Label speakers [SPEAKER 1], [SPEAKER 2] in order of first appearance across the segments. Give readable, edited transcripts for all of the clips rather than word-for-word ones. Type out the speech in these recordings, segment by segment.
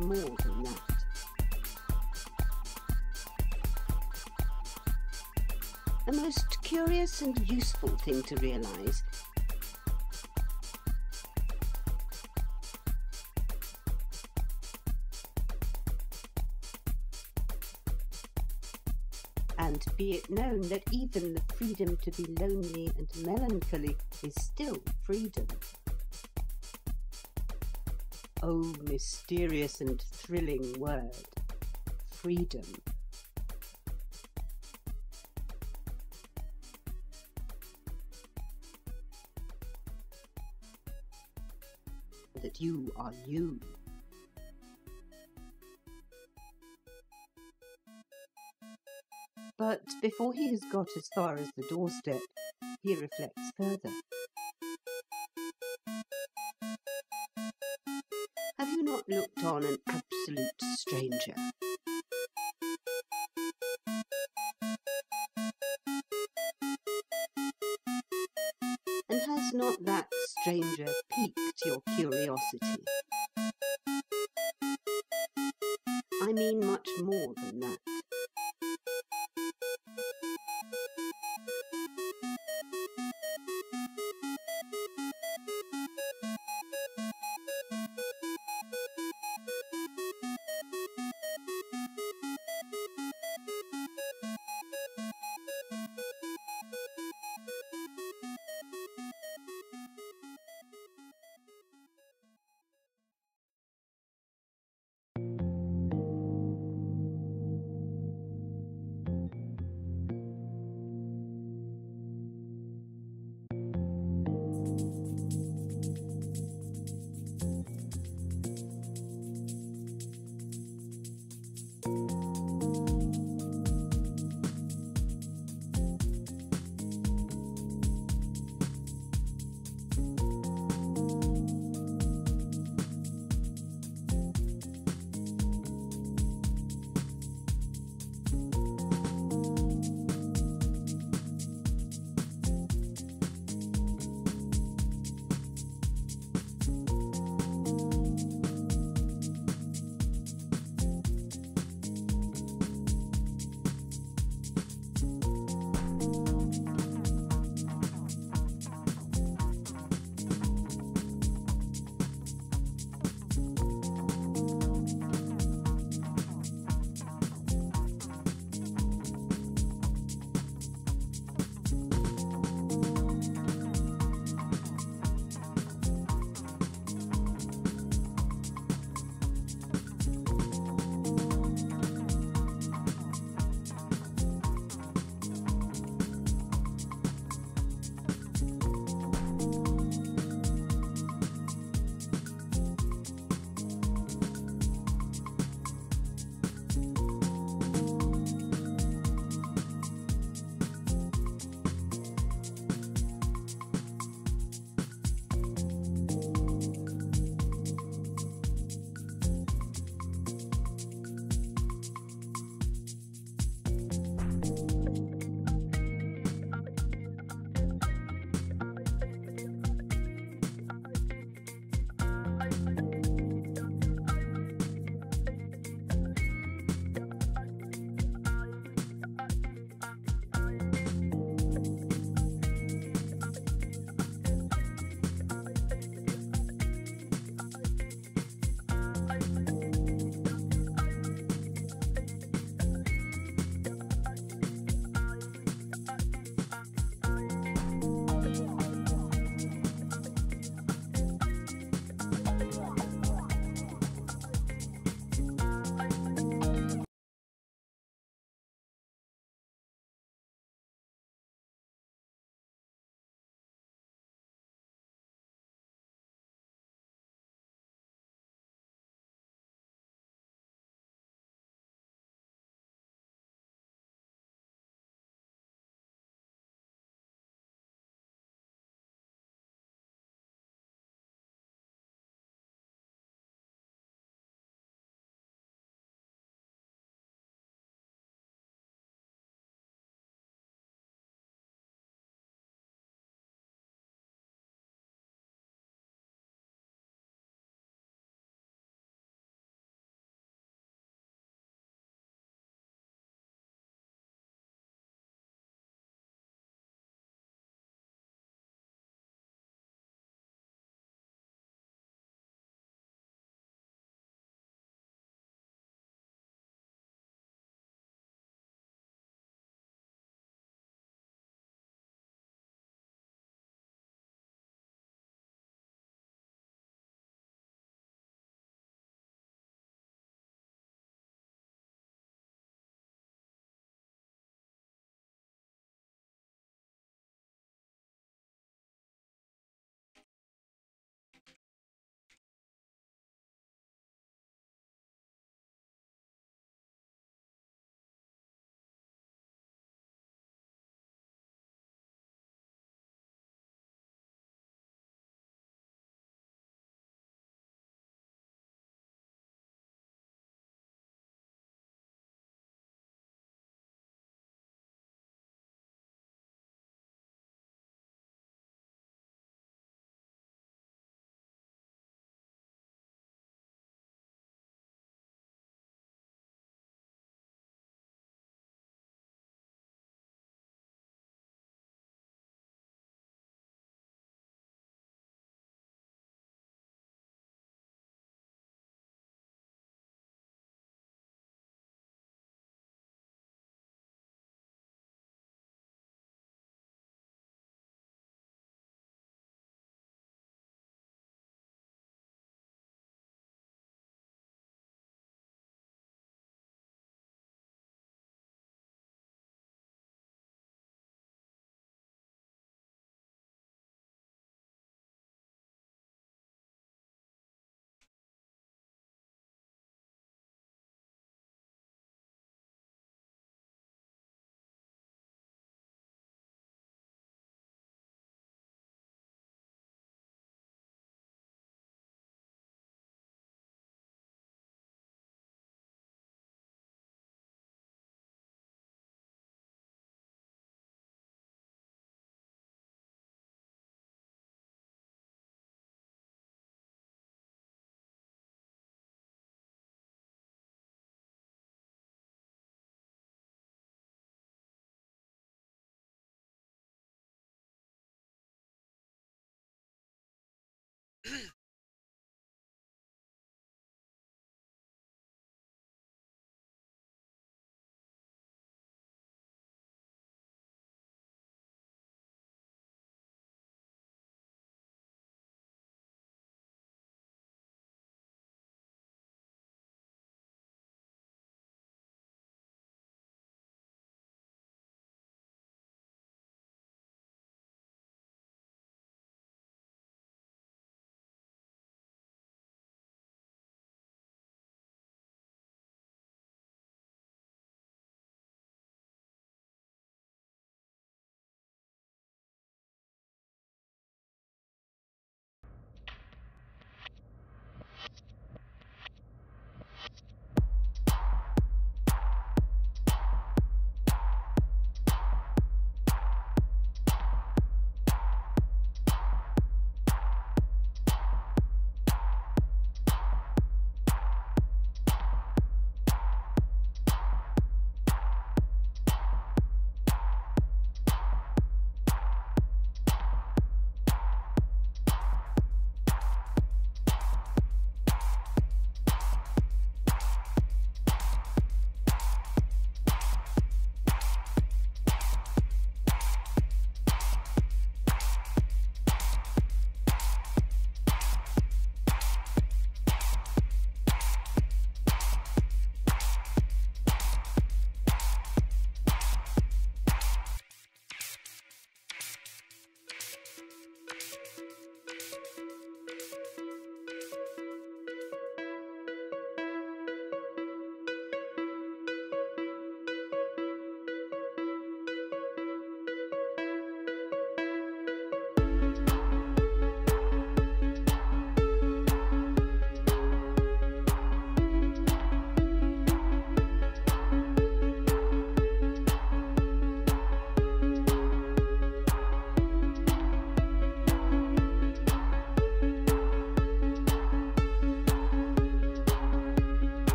[SPEAKER 1] more than that. A most curious and useful thing to realise and be it known that even the freedom to be lonely and melancholy is still freedom. Oh, mysterious and thrilling word, freedom. That you are you. But before he has got as far as the doorstep, he reflects further. Have you not looked on an absolute stranger? And has not that stranger piqued your curiosity? I mean much more than that.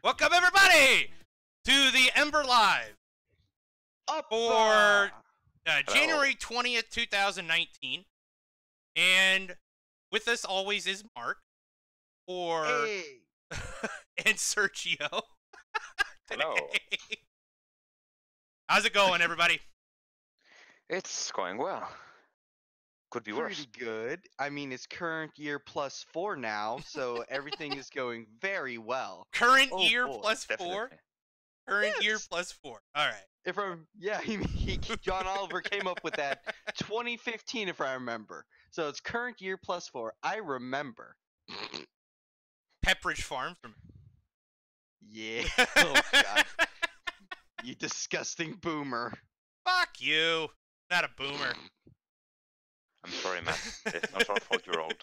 [SPEAKER 2] Welcome everybody to the Ember Live for January 20th, 2019. And with us always is Mark and Sergio.
[SPEAKER 3] Hello.
[SPEAKER 2] How's it going, everybody?
[SPEAKER 3] It's going well. Could be worse.
[SPEAKER 4] Pretty good. I mean, it's current year plus 4 now, so everything is going very well.
[SPEAKER 2] Current year plus 4?
[SPEAKER 3] Definitely.
[SPEAKER 2] Current year plus 4. All right.
[SPEAKER 4] John Oliver came up with that 2015, if I remember. So it's current year plus 4. I remember.
[SPEAKER 2] Pepperidge Farm from.
[SPEAKER 4] Yeah. Oh God. You disgusting boomer.
[SPEAKER 2] Fuck you. Not a boomer.
[SPEAKER 3] I'm sorry, man. It's not our fault you're old.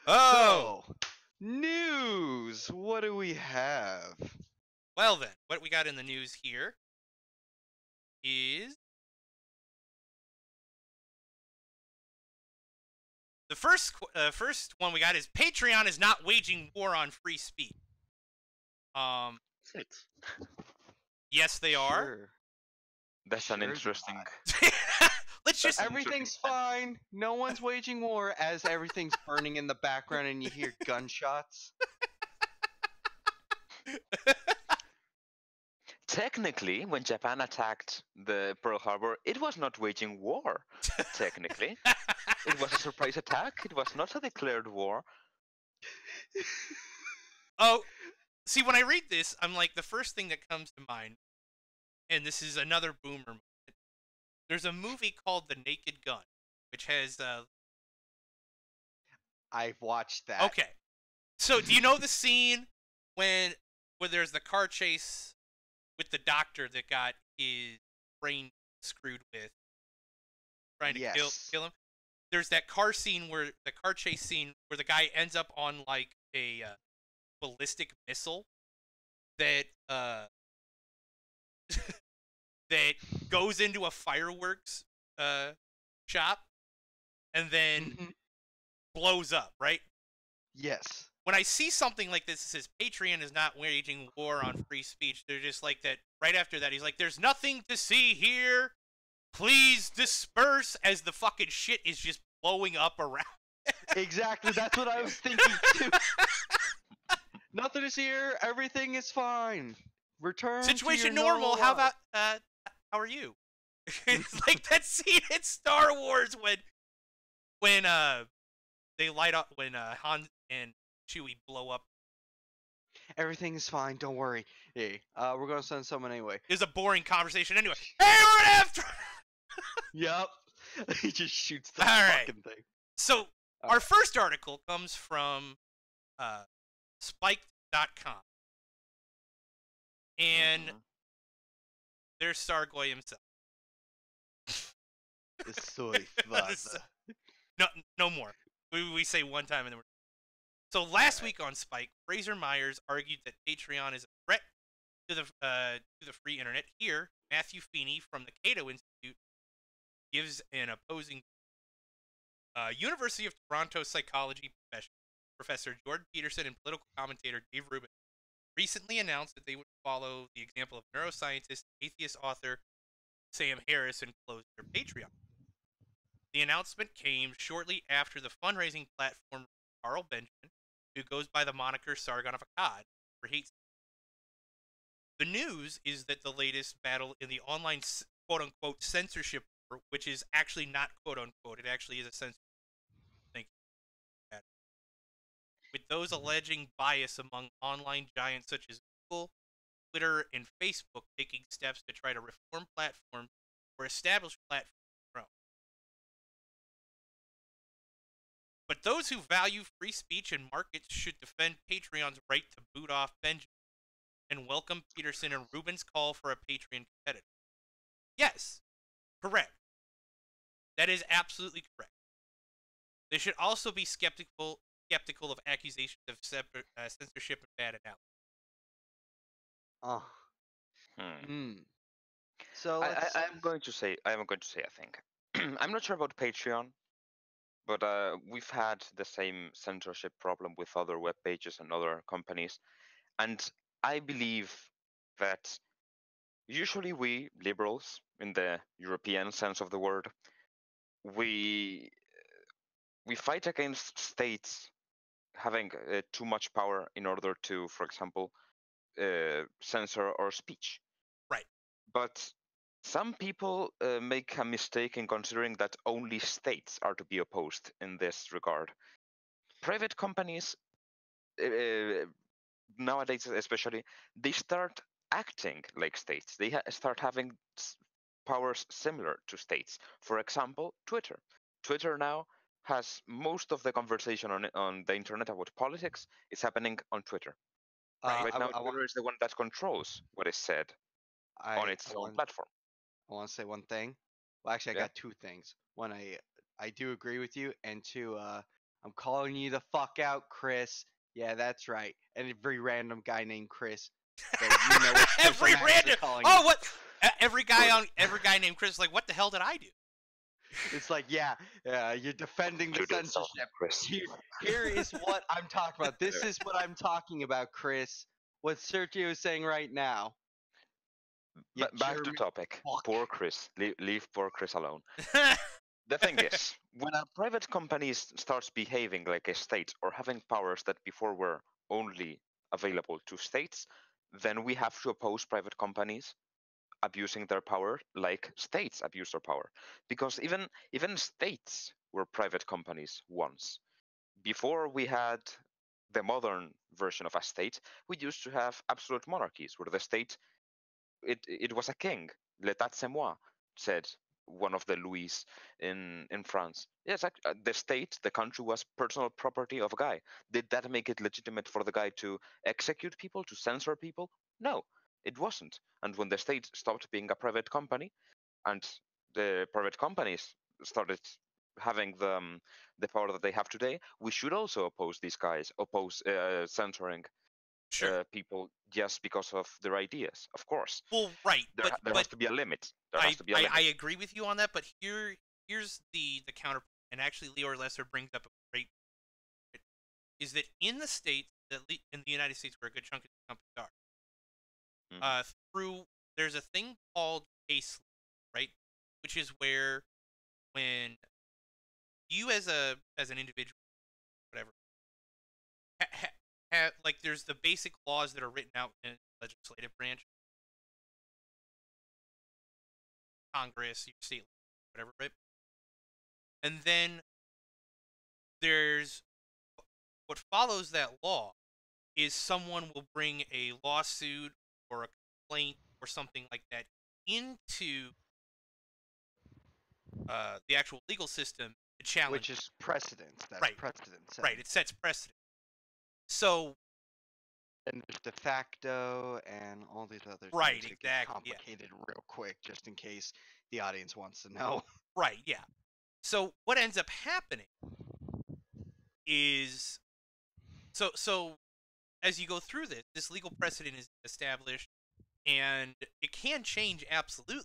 [SPEAKER 2] Oh!
[SPEAKER 4] So, news! What do we have?
[SPEAKER 2] Well then, what we got in the news here is the first one we got is Patreon is not waging war on free speech.
[SPEAKER 3] Six.
[SPEAKER 2] Yes, they are.
[SPEAKER 4] Sure.
[SPEAKER 3] That's an
[SPEAKER 4] Sure
[SPEAKER 3] interesting.
[SPEAKER 2] Let's just.
[SPEAKER 4] Everything's fine. No one's waging war as everything's burning in the background and you hear gunshots.
[SPEAKER 3] Technically, when Japan attacked the Pearl Harbor, it was not waging war. Technically, it was a surprise attack. It was not a declared war.
[SPEAKER 2] Oh, see, when I read this, I'm like, the first thing that comes to mind, and this is another boomer moment. There's a movie called The Naked Gun, which has.
[SPEAKER 4] I've watched that.
[SPEAKER 2] Okay, so do you know the scene where there's the car chase with the doctor that got his brain screwed with, trying to kill him? There's that car scene where the car chase scene where the guy ends up on like a ballistic missile that that goes into a fireworks shop and then blows up, right?
[SPEAKER 4] Yes.
[SPEAKER 2] When I see something like this that says Patreon is not waging war on free speech, they're just like that. Right after that, he's like, "There's nothing to see here. Please disperse," as the fucking shit is just blowing up around.
[SPEAKER 4] Exactly. That's what I was thinking too. Nothing is here. Everything is fine. Return
[SPEAKER 2] Situation
[SPEAKER 4] to your
[SPEAKER 2] normal. How
[SPEAKER 4] life.
[SPEAKER 2] about how are you? It's like that scene in Star Wars when they light up when Han and Chewie blow up.
[SPEAKER 4] Everything is fine. Don't worry. Hey, we're gonna send someone anyway.
[SPEAKER 2] It was a boring conversation anyway. Hey, we're after.
[SPEAKER 4] Yep. He just shoots the
[SPEAKER 2] All right.
[SPEAKER 4] fucking thing.
[SPEAKER 2] So our first article comes from Spiked.com, and there's Sargoy himself.
[SPEAKER 4] Soy father.
[SPEAKER 2] No more. We say one time and then we're. So last week on Spike, Fraser Myers argued that Patreon is a threat to the free internet. Here, Matthew Feeney from the Cato Institute gives an opposing. University of Toronto psychology professor Jordan Peterson and political commentator Dave Rubin recently announced that they would follow the example of neuroscientist and atheist author Sam Harris and close their Patreon. The announcement came shortly after the fundraising platform Carl Benjamin, who goes by the moniker Sargon of Akkad, for hate. The news is that the latest battle in the online quote-unquote censorship war, which is actually not quote-unquote, it actually is a censorship. Thank you. With those alleging bias among online giants such as Google, Twitter, and Facebook taking steps to try to reform platforms or establish platforms of their own. But those who value free speech and markets should defend Patreon's right to boot off Benjamin and welcome Peterson and Rubin's call for a Patreon competitor. Yes, correct. That is absolutely correct. They should also be skeptical of accusations of censorship and bad analysis.
[SPEAKER 4] So
[SPEAKER 3] I'm going to say a thing. I'm not sure about Patreon. but we've had the same censorship problem with other web pages and other companies, and I believe that usually we liberals, in the European sense of the word, we we fight against states having too much power in order to, for example, censor our speech.
[SPEAKER 2] Right.
[SPEAKER 3] But some people make a mistake in considering that only states are to be opposed in this regard. Private companies, nowadays especially, they start acting like states. They start having powers similar to states. For example, Twitter. Twitter now has most of the conversation on the internet about politics is happening on Twitter.
[SPEAKER 2] Right.
[SPEAKER 3] Right
[SPEAKER 4] I,
[SPEAKER 3] now,
[SPEAKER 4] I want
[SPEAKER 3] Twitter is the one that controls what is said on
[SPEAKER 4] I
[SPEAKER 3] its own
[SPEAKER 4] want
[SPEAKER 3] platform.
[SPEAKER 4] I want to say one thing. Well, actually, I
[SPEAKER 3] Yeah.
[SPEAKER 4] got two things. One, I do agree with you, and two, I'm calling you the fuck out, Chris. Yeah, that's right. And a very random guy named Chris. But you know it's Chris.
[SPEAKER 2] Every
[SPEAKER 4] I'm actually
[SPEAKER 2] random.
[SPEAKER 4] calling
[SPEAKER 2] Oh,
[SPEAKER 4] you.
[SPEAKER 2] what? Every guy named Chris is like, what the hell did I do?
[SPEAKER 4] It's like, yeah, you're defending the
[SPEAKER 3] You did something,
[SPEAKER 4] censorship.
[SPEAKER 3] Chris.
[SPEAKER 4] Here is what I'm talking about. This is what I'm talking about, Chris. What Sergio is saying right now. You
[SPEAKER 3] Back to
[SPEAKER 4] German
[SPEAKER 3] topic.
[SPEAKER 4] fuck.
[SPEAKER 3] Poor Chris. Leave poor Chris alone. The thing is, when a private company starts behaving like a state or having powers that before were only available to states, then we have to oppose private companies abusing their power like states abuse their power. Because even states were private companies once. Before we had the modern version of a state, we used to have absolute monarchies where the state it was a king. L'état c'est moi, said one of the Louis in France. Yes, the state, the country was personal property of a guy. Did that make it legitimate for the guy to execute people, to censor people? No, it wasn't. And when the state stopped being a private company, and the private companies started having the power that they have today, we should also oppose these guys, oppose censoring
[SPEAKER 2] Sure.
[SPEAKER 3] people just because of their ideas. Of course,
[SPEAKER 2] Well, right,
[SPEAKER 3] there has to be a limit. There has to be a limit.
[SPEAKER 2] I agree with you on that, but here's the counter, and actually Leo Lesser brings up a great point, is that in the states, in the United States, where a good chunk of the companies are,
[SPEAKER 3] Mhm.
[SPEAKER 2] through there's a thing called case, right, which is where when you as an individual, whatever, like there's the basic laws that are written out in the legislative branch, Congress, your state, whatever, right? And then there's what follows that law is someone will bring a lawsuit or a complaint or something like that into the actual legal system to challenge.
[SPEAKER 4] Which is precedence. That's
[SPEAKER 2] Right.
[SPEAKER 4] precedence.
[SPEAKER 2] Right, it sets precedent. So
[SPEAKER 4] And there's de facto and all these other
[SPEAKER 2] right,
[SPEAKER 4] things. It
[SPEAKER 2] exactly,
[SPEAKER 4] gets
[SPEAKER 2] yeah.
[SPEAKER 4] complicated real quick, just in case the audience wants to know.
[SPEAKER 2] Right, yeah. So what ends up happening is so as you go through this legal precedent is established, and it can change absolutely,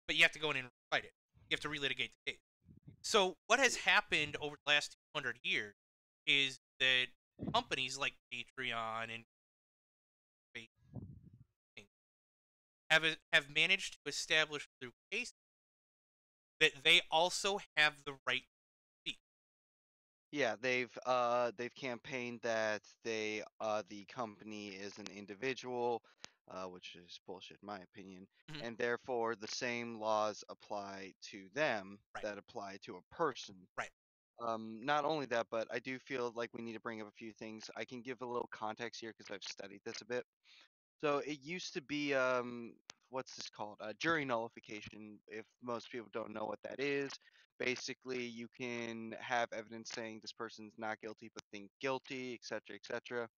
[SPEAKER 2] but you have to go in and fight it. You have to relitigate the case. So what has happened over the last 200 years is that companies like Patreon and Facebook have managed to establish through cases that they also have the right to speak.
[SPEAKER 4] Yeah, they've campaigned that the company is an individual, which is bullshit in my opinion,
[SPEAKER 2] Mhm.
[SPEAKER 4] and therefore the same laws apply to them
[SPEAKER 2] Right.
[SPEAKER 4] that apply to a person.
[SPEAKER 2] Right.
[SPEAKER 4] Not only that, but I do feel like we need to bring up a few things. I can give a little context here because I've studied this a bit. So it used to be what's this called? Jury nullification. If most people don't know what that is, basically you can have evidence saying this person's not guilty but think guilty, etc., etc.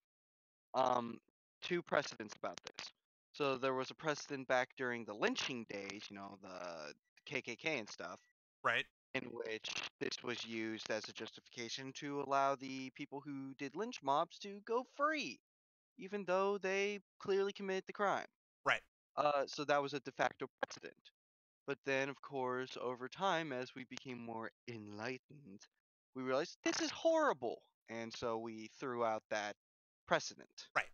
[SPEAKER 4] Um, two precedents about this. So there was a precedent back during the lynching days, the KKK and stuff,
[SPEAKER 2] Right.
[SPEAKER 4] in which this was used as a justification to allow the people who did lynch mobs to go free, even though they clearly committed the crime.
[SPEAKER 2] Right.
[SPEAKER 4] So that was a de facto precedent. But then, of course, over time, as we became more enlightened, we realized this is horrible, and so we threw out that precedent.
[SPEAKER 2] Right.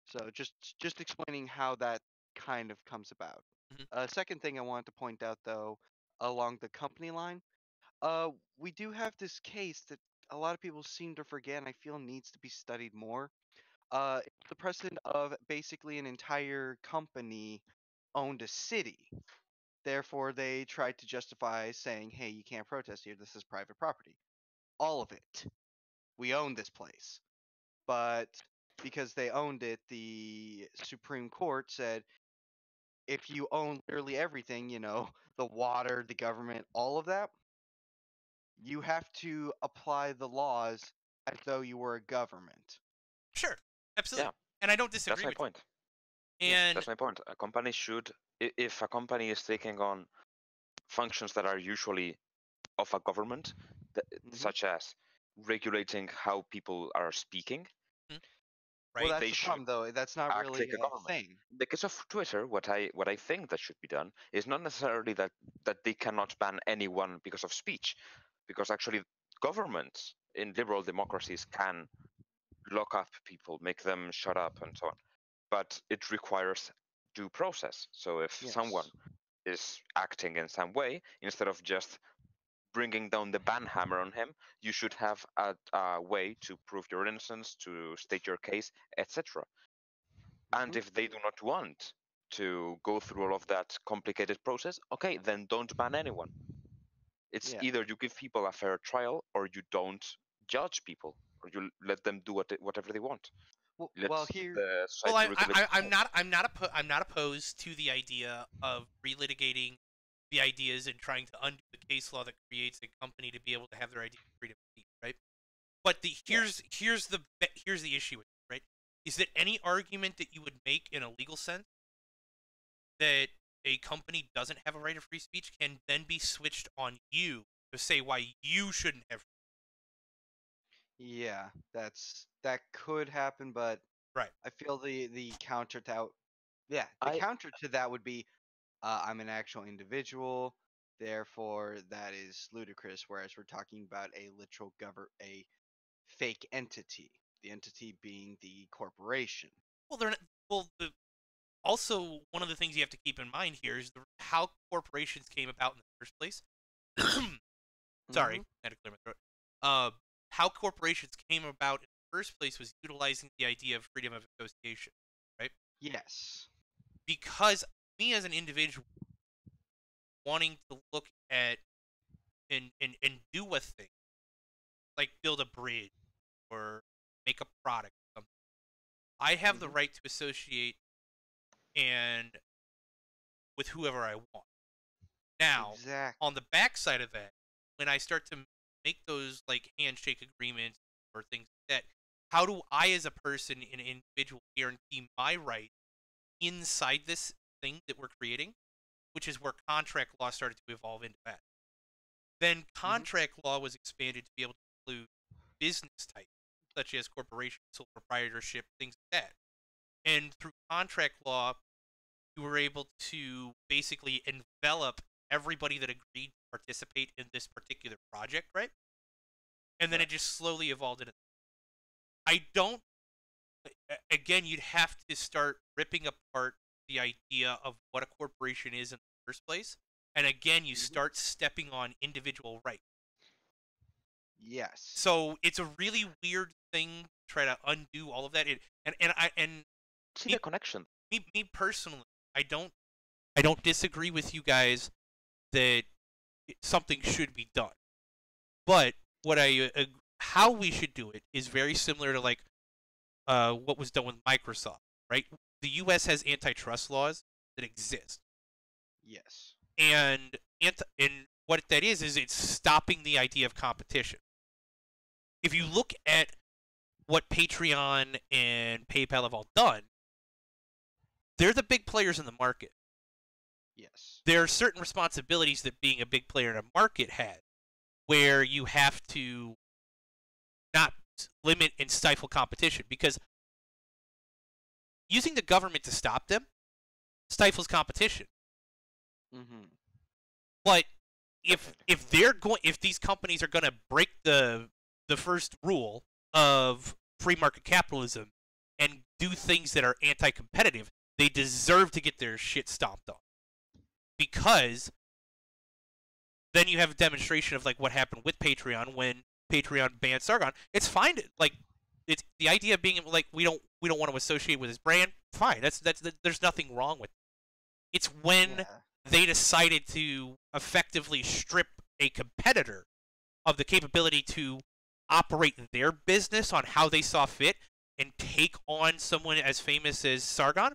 [SPEAKER 4] So just explaining how that kind of comes about.
[SPEAKER 2] Mhm.
[SPEAKER 4] Second thing I wanted to point out, though, along the company line, uh, we do have this case that a lot of people seem to forget, and I feel needs to be studied more. It's the precedent of basically an entire company owned a city. Therefore, they tried to justify saying, hey, you can't protest here. This is private property. All of it. We own this place. But because they owned it, the Supreme Court said if you own literally everything, the water, the government, all of that, you have to apply the laws as though you were a government.
[SPEAKER 2] Sure. Absolutely.
[SPEAKER 3] Yeah,
[SPEAKER 2] And I don't
[SPEAKER 3] that's
[SPEAKER 2] disagree
[SPEAKER 3] my
[SPEAKER 2] with you.
[SPEAKER 3] point.
[SPEAKER 2] And
[SPEAKER 3] That's my point. A company should, if a company is taking on functions that are usually of a government, such as regulating how people are speaking,
[SPEAKER 2] Mhm.
[SPEAKER 4] Well,
[SPEAKER 2] right.
[SPEAKER 4] that's
[SPEAKER 3] they
[SPEAKER 4] the
[SPEAKER 3] should
[SPEAKER 4] problem, though. That's not
[SPEAKER 3] act
[SPEAKER 4] really
[SPEAKER 3] like a
[SPEAKER 4] a
[SPEAKER 3] government.
[SPEAKER 4] thing.
[SPEAKER 3] In the case of Twitter, what I think that should be done is not necessarily that they cannot ban anyone because of speech, because actually governments in liberal democracies can lock up people, make them shut up, and so on. But it requires due process. So if someone
[SPEAKER 4] Yes.
[SPEAKER 3] is acting in some way, instead of just bringing down the ban hammer on him, you should have a way to prove your innocence, to state your case, etc. And
[SPEAKER 4] Mhm.
[SPEAKER 3] if they do not want to go through all of that complicated process, okay, then don't ban anyone. It's
[SPEAKER 4] Yeah.
[SPEAKER 3] either you give people a fair trial or you don't judge people, or you let them do whatever they want. Let
[SPEAKER 4] Well, here.
[SPEAKER 3] the
[SPEAKER 2] Well,
[SPEAKER 3] society regulate itself.
[SPEAKER 2] I'm not opposed to the idea of relitigating the ideas and trying to undo the case law that creates a company to be able to have their idea of freedom of speech, right? But
[SPEAKER 4] Yeah.
[SPEAKER 2] here's the issue with it, right? Is that any argument that you would make in a legal sense that a company doesn't have a right of free speech can then be switched on you to say why you shouldn't have.
[SPEAKER 4] Yeah, that could happen, but
[SPEAKER 2] Right.
[SPEAKER 4] I feel the counter to the
[SPEAKER 3] I
[SPEAKER 4] counter to that would be I'm an actual individual, therefore that is ludicrous. Whereas we're talking about a literal a fake entity, the entity being the corporation.
[SPEAKER 2] Well, they're not, well, also one of the things you have to keep in mind here is how corporations came about in the first place. Sorry,
[SPEAKER 4] Mhm.
[SPEAKER 2] I had to clear my throat. How corporations came about in the first place was utilizing the idea of freedom of association, right?
[SPEAKER 4] Yes.
[SPEAKER 2] Because me as an individual wanting to look at and do a thing, like build a bridge or make a product or something, I have the
[SPEAKER 4] Mhm.
[SPEAKER 2] right to associate and with whoever I want. Now, on
[SPEAKER 4] Exactly.
[SPEAKER 2] the backside of that, when I start to make those like handshake agreements or things like that, how do I, as a person, an individual, guarantee my right inside this thing that we're creating, which is where contract law started to evolve into that. Then
[SPEAKER 4] Mhm.
[SPEAKER 2] contract law was expanded to be able to include business types, such as corporation, sole proprietorship, things like that. And through contract law, you were able to basically envelop everybody that agreed to participate in this particular project, right? And then it
[SPEAKER 4] Right.
[SPEAKER 2] just slowly evolved into. I don't. Again, you'd have to start ripping apart the idea of what a corporation is in the first place, and again, you
[SPEAKER 4] Mhm.
[SPEAKER 2] start stepping on individual rights.
[SPEAKER 4] Yes.
[SPEAKER 2] So it's a really weird thing to try to undo all of that. And
[SPEAKER 3] see
[SPEAKER 2] me
[SPEAKER 3] the connection.
[SPEAKER 2] me personally, I don't disagree with you guys that something should be done. But what how we should do it is very similar to like what was done with Microsoft, right? The U.S. has antitrust laws that exist,
[SPEAKER 4] Yes.
[SPEAKER 2] and and what that is it's stopping the idea of competition. If you look at what Patreon and PayPal have all done, they're the big players in the market.
[SPEAKER 4] Yes.
[SPEAKER 2] There are certain responsibilities that being a big player in a market has, where you have to not limit and stifle competition, because using the government to stop them stifles competition.
[SPEAKER 4] Mm-hmm.
[SPEAKER 2] But if
[SPEAKER 3] Definitely.
[SPEAKER 2] if these companies are going to break the first rule of free market capitalism and do things that are anti-competitive, they deserve to get their shit stomped on. Because then you have a demonstration of like what happened with Patreon when Patreon banned Sargon. It's fine. Like it's the idea of being like we don't want to associate with his brand. Fine. That's there's nothing wrong with it. It's when
[SPEAKER 4] Yeah.
[SPEAKER 2] they decided to effectively strip a competitor of the capability to operate their business on how they saw fit and take on someone as famous as Sargon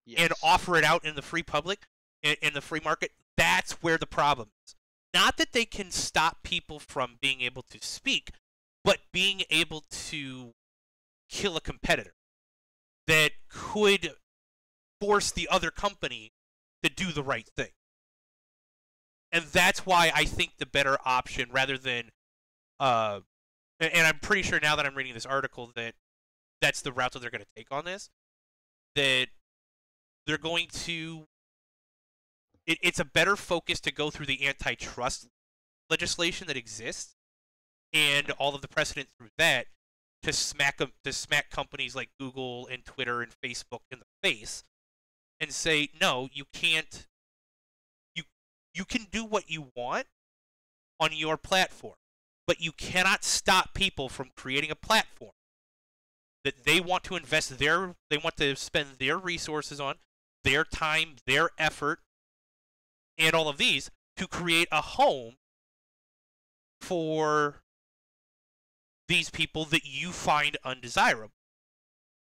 [SPEAKER 2] and
[SPEAKER 4] Yes.
[SPEAKER 2] offer it out in the free public, in the free market. That's where the problem is. Not that they can stop people from being able to speak, but being able to kill a competitor that could force the other company to do the right thing. And that's why I think the better option, rather than, and I'm pretty sure now that I'm reading this article that that's the route that they're going to take on this, that they're going to, it's a better focus to go through the antitrust legislation that exists and all of the precedent through that to smack companies like Google and Twitter and Facebook in the face and say, no, you can't, you can do what you want on your platform, but you cannot stop people from creating a platform that they want to they want to spend their resources on, their time, their effort, and all of these to create a home for these people that you find undesirable.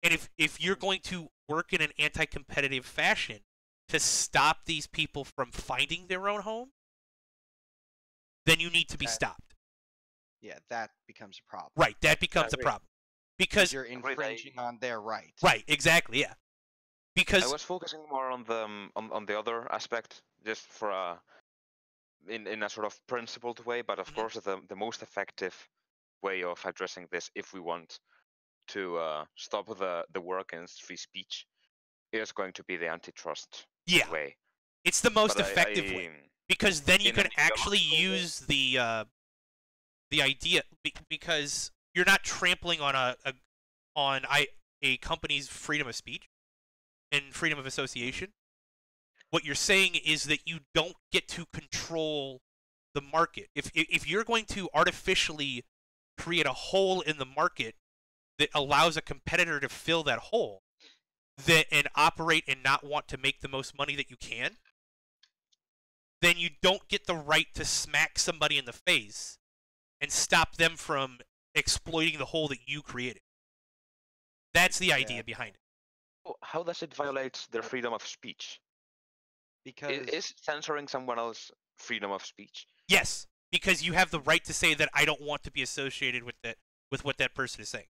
[SPEAKER 2] And if you're going to work in an anti-competitive fashion to stop these people from finding their own home, then you need to be
[SPEAKER 4] That
[SPEAKER 2] stopped.
[SPEAKER 4] Yeah, that becomes a problem.
[SPEAKER 2] Right, that becomes a
[SPEAKER 3] Agreed.
[SPEAKER 2] problem.
[SPEAKER 4] Because
[SPEAKER 2] Because
[SPEAKER 4] you're
[SPEAKER 3] Agreed.
[SPEAKER 4] infringing on their right.
[SPEAKER 2] right, exactly, yeah.
[SPEAKER 3] I
[SPEAKER 2] Because
[SPEAKER 3] was focusing more on the on the other aspect, just for a in a sort of principled way. But of
[SPEAKER 2] Mhm.
[SPEAKER 3] course, the most effective way of addressing this, if we want to stop the war against free speech, is going to be the antitrust
[SPEAKER 2] yeah,
[SPEAKER 3] way.
[SPEAKER 2] it's the most
[SPEAKER 3] But
[SPEAKER 2] effective way because then you
[SPEAKER 3] in
[SPEAKER 2] can
[SPEAKER 3] an
[SPEAKER 2] actually
[SPEAKER 3] ideological way,
[SPEAKER 2] use the idea because you're not trampling on a company's freedom of speech and freedom of association. What you're saying is that you don't get to control the market. If you're going to artificially create a hole in the market that allows a competitor to fill that hole that and operate and not want to make the most money that you can, then you don't get the right to smack somebody in the face and stop them from exploiting the hole that you created. That's the idea
[SPEAKER 4] Exactly.
[SPEAKER 2] behind it.
[SPEAKER 3] how does it violate their freedom of speech?
[SPEAKER 4] Because
[SPEAKER 3] Is censoring someone else's freedom of speech?
[SPEAKER 2] Yes, because you have the right to say that I don't want to be associated with what that person is saying.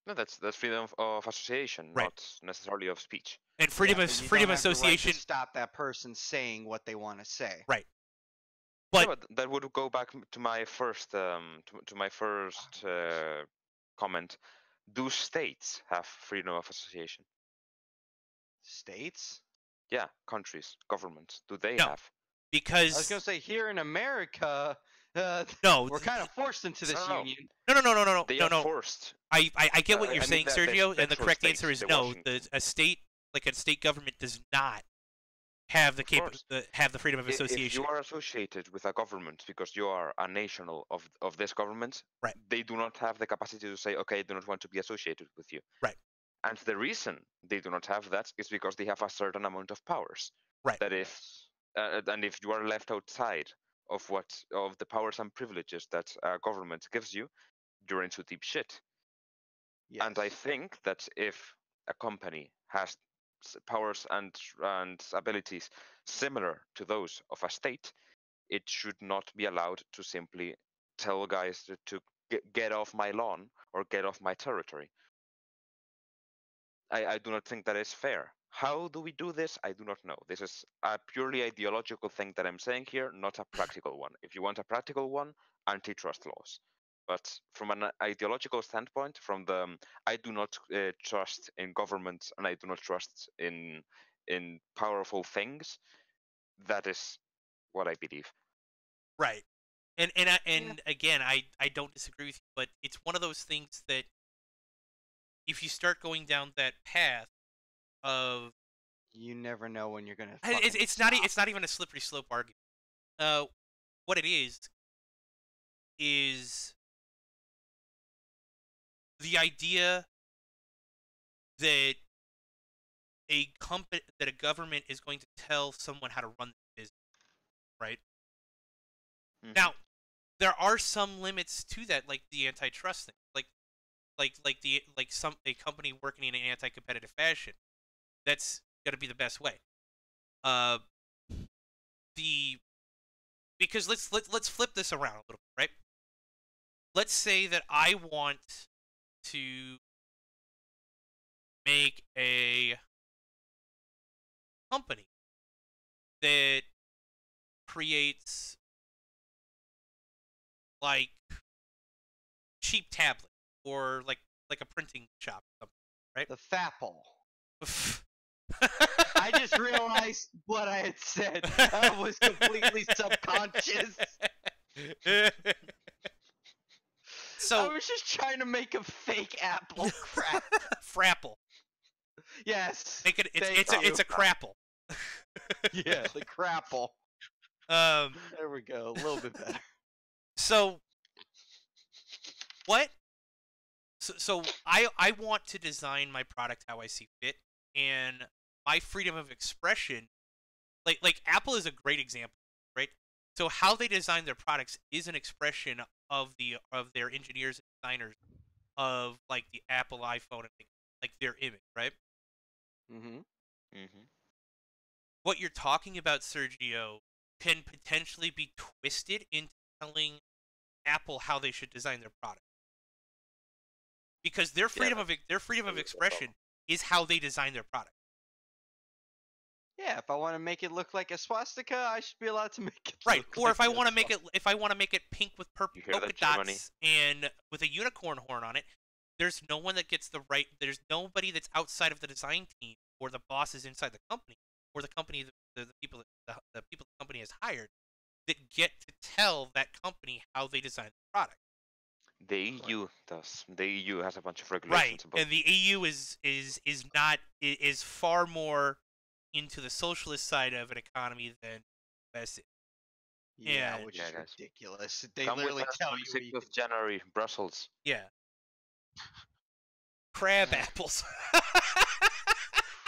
[SPEAKER 3] No, that's freedom of association,
[SPEAKER 2] Right.
[SPEAKER 3] not necessarily of speech.
[SPEAKER 2] And
[SPEAKER 4] yeah, but you
[SPEAKER 2] freedom
[SPEAKER 4] don't
[SPEAKER 2] of
[SPEAKER 4] have the right
[SPEAKER 2] association.
[SPEAKER 4] to stop that person saying what they want to say.
[SPEAKER 2] Right.
[SPEAKER 3] No,
[SPEAKER 2] But
[SPEAKER 3] but that would go back to my first to my first comment. Do states have freedom of association?
[SPEAKER 4] States?
[SPEAKER 3] Yeah, countries, governments. Do they
[SPEAKER 2] no,
[SPEAKER 3] have?
[SPEAKER 4] I was
[SPEAKER 2] because
[SPEAKER 4] gonna say here in America,
[SPEAKER 2] no,
[SPEAKER 4] we're kind of forced into this
[SPEAKER 3] No, no,
[SPEAKER 4] union.
[SPEAKER 3] they
[SPEAKER 2] no,
[SPEAKER 3] are
[SPEAKER 2] no.
[SPEAKER 3] forced.
[SPEAKER 2] I get what you're
[SPEAKER 3] I mean
[SPEAKER 2] saying,
[SPEAKER 3] the
[SPEAKER 2] Sergio, and the
[SPEAKER 3] central
[SPEAKER 2] correct
[SPEAKER 3] state,
[SPEAKER 2] answer is
[SPEAKER 3] the
[SPEAKER 2] no.
[SPEAKER 3] Washington.
[SPEAKER 2] A state like a state government does not have
[SPEAKER 3] Of course.
[SPEAKER 2] have the freedom of
[SPEAKER 3] If you
[SPEAKER 2] association.
[SPEAKER 3] are associated with a government because you are a national of this government,
[SPEAKER 2] Right.
[SPEAKER 3] they do not have the capacity to say, okay, I do not want to be associated with you.
[SPEAKER 2] Right.
[SPEAKER 3] And the reason they do not have that is because they have a certain amount of powers.
[SPEAKER 2] Right.
[SPEAKER 3] That if and if you are left outside of the powers and privileges that a government gives you, you're into deep shit.
[SPEAKER 4] Yes.
[SPEAKER 3] And I think that if a company has powers and abilities similar to those of a state, it should not be allowed to simply tell guys to get off my lawn or get off my territory. I do not think that is fair. How do we do this? I do not know. This is a purely ideological thing that I'm saying here, not a practical one. If you want a practical one, antitrust laws. But from an ideological standpoint, from the I do not trust in government and I do not trust in in powerful things. That is what I believe.
[SPEAKER 2] Right. And again, I don't disagree with you, but it's one of those things that if you start going down that path of
[SPEAKER 4] You never know when you're gonna.
[SPEAKER 2] it's not even a slippery slope argument. What it is the idea that a government is going to tell someone how to run the business, right?
[SPEAKER 3] Mhm.
[SPEAKER 2] Now, there are some limits to that, like the antitrust thing, like a company working in an anti-competitive fashion. That's got to be the best way. Because let's flip this around a little bit, right? Let's say that I want to make a company that creates like cheap tablets or like a printing shop or something, right?
[SPEAKER 4] The Fapple. I just realized what I had said. I was completely subconscious.
[SPEAKER 2] So
[SPEAKER 4] I was just trying to make a fake apple crap.
[SPEAKER 2] Frapple.
[SPEAKER 4] Yes.
[SPEAKER 2] Make it.
[SPEAKER 4] Thank you.
[SPEAKER 2] It's a crapple.
[SPEAKER 4] Yeah, the crapple. There we go. A little bit better.
[SPEAKER 2] So what? So I want to design my product how I see fit, and my freedom of expression, like Apple is a great example, right? So how they design their products is an expression of their engineers and designers of like the Apple iPhone and like their image, right?
[SPEAKER 4] Mm-hmm.
[SPEAKER 3] Mm-hmm.
[SPEAKER 2] What you're talking about, Sergio, can potentially be twisted into telling Apple how they should design their product, because their freedom of expression is how they design their product.
[SPEAKER 4] Yeah, if I want to make it look like a swastika, I should be allowed to make it.
[SPEAKER 2] Right,
[SPEAKER 4] look
[SPEAKER 2] or
[SPEAKER 4] like
[SPEAKER 2] if I
[SPEAKER 4] a
[SPEAKER 2] want to make it pink with purple
[SPEAKER 3] You hear
[SPEAKER 2] polka
[SPEAKER 3] that, Germany?
[SPEAKER 2] dots and with a unicorn horn on it, there's no one that gets the right. There's nobody that's outside of the design team or the bosses inside the company or the company the people that the people the company has hired that get to tell that company how they design the product.
[SPEAKER 3] The EU does. The EU has a bunch of
[SPEAKER 2] Right,
[SPEAKER 3] regulations about.
[SPEAKER 2] and the EU is far more into the socialist side of an economy than the US is.
[SPEAKER 4] Yeah,
[SPEAKER 2] and-
[SPEAKER 4] which
[SPEAKER 3] Yeah,
[SPEAKER 4] is
[SPEAKER 3] guys.
[SPEAKER 4] ridiculous. They
[SPEAKER 3] Come with
[SPEAKER 4] literally
[SPEAKER 3] us
[SPEAKER 4] tell you.
[SPEAKER 3] 26th of January, Brussels.
[SPEAKER 2] Yeah. Crab apples.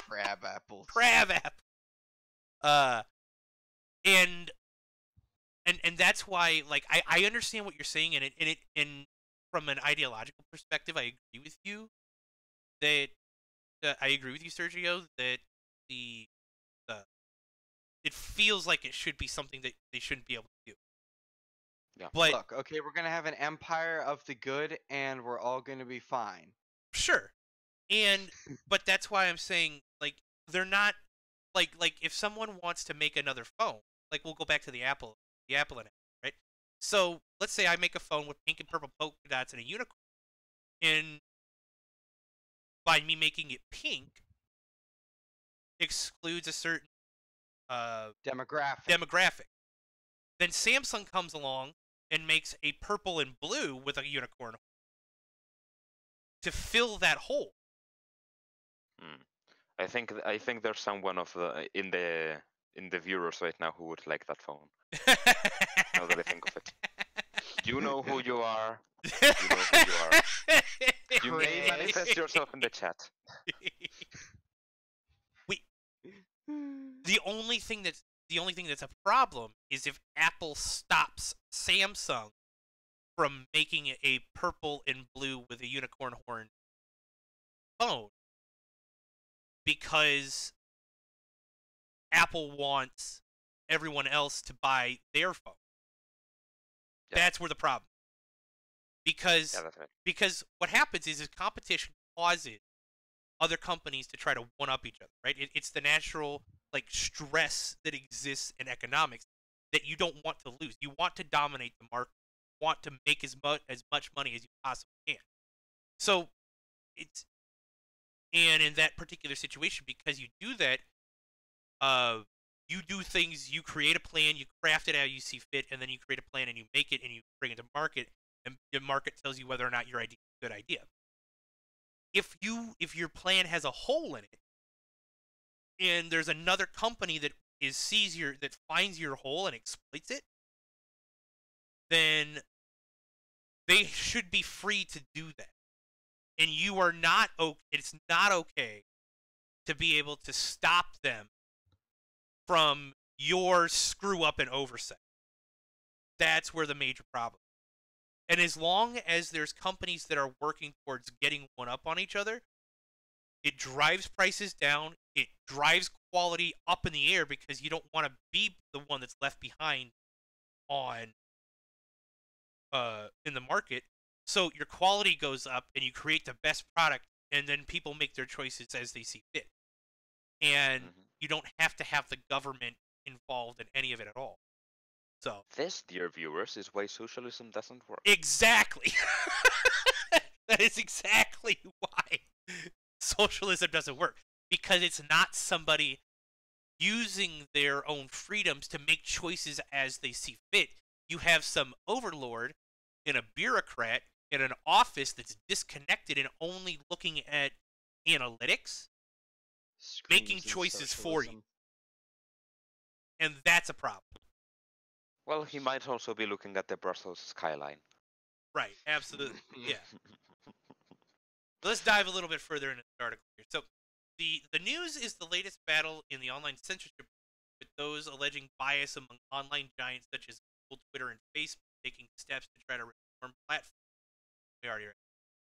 [SPEAKER 4] Crab apples.
[SPEAKER 2] Crab apple. And that's why, like, I understand what you're saying, and from an ideological perspective, I agree with you that I agree with you, Sergio, that the it feels like it should be something that they shouldn't be able to do.
[SPEAKER 3] Yeah.
[SPEAKER 2] But
[SPEAKER 4] Look, okay, we're gonna have an empire of the good, and we're all gonna be fine.
[SPEAKER 2] sure, but that's why I'm saying, like, they're not like if someone wants to make another phone, like, we'll go back to the Apple analogy, right? So let's say I make a phone with pink and purple polka dots and a unicorn, and by me making it pink excludes a certain demographic. Then Samsung comes along and makes a purple and blue with a unicorn to fill that hole.
[SPEAKER 3] I think there's someone of the in the viewers right now who would like that phone. Now that I think of it, you know who you are. You know who you are. You may manifest yourself in the chat.
[SPEAKER 2] The only thing that's a problem is if Apple stops Samsung from making a purple and blue with a unicorn horn phone, because Apple wants everyone else to buy their phone.
[SPEAKER 3] Yeah.
[SPEAKER 2] That's where the problem. Because
[SPEAKER 3] Yeah, that's right.
[SPEAKER 2] because what happens is competition causes other companies to try to one up each other, right? It's the natural, like, stress that exists in economics that you don't want to lose. You want to dominate the market. You want to make as much money as you possibly can. So and in that particular situation, because you do that, You do things, you create a plan, you craft it how you see fit, and then you create a plan and you make it and you bring it to market, and the market tells you whether or not your idea is a good idea. If your plan has a hole in it, and there's another company that finds your hole and exploits it, then they should be free to do that. And you are not it's not okay to be able to stop them from your screw up and oversight. That's where the major problem is. And as long as there's companies that are working towards getting one up on each other, it drives prices down, it drives quality up in the air, because you don't want to be the one that's left behind on in the market. So your quality goes up and you create the best product, and then people make their choices as they see fit. And you don't have to have the government involved in any of it at all. So
[SPEAKER 3] this, dear viewers, is why socialism doesn't work.
[SPEAKER 2] Exactly. That is exactly why socialism doesn't work. Because it's not somebody using their own freedoms to make choices as they see fit. You have some overlord and a bureaucrat in an office that's disconnected and only looking at analytics, making choices for you. And that's a problem.
[SPEAKER 3] Well, he might also be looking at the Brussels skyline.
[SPEAKER 2] Right, absolutely. Yeah. Let's dive a little bit further into the article here. So, the news is the latest battle in the online censorship, with those alleging bias among online giants such as Google, Twitter, and Facebook taking steps to try to reform platforms. We already read.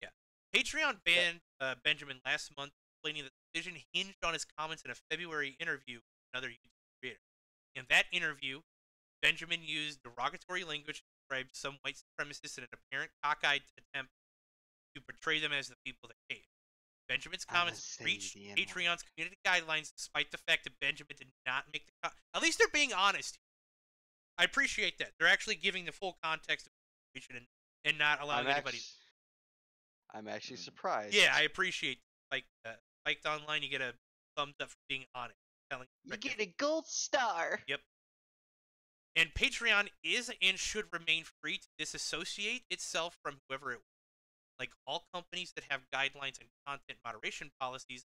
[SPEAKER 2] Yeah. Patreon banned Benjamin last month, explaining that the decision hinged on his comments in a February interview with another YouTube creator. In that interview, Benjamin used derogatory language to describe some white supremacists in an apparent cockeyed attempt to portray them as the people that hate. Benjamin's comments breached Patreon's community guidelines, despite the fact that Benjamin did not make the at least they're being honest. I appreciate that. They're actually giving the full context of the situation and not allowing anybody.
[SPEAKER 4] I'm actually surprised.
[SPEAKER 2] Yeah, I appreciate liked online, you get a thumbs up for being honest.
[SPEAKER 4] You get a gold star.
[SPEAKER 2] Yep. And Patreon is and should remain free to disassociate itself from whoever it was. Like all companies that have guidelines and content moderation policies,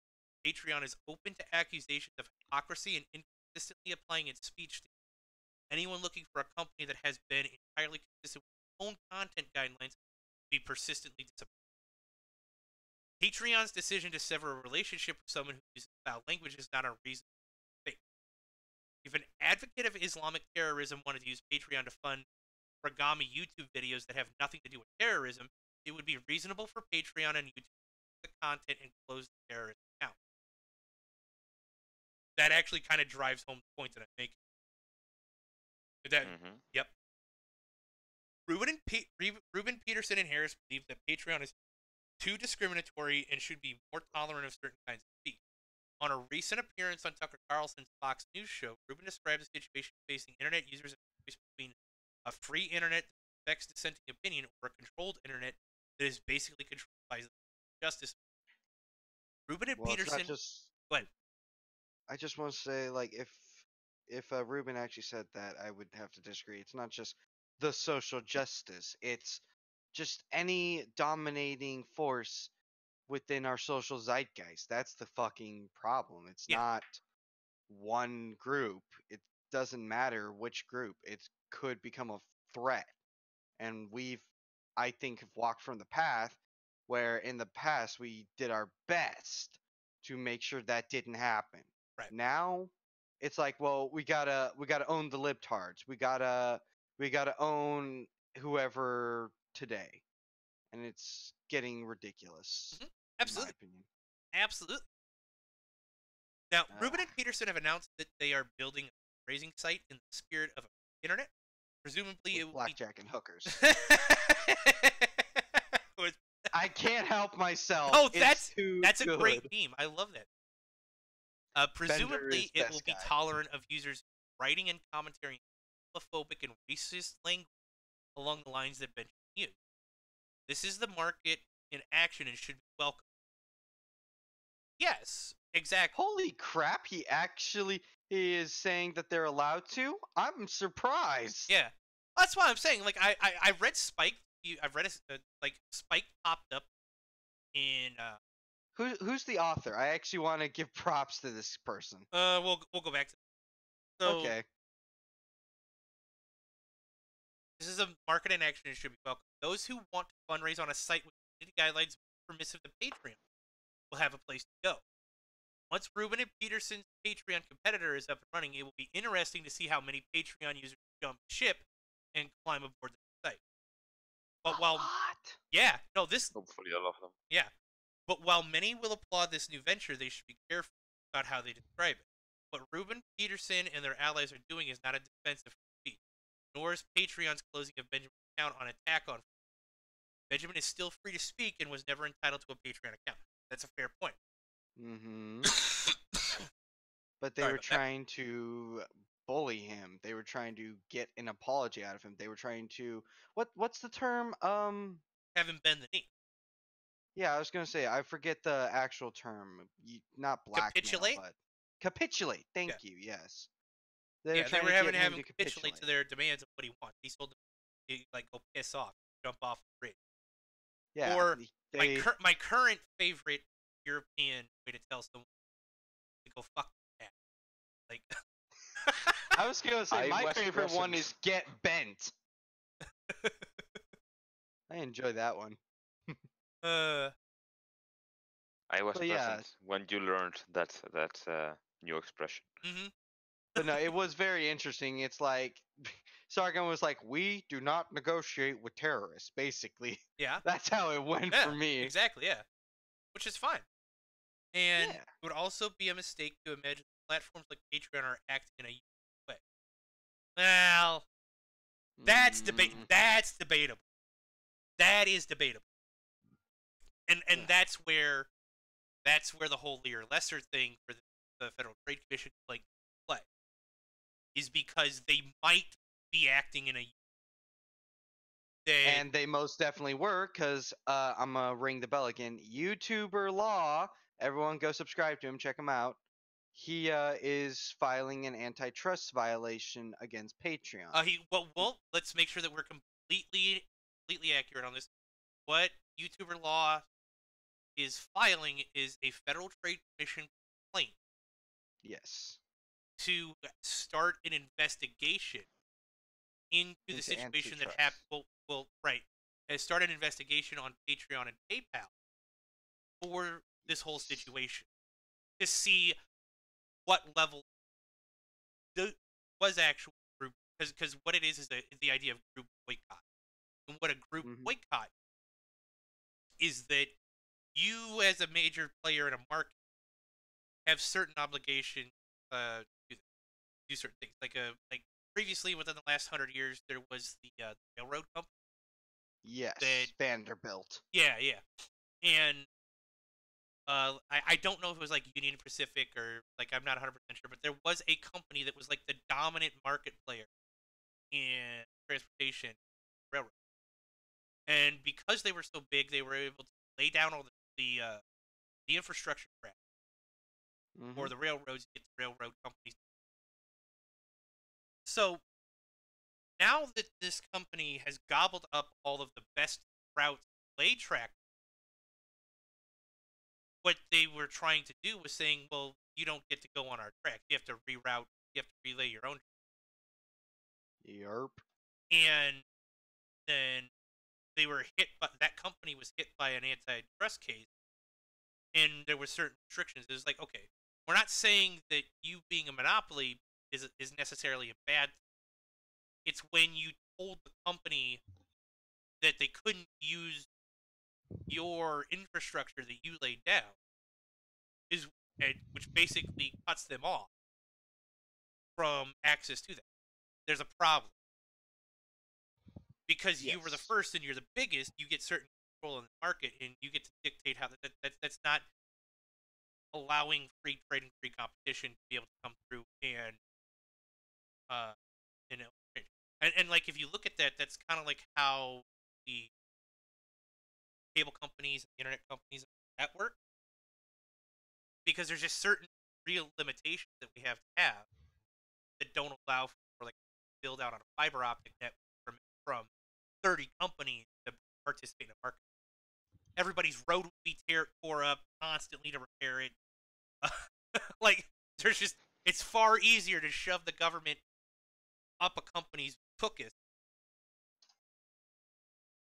[SPEAKER 2] Patreon is open to accusations of hypocrisy and inconsistently applying its speech to anyone looking for a company that has been entirely consistent with its own content guidelines to be persistently disappointed. Patreon's decision to sever a relationship with someone who uses foul language is not a reason to fake. If an advocate of Islamic terrorism wanted to use Patreon to fund origami YouTube videos that have nothing to do with terrorism, it would be reasonable for Patreon and YouTube to use the content and close the terrorist account. That actually kind of drives home the point that I'm making. Yep. Rubin, Peterson, and Harris believe that Patreon is too discriminatory and should be more tolerant of certain kinds of speech. On a recent appearance on Tucker Carlson's Fox News show, Rubin described the situation facing internet users as a choice between a free internet that respects dissenting opinion or a controlled internet that is basically controlled by the justice. Rubin and Peterson. Go ahead.
[SPEAKER 4] I just want to say, like, if Rubin actually said that, I would have to disagree. It's not just the social justice; it's just any dominating force within our social zeitgeist. That's the fucking problem. It's not one group. It doesn't matter which group. It could become a threat, and I think, have walked from the path where in the past we did our best to make sure that didn't happen.
[SPEAKER 2] Right.
[SPEAKER 4] Now, it's like, well, we gotta own the libtards. We gotta own whoever today, and it's getting ridiculous.
[SPEAKER 2] Absolutely.
[SPEAKER 4] In my opinion.
[SPEAKER 2] Absolutely. Now, Rubin and Peterson have announced that they are building a raising site in the spirit of the internet. Presumably,
[SPEAKER 4] with
[SPEAKER 2] it will
[SPEAKER 4] blackjack and hookers.
[SPEAKER 2] With...
[SPEAKER 4] I can't help myself.
[SPEAKER 2] Oh, that's a
[SPEAKER 4] good.
[SPEAKER 2] great meme. I love that. Presumably, it will be tolerant of users writing and commentary homophobic and racist language along the lines that Benjamin used. This is the market in action and should be welcome. Yes, exactly.
[SPEAKER 4] Holy crap! He actually He is saying that they're allowed to. I'm surprised.
[SPEAKER 2] Yeah, that's why I'm saying. Like I read Spike. I've read like Spike popped up in
[SPEAKER 4] Who's the author? I actually want to give props to this person.
[SPEAKER 2] we'll go back to so
[SPEAKER 4] Okay.
[SPEAKER 2] this is a market in action and should be welcome. Those who want to fundraise on a site with community guidelines permissive to Patreon will have a place to go. Once Ruben and Peterson's Patreon competitor is up and running, it will be interesting to see how many Patreon users jump ship and climb aboard the site. But while
[SPEAKER 3] Hopefully all of them.
[SPEAKER 2] yeah, but while many will applaud this new venture, they should be careful about how they describe it. What Ruben, Peterson, and their allies are doing is not a defensive speech, nor is Patreon's closing of Benjamin's account on attack on. Benjamin is still free to speak and was never entitled to a Patreon account. That's a fair point.
[SPEAKER 4] Mm-hmm. But they
[SPEAKER 2] Sorry
[SPEAKER 4] were
[SPEAKER 2] about that.
[SPEAKER 4] trying to bully him. They were trying to get an apology out of him. They were trying to what's the term?
[SPEAKER 2] Have him bend the knee.
[SPEAKER 4] Yeah, I was gonna say I forget the actual term. Not blackmail,
[SPEAKER 2] Capitulate?
[SPEAKER 4] but capitulate. Thank
[SPEAKER 2] Yeah.
[SPEAKER 4] you. Yes.
[SPEAKER 2] They
[SPEAKER 4] trying
[SPEAKER 2] were
[SPEAKER 4] to
[SPEAKER 2] having
[SPEAKER 4] get
[SPEAKER 2] to have
[SPEAKER 4] him
[SPEAKER 2] him
[SPEAKER 4] to
[SPEAKER 2] capitulate to their demands of what he wants. He told them to like go piss off, jump off the bridge.
[SPEAKER 4] Yeah.
[SPEAKER 2] Or
[SPEAKER 4] they.
[SPEAKER 2] my current favorite European way to tell someone to go fuck that. Like
[SPEAKER 4] I was gonna say
[SPEAKER 3] I
[SPEAKER 4] my
[SPEAKER 3] was
[SPEAKER 4] favorite one
[SPEAKER 3] present.
[SPEAKER 4] is get bent. I enjoy that one.
[SPEAKER 3] I was
[SPEAKER 4] But yeah.
[SPEAKER 3] present when you learned that new expression.
[SPEAKER 2] mhm.
[SPEAKER 4] But no, it was very interesting. It's like Sargon was like, "We do not negotiate with terrorists." Basically,
[SPEAKER 2] Yeah.
[SPEAKER 4] that's how it went
[SPEAKER 2] Yeah.
[SPEAKER 4] for me.
[SPEAKER 2] Exactly. Yeah. Which is fine. And
[SPEAKER 4] Yeah.
[SPEAKER 2] it would also be a mistake to imagine platforms like Patreon are acting in a unique way. Well, that's
[SPEAKER 4] Mm,
[SPEAKER 2] That's debatable. That is debatable. And
[SPEAKER 4] Yeah.
[SPEAKER 2] that's where the whole Lear Lesser thing for the Federal Trade Commission like play is because they might be acting in a
[SPEAKER 4] And they most definitely were, because I'm gonna ring the bell again. YouTuber Law, everyone go subscribe to him, check him out. He is filing an antitrust violation against Patreon.
[SPEAKER 2] well, let's make sure that we're completely accurate on this. What YouTuber Law is filing is a Federal Trade Commission complaint
[SPEAKER 4] Yes.
[SPEAKER 2] to start an investigation into the
[SPEAKER 4] Into
[SPEAKER 2] situation that
[SPEAKER 4] antitrust.
[SPEAKER 2] happened. Well, right. Has started an investigation on Patreon and PayPal for this whole situation to see what level was actual group, because what it is the idea of group boycott. And what a group boycott is that you as a major player in a market have certain obligations to do certain things. Like previously within the last 100 years there was the railroad company.
[SPEAKER 4] Yes.
[SPEAKER 2] That,
[SPEAKER 4] Vanderbilt.
[SPEAKER 2] Yeah. And I don't know if it was like Union Pacific or like I'm not 100% sure, but there was a company that was like the dominant market player in transportation railroad. And because they were so big, they were able to lay down all the infrastructure crap for the railroads to get the railroad companies. So now that this company has gobbled up all of the best routes lay track, what they were trying to do was saying, well, you don't get to go on our track. You have to reroute. You have to relay your own.
[SPEAKER 4] Yerp.
[SPEAKER 2] And then they were hit, but that company was hit by an antitrust case, and there were certain restrictions. It was like, okay, we're not saying that you being a monopoly is necessarily a bad thing. It's when you told the company that they couldn't use your infrastructure that you laid down, which basically cuts them off from access to that. There's a problem. Because you were the first and you're the biggest, you get certain control in the market, and you get to dictate how that's not allowing free trade and free competition to be able to come through and and like if you look at that, that's kind of like how the cable companies, the internet companies that work, because there's just certain real limitations that we have to have that don't allow for like build out on a fiber optic network from 30 companies to participate in a market. Everybody's road would be tore up constantly to repair it. Like there's just it's far easier to shove the government up a company's tuchus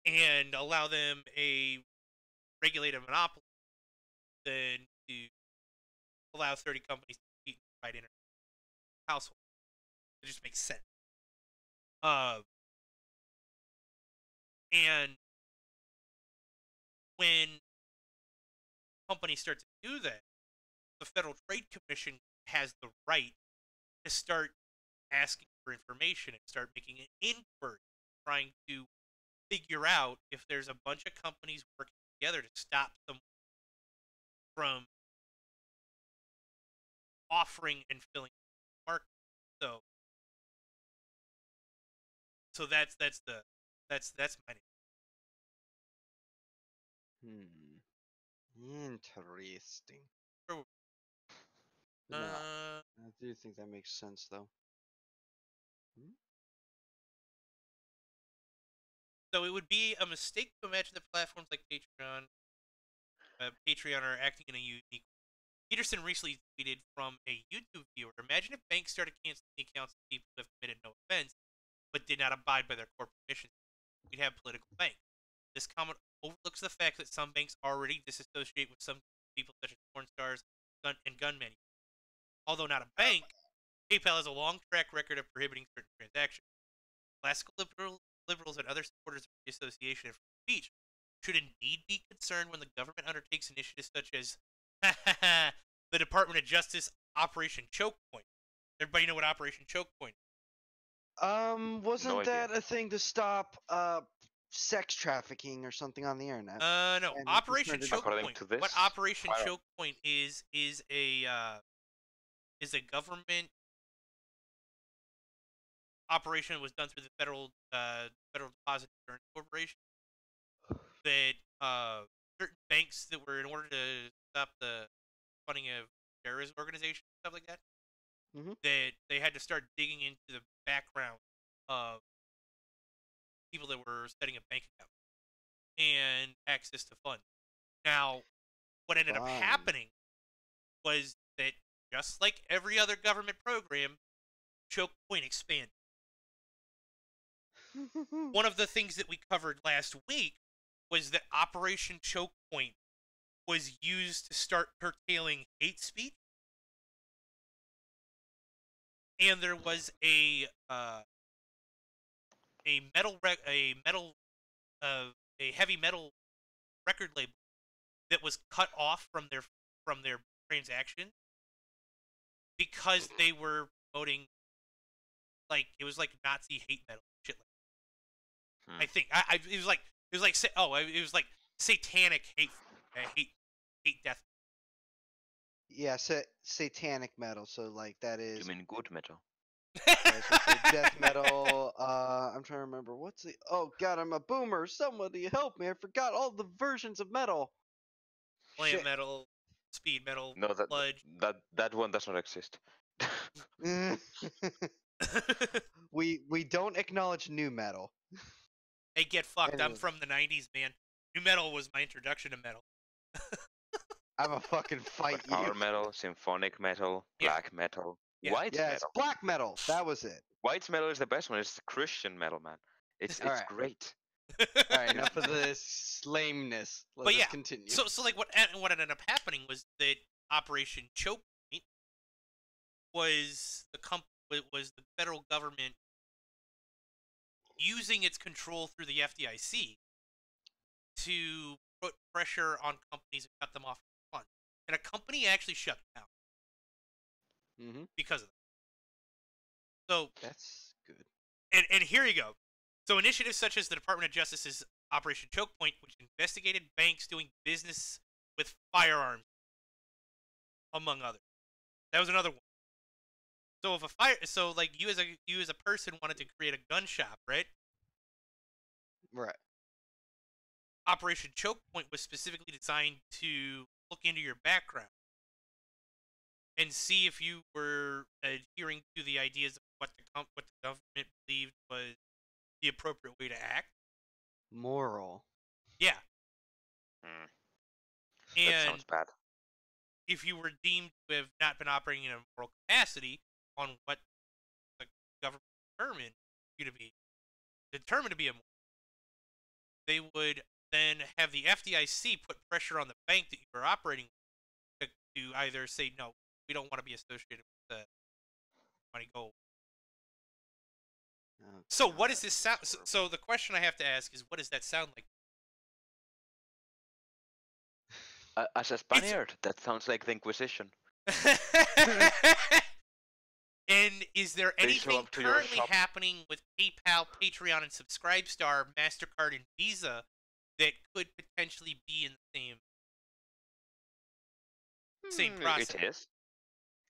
[SPEAKER 2] and allow them a regulated monopoly than to allow 30 companies to compete in the right internet household. It just makes sense. And when companies start to do that, the Federal Trade Commission has the right to start asking for information and start making an inquiry, trying to figure out if there's a bunch of companies working together to stop them from offering and filling the market. So that's my
[SPEAKER 4] Interesting.
[SPEAKER 2] name.
[SPEAKER 4] No, I do think that makes sense, though.
[SPEAKER 2] So it would be a mistake to imagine that platforms like Patreon are acting in a unique way. Peterson recently tweeted from a YouTube viewer, imagine if banks started canceling the accounts of people who have committed no offense, but did not abide by their corporate missions. We'd have political banks. This comment overlooks the fact that some banks already disassociate with some people such as porn stars and gun manufacturers. Although not a bank, PayPal has a long track record of prohibiting certain transactions. Classical liberals and other supporters of free association and free speech should indeed be concerned when the government undertakes initiatives such as the Department of Justice Operation Choke Point. Everybody know what Operation Choke Point is?
[SPEAKER 4] Wasn't
[SPEAKER 3] No
[SPEAKER 4] that
[SPEAKER 3] idea.
[SPEAKER 4] a thing to stop sex trafficking or something on the internet?
[SPEAKER 2] No.
[SPEAKER 4] And
[SPEAKER 2] Operation
[SPEAKER 4] turned it
[SPEAKER 2] Choke
[SPEAKER 3] According
[SPEAKER 2] Point.
[SPEAKER 3] to this,
[SPEAKER 2] What Operation
[SPEAKER 3] fire-
[SPEAKER 2] Choke Point is a government operation that was done through the Federal Deposit Insurance Corporation that certain banks that were in order to stop the funding of terrorism organizations and stuff like that, that they had to start digging into the background of people that were setting up bank accounts and access to funds. Now, what ended up happening was that just like every other government program, Choke Point expanded. One of the things that we covered last week was that Operation Choke Point was used to start curtailing hate speech, and there was a heavy metal record label that was cut off from their transaction because they were promoting like it was like Nazi hate metal shit like that. I think it was like satanic hate death.
[SPEAKER 4] Yeah, satanic metal. So like that is.
[SPEAKER 3] You mean good metal?
[SPEAKER 4] Death metal. I'm trying to remember what's the. Oh God, I'm a boomer. Somebody help me! I forgot all the versions of metal.
[SPEAKER 2] Glam metal, speed metal,
[SPEAKER 3] No,
[SPEAKER 2] sludge.
[SPEAKER 3] that one does not exist.
[SPEAKER 4] we don't acknowledge new metal.
[SPEAKER 2] Hey, get fucked. I'm
[SPEAKER 4] Anyway.
[SPEAKER 2] from the 90s, man. New metal was my introduction to metal.
[SPEAKER 4] I'm a fucking fight you.
[SPEAKER 3] Power metal, symphonic metal,
[SPEAKER 2] Yeah.
[SPEAKER 3] black metal,
[SPEAKER 2] Yeah.
[SPEAKER 3] white
[SPEAKER 4] Yes,
[SPEAKER 3] metal.
[SPEAKER 4] black metal. That was it.
[SPEAKER 3] White metal is the best one. It's Christian metal, man. It's
[SPEAKER 4] Alright.
[SPEAKER 3] great.
[SPEAKER 4] All right, enough of this lameness. Let us continue.
[SPEAKER 2] So like what ended up happening was that Operation Choke Point was the federal government using its control through the FDIC to put pressure on companies and cut them off from funds. And a company actually shut down because of that. So
[SPEAKER 4] that's good.
[SPEAKER 2] And here you go. So initiatives such as the Department of Justice's Operation Choke Point, which investigated banks doing business with firearms, among others. That was another one. So if you as a person wanted to create a gun shop, right?
[SPEAKER 4] Right.
[SPEAKER 2] Operation Choke Point was specifically designed to look into your background and see if you were adhering to the ideas of what the government believed was the appropriate way to act.
[SPEAKER 4] Moral.
[SPEAKER 2] Yeah,
[SPEAKER 3] Hmm, that
[SPEAKER 2] and
[SPEAKER 3] sounds bad.
[SPEAKER 2] if you were deemed to have not been operating in a moral capacity on what the government determined you to be determined to be immoral, they would then have the FDIC put pressure on the bank that you were operating with to either say, no, we don't want to be associated with the money go.
[SPEAKER 4] Oh,
[SPEAKER 2] So what
[SPEAKER 4] God.
[SPEAKER 2] does this sound? So the question I have to ask is, what does that sound like?
[SPEAKER 3] As a Spaniard, that sounds like the Inquisition.
[SPEAKER 2] And is there
[SPEAKER 3] They show
[SPEAKER 2] anything
[SPEAKER 3] up to your
[SPEAKER 2] currently
[SPEAKER 3] shop.
[SPEAKER 2] happening with PayPal, Patreon, and Subscribestar, MasterCard, and Visa that could potentially be in the same process?
[SPEAKER 3] It is.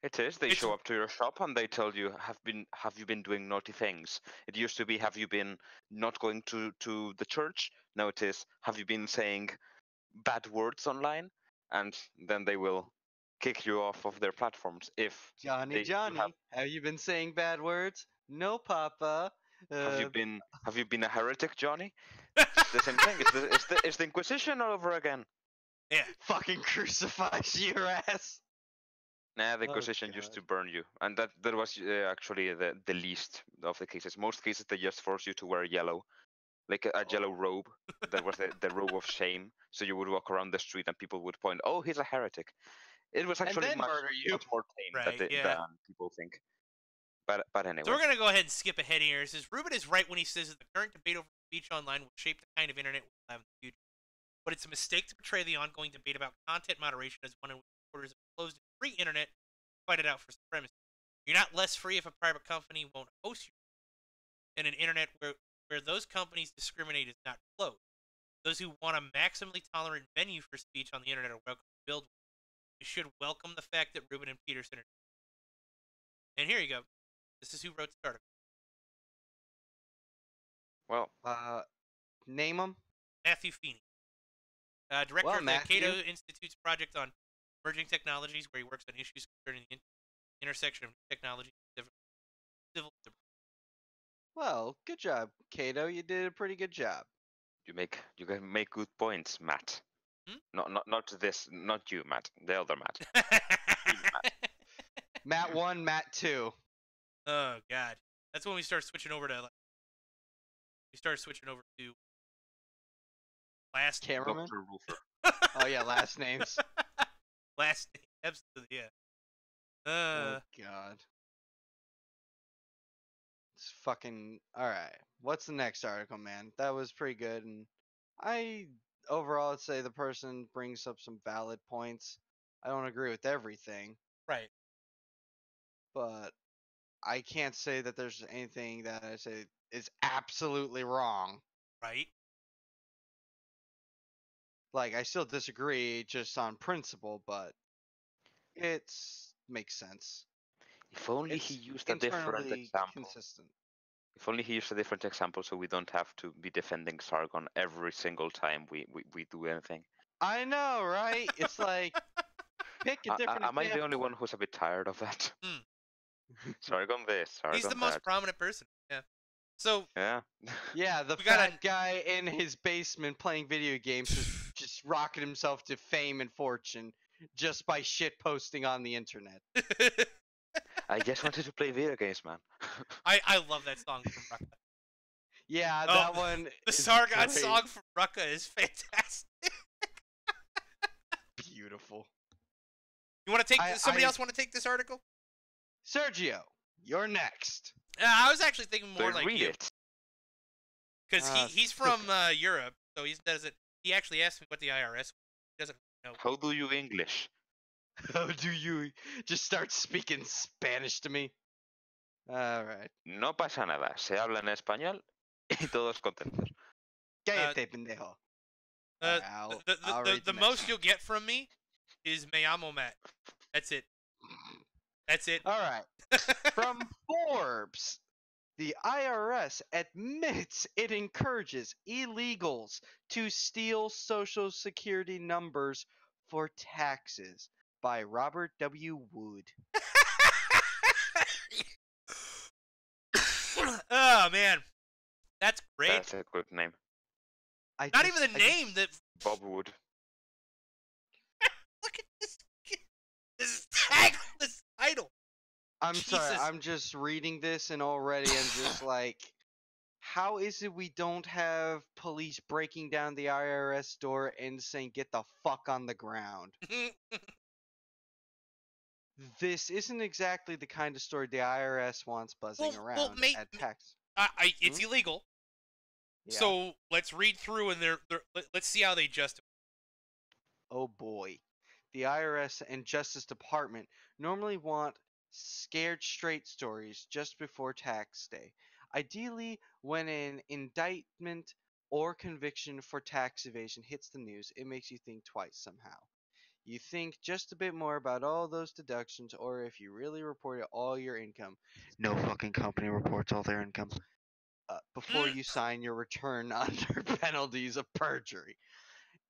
[SPEAKER 3] It is. They
[SPEAKER 2] It's-
[SPEAKER 3] show up to your shop and they tell you, have you been doing naughty things? It used to be, have you been not going to the church? Now it is, have you been saying bad words online? And then they will kick you off of their platforms if
[SPEAKER 4] Johnny,
[SPEAKER 3] they
[SPEAKER 4] have you been saying bad words? No, Papa.
[SPEAKER 3] have you
[SPEAKER 4] Uh,
[SPEAKER 3] been a heretic, Johnny? It's the same thing. It's the Inquisition all over again.
[SPEAKER 2] Yeah.
[SPEAKER 4] fucking crucifies your ass.
[SPEAKER 3] Nah, the
[SPEAKER 4] Oh,
[SPEAKER 3] Inquisition used
[SPEAKER 4] God.
[SPEAKER 3] to burn you, and that was actually the least of the cases. Most cases they just force you to wear yellow, like a yellow robe. That was the robe of shame. So you would walk around the street and people would point, "Oh, he's a heretic." It was
[SPEAKER 4] And
[SPEAKER 3] actually
[SPEAKER 4] then murder you.
[SPEAKER 3] much more tame
[SPEAKER 2] Right, yeah.
[SPEAKER 3] than people think. But anyway.
[SPEAKER 2] So we're going to go ahead and skip ahead here. It says, Ruben is right when he says that the current debate over speech online will shape the kind of internet we'll have in the future. But it's a mistake to portray the ongoing debate about content moderation as one in which supporters of a closed and free internet fight it out for supremacy. You're not less free if a private company won't host you in an internet where those companies discriminate is not closed. Those who want a maximally tolerant venue for speech on the internet are welcome to build one. You should welcome the fact that Ruben and Peterson are. And here you go. This is who wrote the article.
[SPEAKER 3] Well,
[SPEAKER 4] Name them.
[SPEAKER 2] Matthew Feeney, director
[SPEAKER 4] Well,
[SPEAKER 2] of the
[SPEAKER 4] Matthew.
[SPEAKER 2] Cato Institute's project on emerging technologies, where he works on issues concerning the intersection of new technology and civil liberties.
[SPEAKER 4] Well, good job, Cato. You did a pretty good job.
[SPEAKER 3] you can make good points, Matt.
[SPEAKER 2] Hmm?
[SPEAKER 3] Not you, Matt. The other Matt.
[SPEAKER 4] Matt 1, Matt 2.
[SPEAKER 2] Oh God, that's when we start switching over to. Last
[SPEAKER 4] Cameraman?
[SPEAKER 3] Dr. Roofer.
[SPEAKER 4] Oh, yeah, last names.
[SPEAKER 2] last name, absolutely, yeah.
[SPEAKER 4] Oh, God. It's fucking. Alright. What's the next article, man? That was pretty good, and I overall would say the person brings up some valid points. I don't agree with everything,
[SPEAKER 2] right.
[SPEAKER 4] but I can't say that there's anything that I say is absolutely wrong.
[SPEAKER 2] Right.
[SPEAKER 4] Like, I still disagree just on principle, but it's makes sense.
[SPEAKER 3] If only
[SPEAKER 4] It's
[SPEAKER 3] he used a different
[SPEAKER 4] internally
[SPEAKER 3] example.
[SPEAKER 4] consistent.
[SPEAKER 3] If only he used a different example, so we don't have to be defending Sargon every single time we do anything.
[SPEAKER 4] I know, right? It's like pick a different
[SPEAKER 3] Am I the only
[SPEAKER 4] example.
[SPEAKER 3] one who's a bit tired of that? Sargon this, Sargon
[SPEAKER 2] He's the
[SPEAKER 3] that.
[SPEAKER 2] most prominent person. Yeah. So
[SPEAKER 3] Yeah.
[SPEAKER 4] Yeah, the
[SPEAKER 2] We gotta-
[SPEAKER 4] fat guy in his basement playing video games just rocking himself to fame and fortune just by shit posting on the internet.
[SPEAKER 3] I just wanted to play video games, man.
[SPEAKER 2] I love that song from Rucka.
[SPEAKER 4] Yeah,
[SPEAKER 2] Oh,
[SPEAKER 4] that one.
[SPEAKER 2] The
[SPEAKER 4] is
[SPEAKER 2] Sargon
[SPEAKER 4] great.
[SPEAKER 2] song from Rucka is fantastic.
[SPEAKER 4] Beautiful.
[SPEAKER 2] You want to take somebody
[SPEAKER 4] I-
[SPEAKER 2] else want to take this article?
[SPEAKER 4] Sergio, you're next.
[SPEAKER 2] I was actually thinking more
[SPEAKER 3] Then
[SPEAKER 2] like
[SPEAKER 3] read
[SPEAKER 2] you,
[SPEAKER 3] it.
[SPEAKER 2] because
[SPEAKER 4] Ah,
[SPEAKER 2] he's from Europe, so he doesn't. He actually asked me what the IRS was. He doesn't know.
[SPEAKER 3] How do you English?
[SPEAKER 4] How do you just start speaking Spanish to me? All right.
[SPEAKER 3] No pasa nada. Se habla en español y todos contentos.
[SPEAKER 4] Cállate, pendejo.
[SPEAKER 2] Uh,
[SPEAKER 4] Alright,
[SPEAKER 2] the
[SPEAKER 4] I'll
[SPEAKER 2] the,
[SPEAKER 4] read
[SPEAKER 2] the
[SPEAKER 4] next
[SPEAKER 2] most
[SPEAKER 4] one.
[SPEAKER 2] you'll get from me is me llamo Matt. That's it. That's it.
[SPEAKER 4] All right. From Forbes, the IRS admits it encourages illegals to steal social security numbers for taxes. by Robert W. Wood.
[SPEAKER 2] Oh man, that's great.
[SPEAKER 3] That's a good name.
[SPEAKER 2] Not even the name. That
[SPEAKER 3] Bob Wood.
[SPEAKER 2] look at this. This tag. This title.
[SPEAKER 4] I'm sorry,
[SPEAKER 2] Jesus.
[SPEAKER 4] I'm just reading this and already I'm just like, how is it we don't have police breaking down the IRS door and saying, get the fuck on the ground? This isn't exactly the kind of story the IRS wants buzzing around at tax.
[SPEAKER 2] It's illegal.
[SPEAKER 4] Yeah.
[SPEAKER 2] So let's read through and let's see how they justify.
[SPEAKER 4] Oh boy. The IRS and Justice Department normally want scared straight stories just before tax day. Ideally, when an indictment or conviction for tax evasion hits the news, it makes you think twice somehow. You think just a bit more about all those deductions, or if you really reported all your income. No fucking company reports all their income. Before you sign your return under penalties of perjury.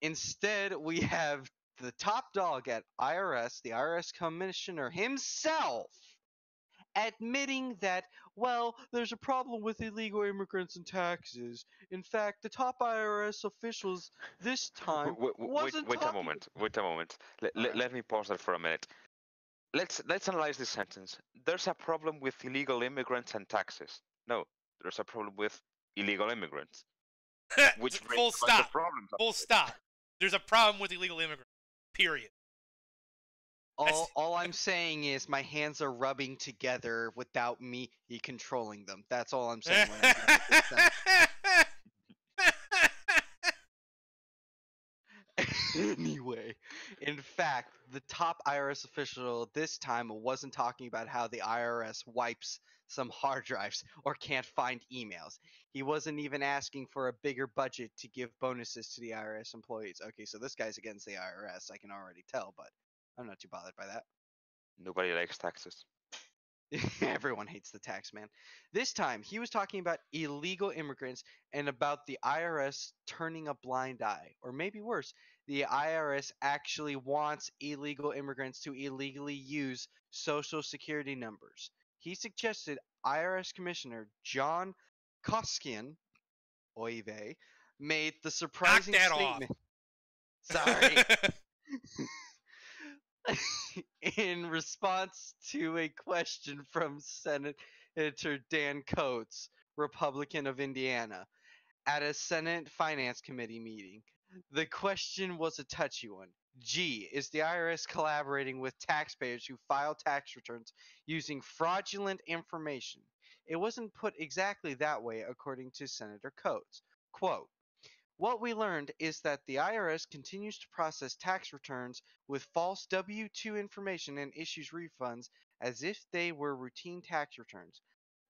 [SPEAKER 4] Instead, we have the top dog at IRS, the IRS commissioner himself, admitting that, well, there's a problem with illegal immigrants and taxes. In fact, the top IRS officials this time wasn't
[SPEAKER 3] Wait a
[SPEAKER 4] talking.
[SPEAKER 3] moment. Wait a moment.
[SPEAKER 4] Alright.
[SPEAKER 3] Let me pause that for a minute. Let's analyze this sentence. There's a problem with illegal immigrants and taxes. No, there's a problem with illegal immigrants. Which
[SPEAKER 2] Full
[SPEAKER 3] raises a bunch of
[SPEAKER 2] stop.
[SPEAKER 3] problems.
[SPEAKER 2] Full stop. There's a problem with illegal immigrants. Period.
[SPEAKER 4] All I'm saying is my hands are rubbing together without me controlling them. That's all I'm saying. When I make this sentence. Anyway, in fact, the top IRS official this time wasn't talking about how the IRS wipes some hard drives or can't find emails. He wasn't even asking for a bigger budget to give bonuses to the IRS employees. Okay, so this guy's against the IRS, I can already tell, but I'm not too bothered by that.
[SPEAKER 3] Nobody likes taxes.
[SPEAKER 4] Everyone hates the tax man. This time, he was talking about illegal immigrants and about the IRS turning a blind eye. Or maybe worse, the IRS actually wants illegal immigrants to illegally use social security numbers. He suggested IRS Commissioner John Koskian, oy vey, made the surprising
[SPEAKER 2] Knock that
[SPEAKER 4] statement.
[SPEAKER 2] off.
[SPEAKER 4] Sorry. In response to a question from Senator Dan Coates, Republican of Indiana, at a Senate Finance Committee meeting. The question was a touchy one. Gee, is the IRS collaborating with taxpayers who file tax returns using fraudulent information? It wasn't put exactly that way, according to Senator Coates. Quote, what we learned is that the IRS continues to process tax returns with false W-2 information and issues refunds as if they were routine tax returns,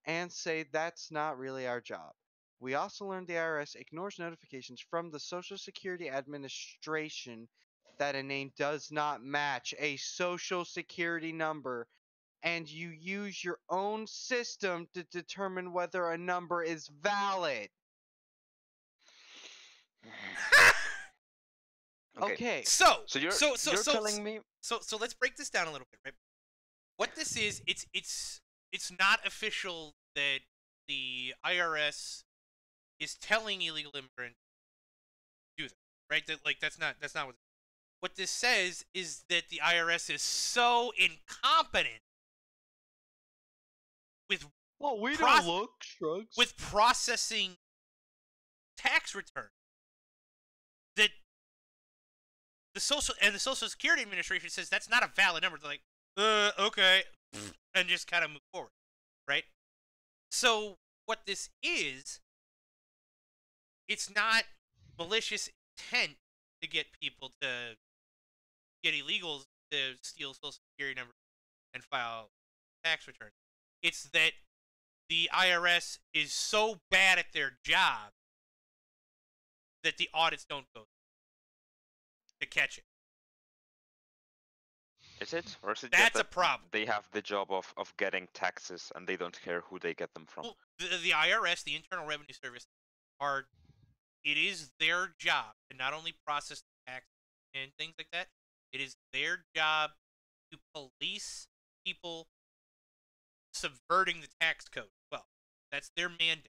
[SPEAKER 4] and say that's not really our job. We also learned the IRS ignores notifications from the Social Security Administration that a name does not match a Social Security number, and you use your own system to determine whether a number is valid. Okay.
[SPEAKER 2] So
[SPEAKER 3] you're telling me.
[SPEAKER 2] So let's break this down a little bit, right? What this is, it's not official that the IRS is telling illegal immigrants to do that, right? That's not what this says is that the IRS is so incompetent with
[SPEAKER 4] don't look, shrugs.
[SPEAKER 2] with processing tax returns that the Social Security Administration says that's not a valid number. They're like, okay, and just kind of move forward, right? So what this is, it's not malicious intent to get people to get illegals to steal Social Security numbers and file tax returns. It's that the IRS is so bad at their job that the audits don't go to catch it.
[SPEAKER 3] Is it? Or is it
[SPEAKER 2] That's
[SPEAKER 3] just that
[SPEAKER 2] a problem.
[SPEAKER 3] they have the job of getting taxes and they don't care who they get them from?
[SPEAKER 2] Well, the IRS, the Internal Revenue Service, it is their job to not only process tax and things like that, it is their job to police people subverting the tax code. Well, that's their mandate.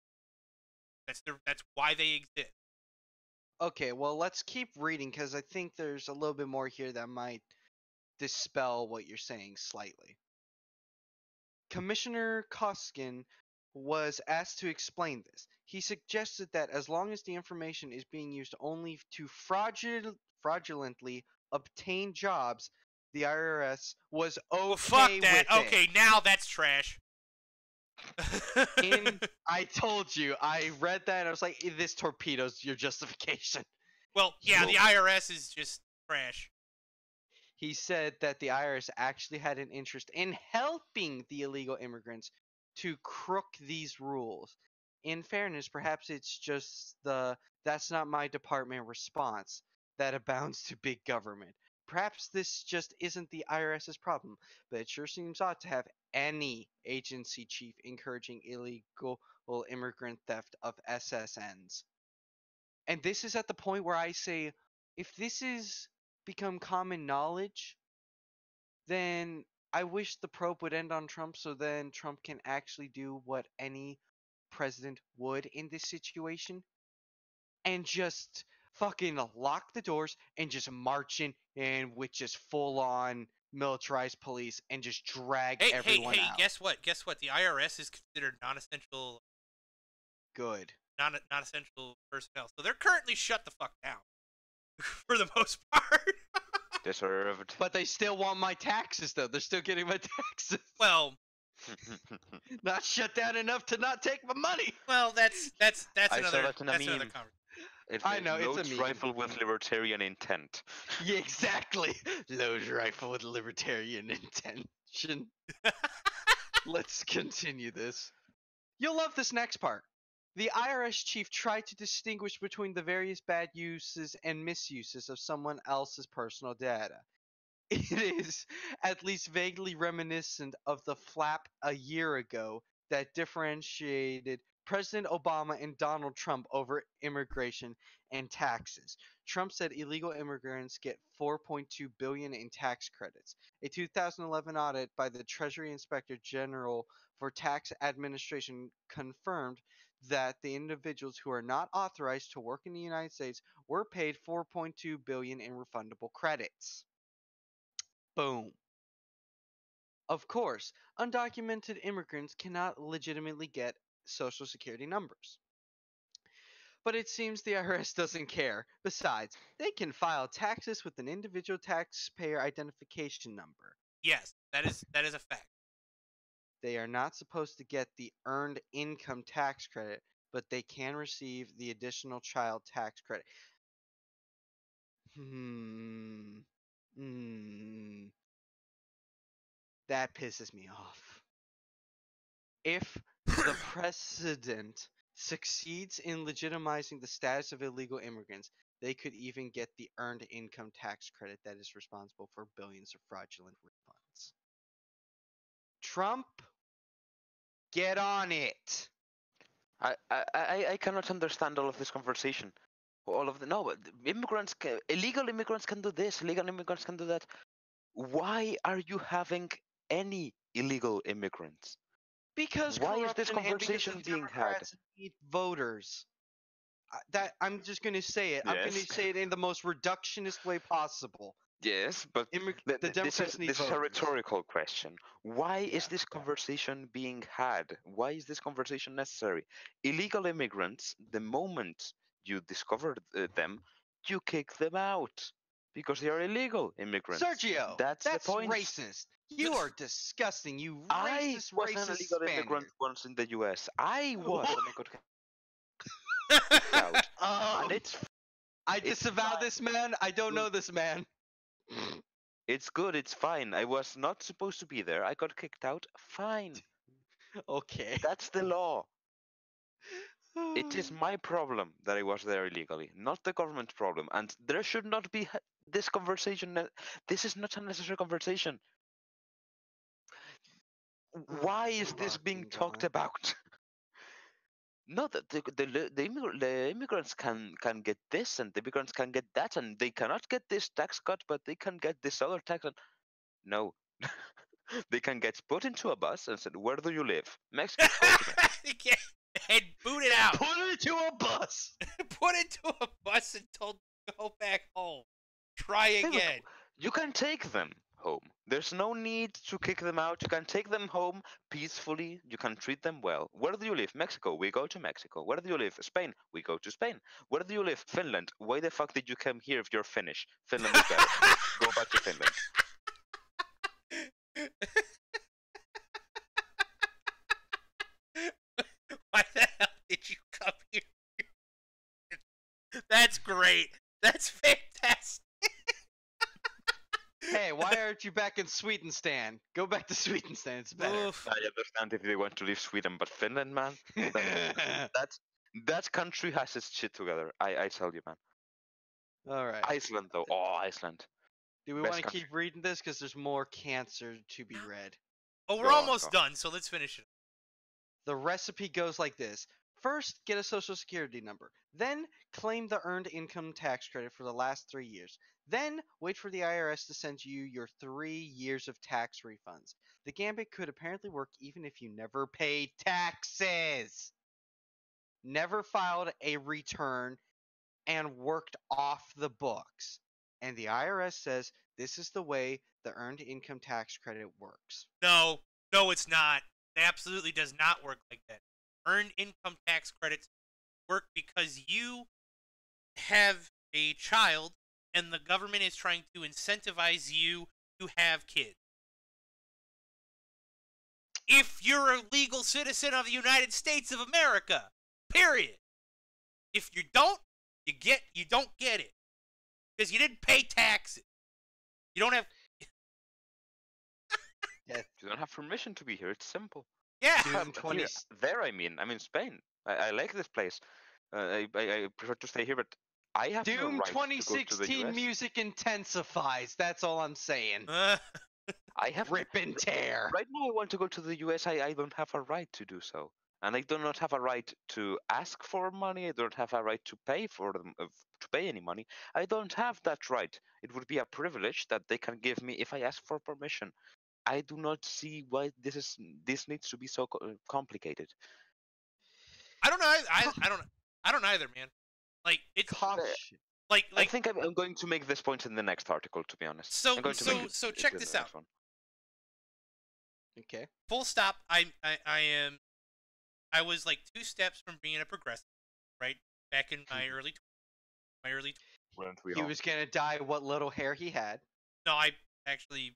[SPEAKER 2] That's why they exist.
[SPEAKER 4] Okay, well, let's keep reading because I think there's a little bit more here that might dispel what you're saying slightly. Commissioner Koskin was asked to explain this. He suggested that as long as the information is being used only to fraudulently obtain jobs, the IRS was okay
[SPEAKER 2] Well, fuck that.
[SPEAKER 4] with
[SPEAKER 2] Okay,
[SPEAKER 4] it.
[SPEAKER 2] now that's trash.
[SPEAKER 4] I told you, I read that and I was like, this torpedoes your justification.
[SPEAKER 2] Well, yeah, the IRS is just trash.
[SPEAKER 4] He said that the IRS actually had an interest in helping the illegal immigrants to crook these rules. In fairness, perhaps it's just the "that's not my department" response that abounds to big government. Perhaps this just isn't the IRS's problem, but it sure seems odd to have any agency chief encouraging illegal immigrant theft of SSNs. And this is at the point where I say, if this is become common knowledge, then I wish the probe would end on Trump so then Trump can actually do what any president would in this situation and just fucking lock the doors and just march in and with just full on militarized police and just drag everyone out.
[SPEAKER 2] Guess what? Guess what? The IRS is considered non-essential
[SPEAKER 4] Good.
[SPEAKER 2] non-essential personnel. So they're currently shut the fuck down for the most part.
[SPEAKER 3] Deserved.
[SPEAKER 4] But they still want my taxes though. They're still getting my taxes.
[SPEAKER 2] Well,
[SPEAKER 4] Not shut down enough to not take my money.
[SPEAKER 2] that's
[SPEAKER 3] I saw
[SPEAKER 2] another
[SPEAKER 3] that in a
[SPEAKER 2] that's another
[SPEAKER 3] meme.
[SPEAKER 2] conversation.
[SPEAKER 4] I know, it's a
[SPEAKER 3] loads
[SPEAKER 4] meme.
[SPEAKER 3] rifle with libertarian intent.
[SPEAKER 4] Yeah, exactly. Load rifle with libertarian intention. Let's continue this. You'll love this next part. The IRS chief tried to distinguish between the various bad uses and misuses of someone else's personal data. It is at least vaguely reminiscent of the flap a year ago that differentiated President Obama and Donald Trump over immigration and taxes. Trump said illegal immigrants get 4.2 billion in tax credits. A 2011 audit by the Treasury Inspector General for Tax Administration confirmed that the individuals who are not authorized to work in the United States were paid 4.2 billion in refundable credits. Boom. Of course, undocumented immigrants cannot legitimately get social security numbers. But it seems the IRS doesn't care. Besides, they can file taxes with an individual taxpayer identification number.
[SPEAKER 2] Yes, that is a fact.
[SPEAKER 4] They are not supposed to get the earned income tax credit, but they can receive the additional child tax credit. That pisses me off. If the president succeeds in legitimizing the status of illegal immigrants, they could even get the earned income tax credit that is responsible for billions of fraudulent refunds. Trump, get on it.
[SPEAKER 3] I cannot understand all of this conversation. All of the no, but illegal immigrants can do this. Illegal immigrants can do that. Why are you having any illegal immigrants?
[SPEAKER 4] Because
[SPEAKER 3] why is this
[SPEAKER 4] corruption and because
[SPEAKER 3] conversation
[SPEAKER 4] the
[SPEAKER 3] being had?
[SPEAKER 4] Democrats need voters. That I'm just going to say it. I'm going
[SPEAKER 3] Yes.
[SPEAKER 4] to say it in the most reductionist way possible.
[SPEAKER 3] Yes, but
[SPEAKER 4] The Democrats need
[SPEAKER 3] this is a
[SPEAKER 4] voters.
[SPEAKER 3] rhetorical question. Why is
[SPEAKER 4] Yeah,
[SPEAKER 3] this conversation being had? Why is this conversation necessary? Illegal immigrants, the moment you discover them, you kick them out because they are illegal immigrants.
[SPEAKER 4] Sergio,
[SPEAKER 3] that's the point.
[SPEAKER 4] racist. You are disgusting. You
[SPEAKER 3] I
[SPEAKER 4] racist,
[SPEAKER 3] was an
[SPEAKER 4] racist
[SPEAKER 3] illegal immigrant
[SPEAKER 4] Spaniard.
[SPEAKER 3] once in the US. I was, and I got kicked out. And it's
[SPEAKER 4] I disavow this man. I don't know this man.
[SPEAKER 3] It's good, it's fine. I was not supposed to be there. I got kicked out. Fine.
[SPEAKER 4] Okay.
[SPEAKER 3] That's the law. It is my problem that I was there illegally, not the government's problem. And there should not be this conversation. This is not a necessary conversation. Why is this being talked about? No, the immigrants can get this, and the immigrants can get that, and they cannot get this tax cut, but they can get this other tax. No, They can get put into a bus and said, "Where do you live?" Mexico. Go to Mexico.
[SPEAKER 2] And boot it out.
[SPEAKER 4] Put it to a bus.
[SPEAKER 2] Put it to a bus and told them to go back home. Try
[SPEAKER 3] Hey, look,
[SPEAKER 2] again.
[SPEAKER 3] you can take them home. There's no need to kick them out. You can take them home peacefully. You can treat them well. Where do you live? Mexico. We go to Mexico. Where do you live? Spain. We go to Spain. Where do you live? Finland. Why the fuck did you come here if you're Finnish? Finland is better. Go back to Finland.
[SPEAKER 2] Why the hell did you come here? That's great. That's fantastic.
[SPEAKER 4] Hey, why aren't you back in Sweetenstan? Go back to Sweetenstan. It's better.
[SPEAKER 2] Oof.
[SPEAKER 3] I understand if they want to leave Sweden, but Finland, man, that country has its shit together. I tell you, man.
[SPEAKER 4] All right.
[SPEAKER 3] Iceland, though. Oh, Iceland.
[SPEAKER 4] Do we
[SPEAKER 3] best
[SPEAKER 4] want to
[SPEAKER 3] country.
[SPEAKER 4] keep reading this? Because there's more cancer to be read.
[SPEAKER 2] Oh, we're
[SPEAKER 3] Go on,
[SPEAKER 2] almost
[SPEAKER 3] go.
[SPEAKER 2] done, so let's finish it.
[SPEAKER 4] The recipe goes like this. First, get a social security number. Then, claim the earned income tax credit for the last 3 years. Then, wait for the IRS to send you your 3 years of tax refunds. The gambit could apparently work even if you never paid taxes, never filed a return, and worked off the books. And the IRS says this is the way the earned income tax credit works.
[SPEAKER 2] No, it's not. It absolutely does not work like that. Earned income tax credits work because you have a child and the government is trying to incentivize you to have kids. If you're a legal citizen of the United States of America, period. If you don't, you don't get it. Because you didn't pay taxes. You don't have
[SPEAKER 3] You don't have permission to be here. It's simple.
[SPEAKER 2] Yeah.
[SPEAKER 4] Doom 20
[SPEAKER 3] Here, there, I'm in Spain. I like this place. I prefer to stay here, but I have no
[SPEAKER 4] Doom
[SPEAKER 3] right to go to the
[SPEAKER 4] 2016
[SPEAKER 3] US.
[SPEAKER 4] music intensifies. That's all I'm saying.
[SPEAKER 3] I have to,
[SPEAKER 4] Rip and tear.
[SPEAKER 3] right now. I want to go to the US. I don't have a right to do so, and I do not have a right to ask for money. I don't have a right to pay for them to pay any money. I don't have that right. It would be a privilege that they can give me if I ask for permission. I do not see why this needs to be so complicated.
[SPEAKER 2] I don't know. I don't either, man. Like it's
[SPEAKER 4] Cough
[SPEAKER 3] Uh,
[SPEAKER 4] shit.
[SPEAKER 2] like
[SPEAKER 3] I think I'm going to make this point in the next article, to be honest.
[SPEAKER 2] so
[SPEAKER 3] I'm going to make
[SPEAKER 2] so
[SPEAKER 3] it
[SPEAKER 2] check
[SPEAKER 3] in
[SPEAKER 2] this
[SPEAKER 3] the
[SPEAKER 2] out.
[SPEAKER 3] next one.
[SPEAKER 4] Okay.
[SPEAKER 2] Full stop. I was like 2 steps from being a progressive, right? Back in my early
[SPEAKER 3] Weren't we
[SPEAKER 4] He
[SPEAKER 3] all?
[SPEAKER 4] was gonna dye what little hair he had.
[SPEAKER 2] no, I actually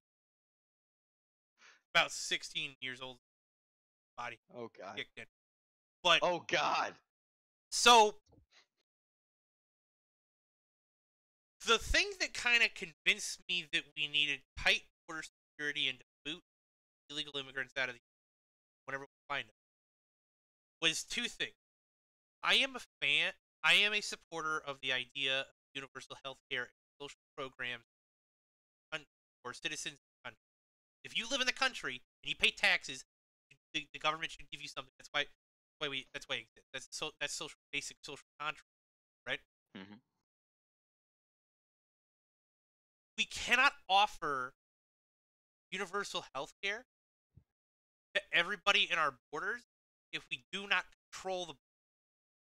[SPEAKER 2] about 16 years old body
[SPEAKER 4] Oh god.
[SPEAKER 2] kicked in. But
[SPEAKER 4] Oh god.
[SPEAKER 2] so the thing that kind of convinced me that we needed tight border security and to boot illegal immigrants out of the whenever we find them was 2 things. I am a supporter of the idea of universal health care and social programs for citizens of the country. If you live in the country and you pay taxes, the government should give you something. That's why it exists. That's basic social contract, right?
[SPEAKER 3] Mm-hmm.
[SPEAKER 2] We cannot offer universal health care to everybody in our borders if we do not control the.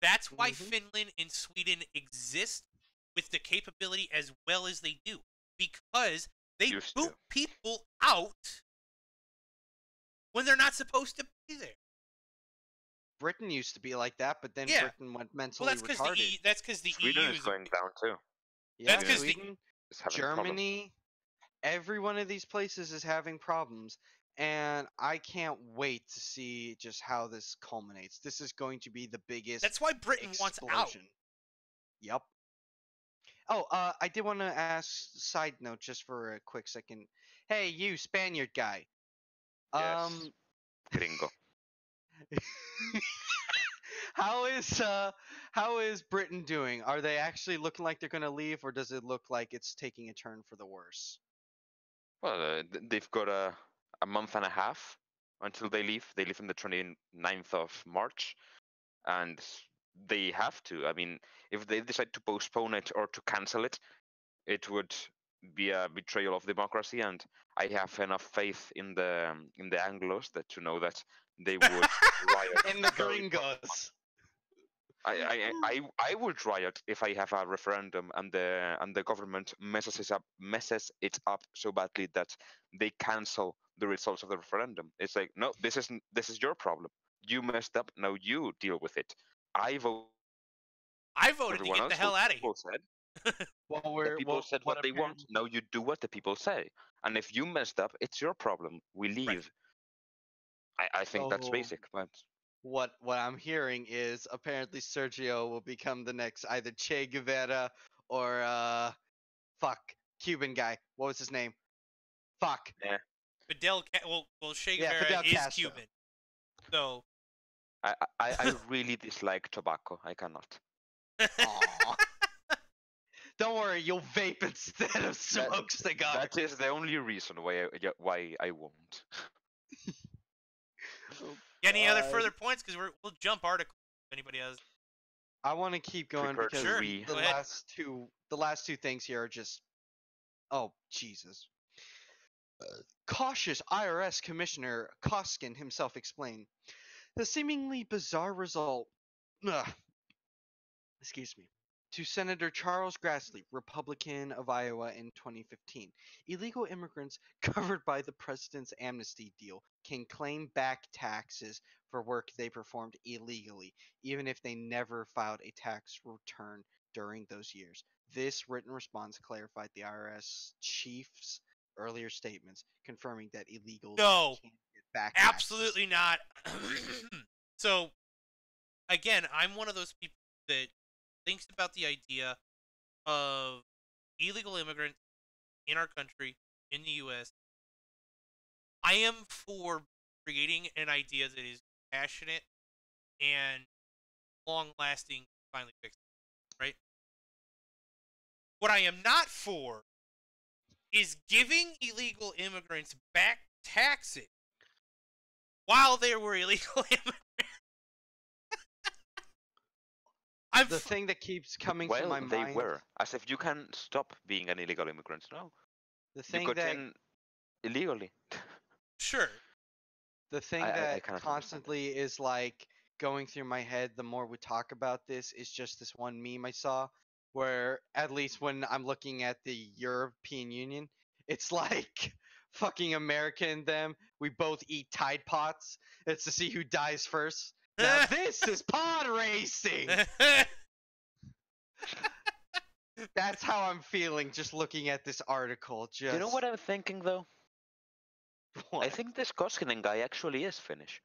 [SPEAKER 2] That's why Finland and Sweden exist with the capability as well as they do, because they boot people out when they're not supposed to be there.
[SPEAKER 4] Britain used to be like that, but then
[SPEAKER 2] Yeah.
[SPEAKER 4] Britain went mentally
[SPEAKER 2] Well, that's because the
[SPEAKER 3] Sweden
[SPEAKER 2] EU
[SPEAKER 3] is going down too.
[SPEAKER 4] Yeah,
[SPEAKER 2] that's 'cause the-
[SPEAKER 4] Sweden,
[SPEAKER 3] It's having problems.
[SPEAKER 4] Germany, every one of these places is having problems, and I can't wait to see just how this culminates. This is going to be the biggest
[SPEAKER 2] That's why Britain wants out.
[SPEAKER 4] explosion. Yep. Oh, I did want to ask, side note, just for a quick second. Hey, you Spaniard guy.
[SPEAKER 3] Yes. Gringo.
[SPEAKER 4] How is Britain doing? Are they actually looking like they're gonna leave, or does it look like it's taking a turn for the worse?
[SPEAKER 3] Well, they've got a month and a half until they leave. They leave on the 29th of March, and they have to. I mean, if they decide to postpone it or to cancel it, it would be a betrayal of democracy, and I have enough faith in the Anglos that to know that they would riot.
[SPEAKER 4] And the
[SPEAKER 3] very
[SPEAKER 4] gringos.
[SPEAKER 3] I would riot if I have a referendum and the government messes it up so badly that they cancel the results of the referendum. It's like, no, this is your problem. You messed up. Now you deal with it. I voted.
[SPEAKER 2] I voted to
[SPEAKER 3] Everyone
[SPEAKER 2] get the
[SPEAKER 3] else,
[SPEAKER 2] hell out of here.
[SPEAKER 3] people said.
[SPEAKER 4] Well,
[SPEAKER 3] The people said what they want. Now you do what the people say. And if you messed up, it's your problem. We leave. I think that's
[SPEAKER 4] So-
[SPEAKER 3] basic. But
[SPEAKER 4] What I'm hearing is apparently Sergio will become the next either Che Guevara or Cuban guy. What was his name? Fuck.
[SPEAKER 2] Well, Che
[SPEAKER 4] Yeah,
[SPEAKER 2] Guevara
[SPEAKER 4] Fidel
[SPEAKER 2] is
[SPEAKER 4] Castro.
[SPEAKER 2] Cuban. So
[SPEAKER 3] I really dislike tobacco. I cannot.
[SPEAKER 4] Aw. Don't worry, you'll vape instead of smoke cigars.
[SPEAKER 3] That is the only reason why I won't.
[SPEAKER 2] any other
[SPEAKER 4] God.
[SPEAKER 2] further points? Because we'll jump articles if anybody has.
[SPEAKER 4] I want to keep going
[SPEAKER 3] Prepared
[SPEAKER 4] because
[SPEAKER 2] Sure,
[SPEAKER 3] to
[SPEAKER 2] go ahead.
[SPEAKER 4] the last two things here are just, oh Jesus. Cautious IRS Commissioner Koskin himself explained the seemingly bizarre result. Excuse me. To Senator Charles Grassley, Republican of Iowa in 2015, illegal immigrants covered by the president's amnesty deal can claim back taxes for work they performed illegally, even if they never filed a tax return during those years. This written response clarified the IRS chief's earlier statements, confirming that illegals
[SPEAKER 2] No,
[SPEAKER 4] can get back taxes.
[SPEAKER 2] absolutely not. So, again, I'm one of those people that thinks about the idea of illegal immigrants in our country, in the U.S. I am for creating an idea that is passionate and long-lasting, finally fixed, right? What I am not for is giving illegal immigrants back taxes while they were illegal immigrants.
[SPEAKER 4] The thing that keeps coming to my
[SPEAKER 3] they
[SPEAKER 4] mind.
[SPEAKER 3] were. As if you can stop being an illegal immigrant. No.
[SPEAKER 4] The
[SPEAKER 3] You
[SPEAKER 4] thing
[SPEAKER 3] got
[SPEAKER 4] that
[SPEAKER 3] in illegally.
[SPEAKER 2] Sure.
[SPEAKER 4] the thing
[SPEAKER 3] I
[SPEAKER 4] that
[SPEAKER 3] cannot
[SPEAKER 4] constantly is like going through my head the more we talk about this is just this one meme I saw where at least when I'm looking at the European Union, it's like fucking America and them. We both eat Tide Pods. It's to see who dies first. Now this is pod racing. That's how I'm feeling just looking at this article. Just
[SPEAKER 3] You know what I'm thinking though?
[SPEAKER 4] What?
[SPEAKER 3] I think this Koskinen guy actually is Finnish.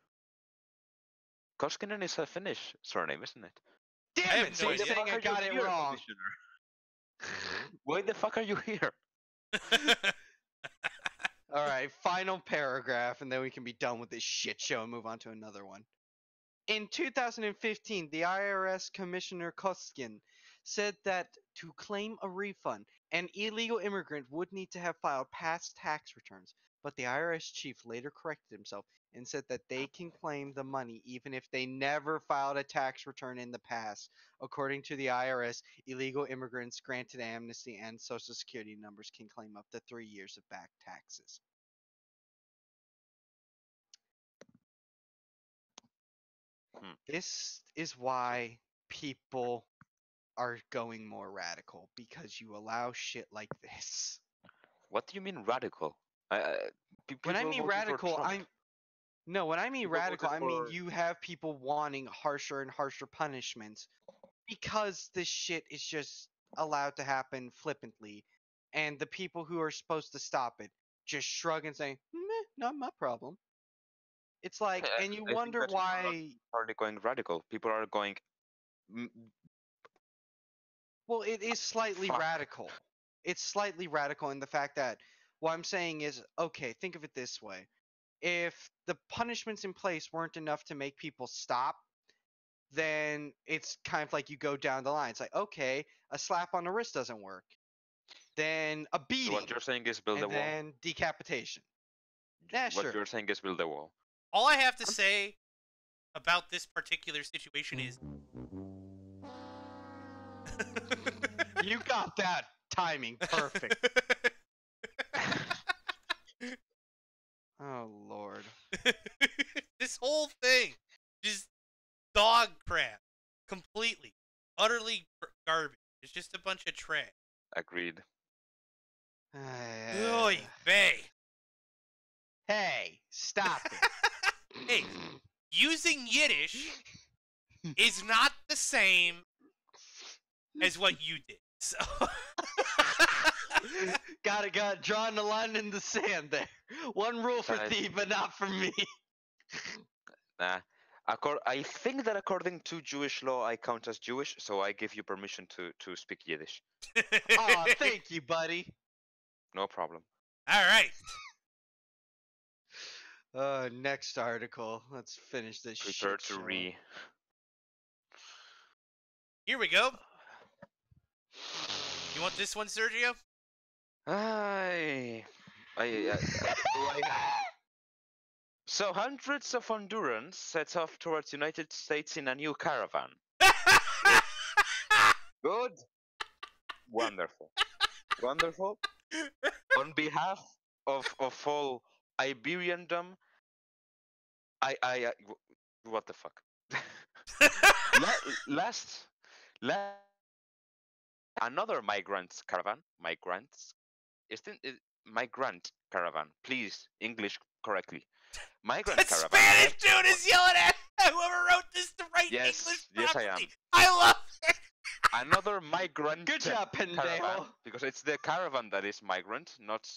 [SPEAKER 3] Koskinen is a Finnish surname, isn't it?
[SPEAKER 2] I
[SPEAKER 4] Damn
[SPEAKER 2] have
[SPEAKER 4] it!
[SPEAKER 2] no
[SPEAKER 4] So
[SPEAKER 2] idea.
[SPEAKER 4] you're saying I got it wrong.
[SPEAKER 3] Why the fuck are you here?
[SPEAKER 4] All right, final paragraph, and then we can be done with this shit show and move on to another one. In 2015, the IRS Commissioner Koskin said that to claim a refund, an illegal immigrant would need to have filed past tax returns. But the IRS chief later corrected himself and said that they can claim the money even if they never filed a tax return in the past. According to the IRS, illegal immigrants granted amnesty and Social Security numbers can claim up to 3 years of back taxes. This is why people are going more radical, because you allow shit like this.
[SPEAKER 3] What do you mean radical?
[SPEAKER 4] When I mean radical, when I mean
[SPEAKER 3] People
[SPEAKER 4] radical, I
[SPEAKER 3] voted
[SPEAKER 4] mean
[SPEAKER 3] for-
[SPEAKER 4] you have people wanting harsher and harsher punishments because this shit is just allowed to happen flippantly, and the people who are supposed to stop it just shrug and say, "Meh, not my problem." It's like, and you
[SPEAKER 3] I think
[SPEAKER 4] wonder
[SPEAKER 3] that people are not
[SPEAKER 4] why.
[SPEAKER 3] hardly going radical. People are going.
[SPEAKER 4] Well, it is slightly
[SPEAKER 3] Fuck.
[SPEAKER 4] radical. It's slightly radical in the fact that what I'm saying is, okay, think of it this way. If the punishments in place weren't enough to make people stop, then it's kind of like you go down the line. It's like, okay, a slap on the wrist doesn't work. Then a
[SPEAKER 3] So
[SPEAKER 4] beating.
[SPEAKER 3] what you're saying is build a
[SPEAKER 4] and
[SPEAKER 3] wall.
[SPEAKER 4] then decapitation. Yeah,
[SPEAKER 3] What
[SPEAKER 4] sure.
[SPEAKER 3] you're saying is build a wall.
[SPEAKER 2] All I have to say about this particular situation is
[SPEAKER 4] You got that timing perfect. Oh Lord.
[SPEAKER 2] This whole thing, just dog crap, completely, utterly garbage. It's just a bunch of trash.
[SPEAKER 3] Agreed.
[SPEAKER 2] Oy vey.
[SPEAKER 4] Hey, stop it.
[SPEAKER 2] Hey, using Yiddish is not the same as what you did. So
[SPEAKER 4] Gotta drawing the line in the sand there. One rule for
[SPEAKER 3] Guys.
[SPEAKER 4] thee, but not for me.
[SPEAKER 3] Nah. I think that according to Jewish law, I count as Jewish, so I give you permission to speak Yiddish.
[SPEAKER 4] Oh, thank you, buddy.
[SPEAKER 3] No problem.
[SPEAKER 2] All right.
[SPEAKER 4] Next article. Let's finish this
[SPEAKER 3] Prepare
[SPEAKER 4] shit
[SPEAKER 3] to
[SPEAKER 4] show.
[SPEAKER 3] re.
[SPEAKER 2] Here we go. You want this one, Sergio?
[SPEAKER 3] So hundreds of Hondurans set off towards United States in a new caravan. Good. Wonderful. Wonderful. On behalf of all Iberiandom, what the fuck? last, another migrant caravan. Migrant caravan. Please, English correctly. Migrant
[SPEAKER 2] That
[SPEAKER 3] caravan.
[SPEAKER 2] Spanish dude is yelling at whoever wrote this to write
[SPEAKER 3] Yes,
[SPEAKER 2] English
[SPEAKER 3] yes, I
[SPEAKER 2] properly.
[SPEAKER 3] am.
[SPEAKER 2] I love it.
[SPEAKER 3] Another migrant.
[SPEAKER 4] Good job,
[SPEAKER 3] caravan,
[SPEAKER 4] pendejo.
[SPEAKER 3] because it's the caravan that is migrant, not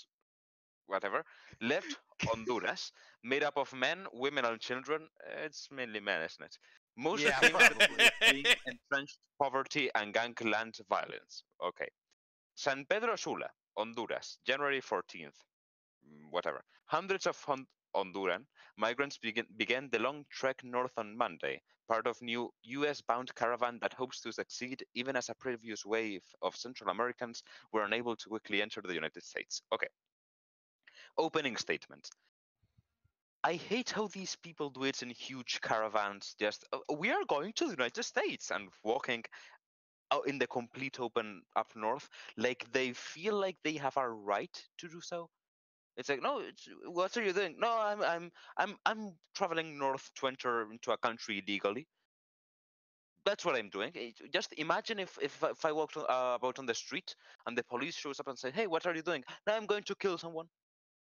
[SPEAKER 3] whatever. Left Honduras, made up of men, women, and children. It's mainly men, isn't it? Most
[SPEAKER 4] Yeah,
[SPEAKER 3] came from
[SPEAKER 4] probably.
[SPEAKER 3] fleeing entrenched poverty and gangland violence. Okay. San Pedro Sula, Honduras, January 14th. Whatever. Hundreds of Honduran migrants began the long trek north on Monday, part of new US-bound caravan that hopes to succeed even as a previous wave of Central Americans were unable to quickly enter the United States. Okay. Opening statement. I hate how these people do it in huge caravans. Just, we are going to the United States and walking out in the complete open up north, like they feel like they have a right to do so. It's like, no, what are you doing? No, I'm traveling north to enter into a country illegally. That's what I'm doing. Just imagine if I walked about on the street and the police shows up and say, "Hey, what are you doing?" No, I'm going to kill someone.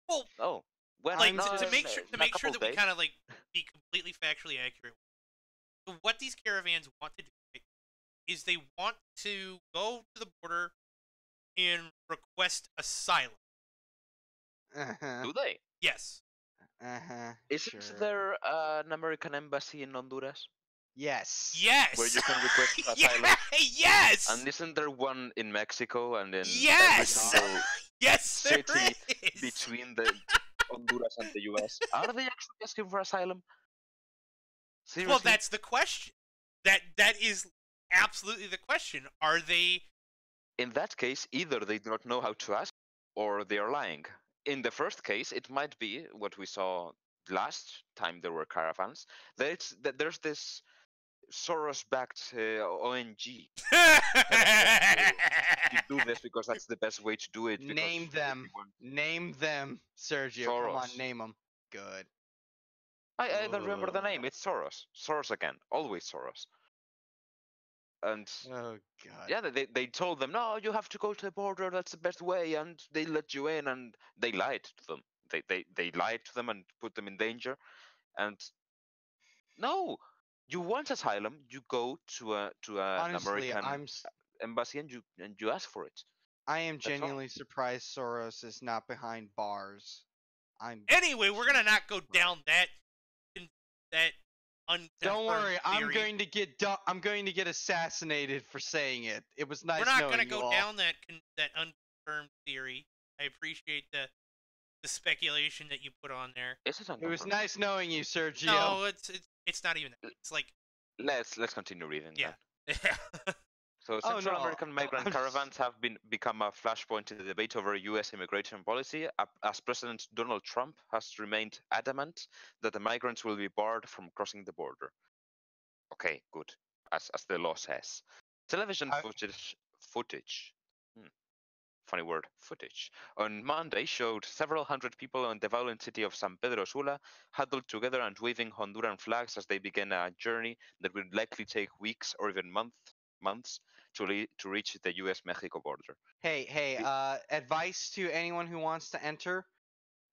[SPEAKER 2] Well,
[SPEAKER 3] Oh, when?
[SPEAKER 2] like
[SPEAKER 3] No,
[SPEAKER 2] to make sure
[SPEAKER 3] in a couple
[SPEAKER 2] that we
[SPEAKER 3] days.
[SPEAKER 2] kind of like be completely factually accurate. So what these caravans want to do, right, is they want to go to the border and request asylum.
[SPEAKER 4] Uh-huh.
[SPEAKER 3] Do they?
[SPEAKER 2] Yes.
[SPEAKER 4] Uh-huh.
[SPEAKER 3] Isn't
[SPEAKER 4] Sure.
[SPEAKER 3] there an American embassy in Honduras
[SPEAKER 4] Yes.
[SPEAKER 2] Yes.
[SPEAKER 3] where you can request
[SPEAKER 2] Yeah,
[SPEAKER 3] asylum?
[SPEAKER 2] yes.
[SPEAKER 3] And isn't there one in Mexico and in every
[SPEAKER 2] Yes.
[SPEAKER 3] single
[SPEAKER 2] Yes, there
[SPEAKER 3] city
[SPEAKER 2] is.
[SPEAKER 3] between the Honduras and the US? Are they actually asking for asylum? Seriously?
[SPEAKER 2] Well, that's the question. That is absolutely the question. Are they?
[SPEAKER 3] In that case, either they do not know how to ask or they are lying. In the first case, it might be what we saw last time there were caravans, that there's this Soros-backed ONG to do this because that's the best way to do it. because
[SPEAKER 4] Name them.
[SPEAKER 3] everyone-
[SPEAKER 4] Name them, Sergio. Come on,
[SPEAKER 3] Soros.
[SPEAKER 4] name them. Good.
[SPEAKER 3] I don't remember the name. It's Soros. Soros again. Always Soros. And
[SPEAKER 4] Oh God.
[SPEAKER 3] yeah, they told them, no, you have to go to the border. That's the best way, and they let you in, and they lied to them. They lied to them and put them in danger. And no, you want asylum, you go to an
[SPEAKER 4] Honestly,
[SPEAKER 3] American embassy and you ask for it.
[SPEAKER 4] I am
[SPEAKER 3] That's all.
[SPEAKER 4] genuinely surprised Soros is not behind bars.
[SPEAKER 2] Anyway, we're gonna not go down that unconfirmed
[SPEAKER 4] Don't worry,
[SPEAKER 2] theory.
[SPEAKER 4] I'm going to get assassinated for saying it. It was nice
[SPEAKER 2] We're not
[SPEAKER 4] knowing
[SPEAKER 2] gonna
[SPEAKER 4] you
[SPEAKER 2] go
[SPEAKER 4] all.
[SPEAKER 2] down that unconfirmed theory. I appreciate the speculation that you put on there.
[SPEAKER 3] Is it
[SPEAKER 4] It was
[SPEAKER 3] unconfirmed?
[SPEAKER 4] nice knowing you, Sergio.
[SPEAKER 2] No, it's not even that. It's like
[SPEAKER 3] Let's continue reading.
[SPEAKER 2] yeah.
[SPEAKER 3] Then. So
[SPEAKER 4] Oh,
[SPEAKER 3] Central
[SPEAKER 4] no,
[SPEAKER 3] American migrant
[SPEAKER 4] I'm just-
[SPEAKER 3] caravans have become a flashpoint in the debate over U.S. immigration policy, as President Donald Trump has remained adamant that the migrants will be barred from crossing the border. Okay, good, as the law says. Television footage funny word, footage, on Monday showed several hundred people in the violent city of San Pedro Sula huddled together and waving Honduran flags as they began a journey that would likely take weeks or even months to reach the U.S.-Mexico border.
[SPEAKER 4] Hey, advice to anyone who wants to enter: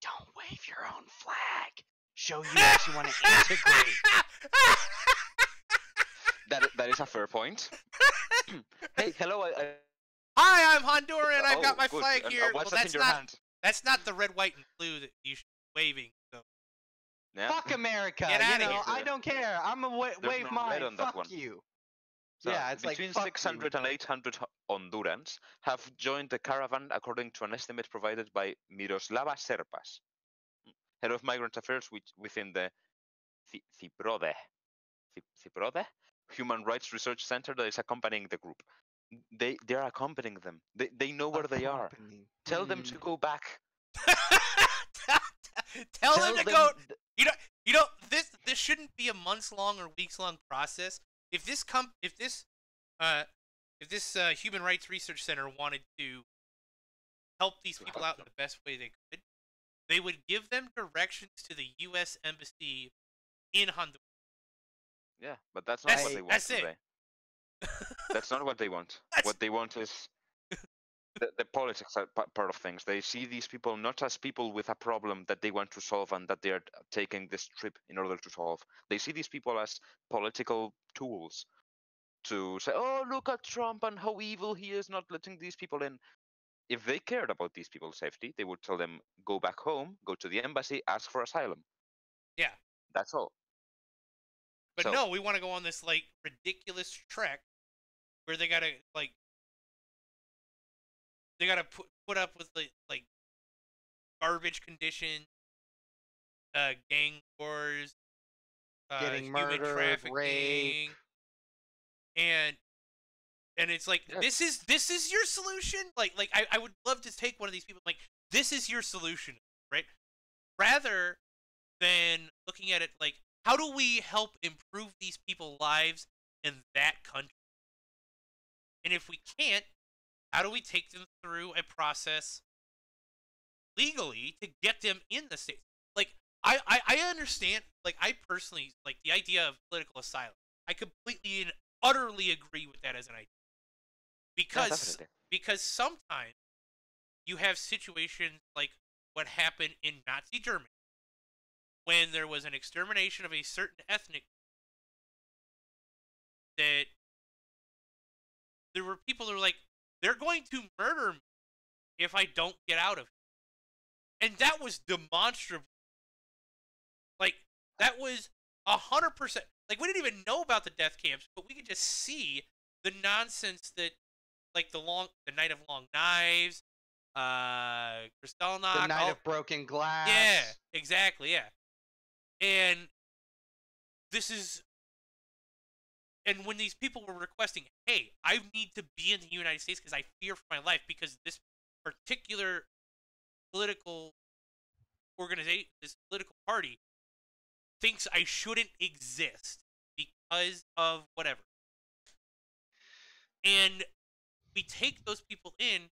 [SPEAKER 4] don't wave your own flag. Show you actually want to integrate.
[SPEAKER 3] That is a fair point. Hey, hello.
[SPEAKER 2] Hi, I'm Honduran. I've got
[SPEAKER 3] Oh,
[SPEAKER 2] my
[SPEAKER 3] good.
[SPEAKER 2] flag
[SPEAKER 3] And,
[SPEAKER 2] here.
[SPEAKER 3] what's
[SPEAKER 2] Well,
[SPEAKER 3] that in your hand?
[SPEAKER 2] that's not the red, white, and blue that you should be waving. So
[SPEAKER 3] Yeah.
[SPEAKER 4] Fuck America.
[SPEAKER 2] Get outta here.
[SPEAKER 4] I don't care. I'm a
[SPEAKER 3] There's
[SPEAKER 4] wave
[SPEAKER 3] no red
[SPEAKER 4] mine.
[SPEAKER 3] on that
[SPEAKER 4] Fuck
[SPEAKER 3] one.
[SPEAKER 4] you.
[SPEAKER 3] So
[SPEAKER 4] Yeah, it's
[SPEAKER 3] between
[SPEAKER 4] like fuck
[SPEAKER 3] 600 and 800 Hondurans have joined the caravan, according to an estimate provided by Miroslava Serpas, head of migrant affairs within the CIPRODE Human Righs Research Center that is accompanying the group. They're accompanying them. They know where they are.
[SPEAKER 4] Accompanying.
[SPEAKER 3] Tell them to go back.
[SPEAKER 2] tell them to
[SPEAKER 3] them
[SPEAKER 2] go. You know this shouldn't be a months long or weeks long process. If this Human Rights Research Center wanted to help these people out in the best way they could, they would give them directions to the U.S. Embassy in Honduras.
[SPEAKER 3] Yeah, but that's not what they want.
[SPEAKER 2] That's it.
[SPEAKER 3] That's not what they want. What they want is the politics part of things. They see these people not as people with a problem that they want to solve and that they are taking this trip in order to solve. They see these people as political tools to say, oh, look at Trump and how evil he is not letting these people in. If they cared about these people's safety, they would tell them, go back home, go to the embassy, ask for asylum.
[SPEAKER 2] Yeah.
[SPEAKER 3] That's all.
[SPEAKER 2] But no, we want to go on this like ridiculous trek where they gotta put up with like garbage conditions, gang wars,
[SPEAKER 4] getting
[SPEAKER 2] human
[SPEAKER 4] murdered,
[SPEAKER 2] trafficking,
[SPEAKER 4] rape.
[SPEAKER 2] and it's like this is your solution. Like I would love to take one of these people like this is your solution, right? Rather than looking at it like how do we help improve these people's lives in that country? And if we can't, how do we take them through a process legally to get them in the States? Like, I understand, like, I personally, like, the idea of political asylum. I completely and utterly agree with that as an idea. Because sometimes you have situations like what happened in Nazi Germany when there was an extermination of a certain ethnic that there were people that were like, they're going to murder me if I don't get out of here. And that was demonstrable. Like, that was 100%. Like, we didn't even know about the death camps, but we could just see the nonsense that, like, the Night of Long Knives, Kristallnacht.
[SPEAKER 4] The Night of Broken Glass.
[SPEAKER 2] Yeah, exactly, yeah. And this is... And when these people were requesting, hey, I need to be in the United States because I fear for my life because this particular political organization, this political party, thinks I shouldn't exist because of whatever. And we take those people in,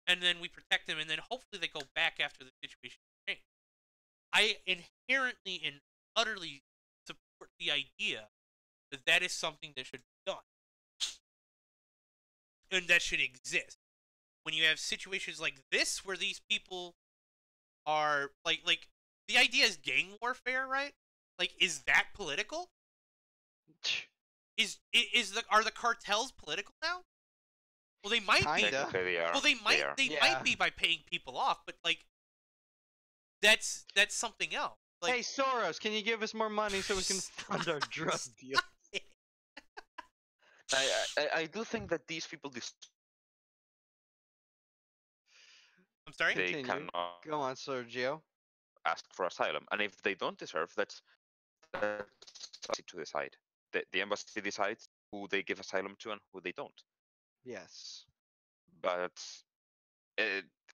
[SPEAKER 2] and then we protect them, and then hopefully they go back after the situation changes. I inherently and utterly support the idea that that is something that should be done. And that should exist. When you have situations like this where these people are like the idea is gang warfare, right? Like, is that political? Are the cartels political now? Well, they might be.
[SPEAKER 3] They are.
[SPEAKER 2] Well, they might be by paying people off, but like that's something else. Like,
[SPEAKER 4] hey Soros, can you give us more money so we can fund our drug deal?
[SPEAKER 3] I do think that these people
[SPEAKER 2] I'm sorry?
[SPEAKER 3] they
[SPEAKER 4] Continue.
[SPEAKER 3] cannot
[SPEAKER 4] Go on, Sergio.
[SPEAKER 3] ask for asylum, and if they don't deserve, that's to decide. The embassy decides who they give asylum to and who they don't.
[SPEAKER 4] Yes.
[SPEAKER 3] But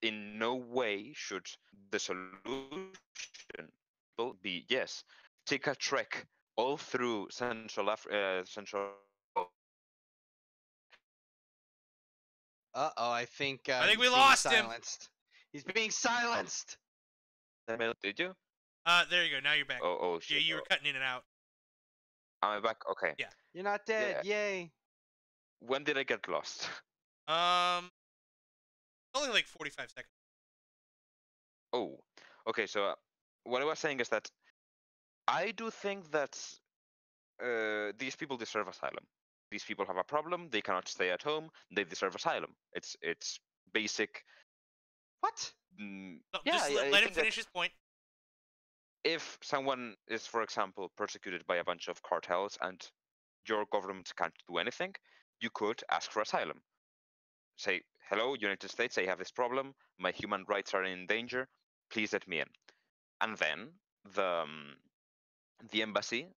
[SPEAKER 3] in no way should the solution be yes, take a trek all through Central
[SPEAKER 4] Uh-oh, I think
[SPEAKER 2] I think
[SPEAKER 4] he's
[SPEAKER 2] we
[SPEAKER 4] being
[SPEAKER 2] lost him.
[SPEAKER 4] silenced. He's being silenced!
[SPEAKER 3] Did you?
[SPEAKER 2] There you go. Now you're back.
[SPEAKER 3] Oh
[SPEAKER 2] Yeah,
[SPEAKER 3] shit.
[SPEAKER 2] you were cutting in and out.
[SPEAKER 3] Am I back? Okay.
[SPEAKER 2] Yeah.
[SPEAKER 4] You're not dead, yay!
[SPEAKER 3] When did I get lost?
[SPEAKER 2] Only like 45 seconds.
[SPEAKER 3] Oh, okay. So what I was saying is that I do think that these people deserve asylum. These people have a problem. They cannot stay at home. They deserve asylum. It's basic.
[SPEAKER 4] What?
[SPEAKER 2] No,
[SPEAKER 3] Yeah,
[SPEAKER 2] just
[SPEAKER 3] I
[SPEAKER 2] let him
[SPEAKER 3] think that
[SPEAKER 2] finish his point.
[SPEAKER 3] if someone is, for example, persecuted by a bunch of cartels and your government can't do anything, you could ask for asylum. Say, hello, United States, I have this problem. My human rights are in danger. Please let me in. And then the embassy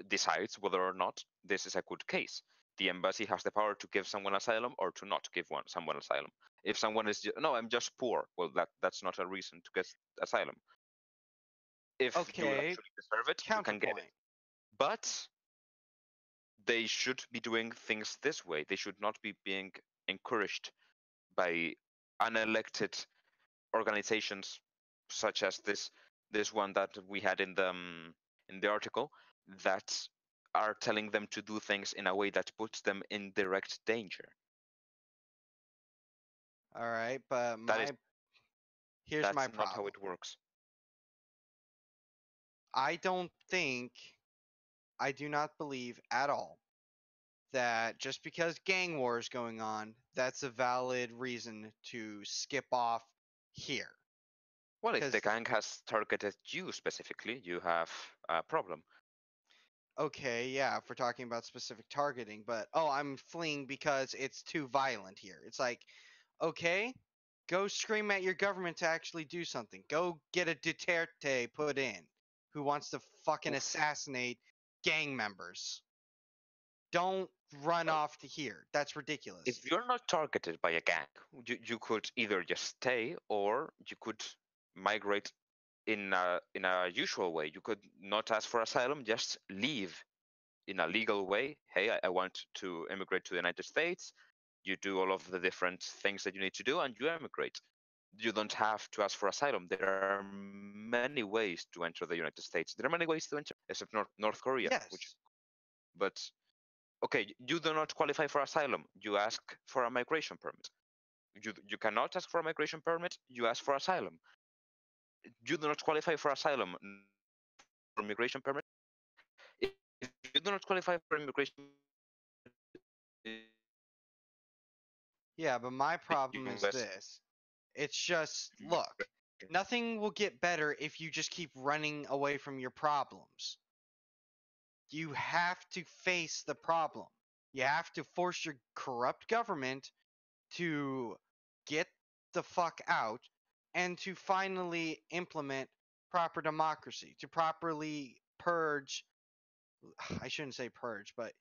[SPEAKER 3] decides whether or not this is a good case. The embassy has the power to give someone asylum or to not give someone asylum. If someone is no, I'm just poor. Well, that's not a reason to get asylum. If you
[SPEAKER 4] Okay,
[SPEAKER 3] actually deserve it, you can get it.
[SPEAKER 4] counterpoint.
[SPEAKER 3] But they should be doing things this way. They should not be being encouraged by unelected organizations such as this one that we had in the article that are telling them to do things in a way that puts them in direct danger.
[SPEAKER 4] Alright, but here's
[SPEAKER 3] That's
[SPEAKER 4] my
[SPEAKER 3] not how
[SPEAKER 4] problem.
[SPEAKER 3] it works.
[SPEAKER 4] I do not believe at all that just because gang war is going on, that's a valid reason to skip off here.
[SPEAKER 3] Well, if the
[SPEAKER 4] 'Cause-
[SPEAKER 3] gang has targeted you specifically, you have a problem.
[SPEAKER 4] Okay, yeah, if we're talking about specific targeting, but I'm fleeing because it's too violent here. It's like, okay, go scream at your government to actually do something. Go get a Duterte put in who wants to fucking assassinate gang members. Don't run
[SPEAKER 3] Well,
[SPEAKER 4] off to here. That's ridiculous.
[SPEAKER 3] if you're not targeted by a gang, you could either just stay or you could migrate in a usual way. You could not ask for asylum, just leave in a legal way. Hey, I want to immigrate to the United States. You do all of the different things that you need to do, and you emigrate. You don't have to ask for asylum. There are many ways to enter the United States. There are many ways to enter, except North Korea.
[SPEAKER 4] Yes.
[SPEAKER 3] But okay, you do not qualify for asylum. You ask for a migration permit. You cannot ask for a migration permit. You ask for asylum. You do not qualify for asylum for immigration permit. If you do not qualify for immigration,
[SPEAKER 4] Yeah, but my problem is
[SPEAKER 3] US.
[SPEAKER 4] this. It's just, look, nothing will get better if you just keep running away from your problems. You have to face the problem. You have to force your corrupt government to get the fuck out and to finally implement proper democracy, to properly purge. I shouldn't say purge, but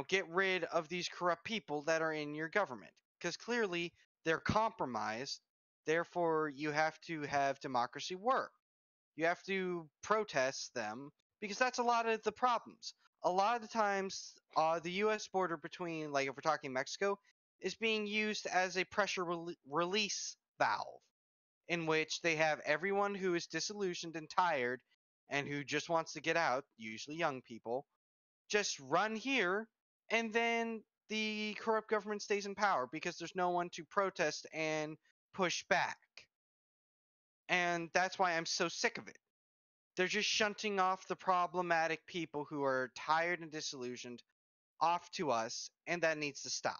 [SPEAKER 4] get rid of these corrupt people that are in your government. Because clearly they're compromised. Therefore, you have to have democracy work. You have to protest them because that's a lot of the problems. A lot of the times, the U.S. border between, like if we're talking Mexico, is being used as a pressure release valve in which they have everyone who is disillusioned and tired and who just wants to get out, usually young people, just run here, and then the corrupt government stays in power because there's no one to protest and push back. And that's why I'm so sick of it. They're just shunting off the problematic people who are tired and disillusioned off to us, and that needs to stop.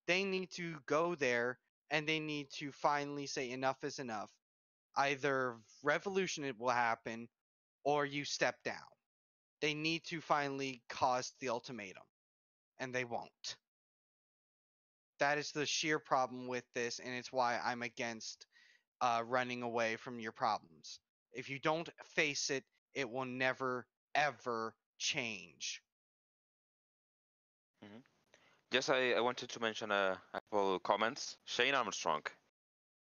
[SPEAKER 4] They need to go there and they need to finally say enough is enough. Either revolution will happen or you step down. They need to finally cause the ultimatum, and they won't. That is the sheer problem with this, and it's why I'm against running away from your problems. If you don't face it, it will never, ever change.
[SPEAKER 3] Mhm. Yes, I wanted to mention a couple comments. Shane Armstrong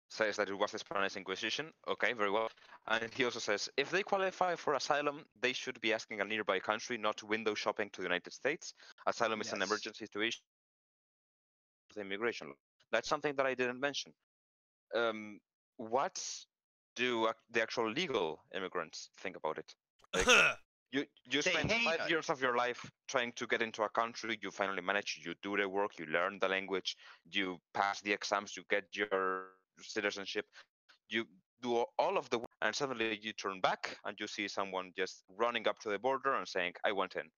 [SPEAKER 3] says that it was the Spanish Inquisition. Okay, very well. And he also says if they qualify for asylum, they should be asking a nearby country, not window shopping to the United States. Asylum is an
[SPEAKER 4] Yes.
[SPEAKER 3] emergency situation. The immigration law. That's something that I didn't mention. What do the actual legal immigrants think about it? Like, you
[SPEAKER 4] They
[SPEAKER 3] spend
[SPEAKER 4] hate
[SPEAKER 3] 5 years of your life trying to get into a country, you finally manage, you do the work, you learn the language, you pass the exams, you get your citizenship, you do all of the work, and suddenly you turn back and you see someone just running up to the border and saying, I want in.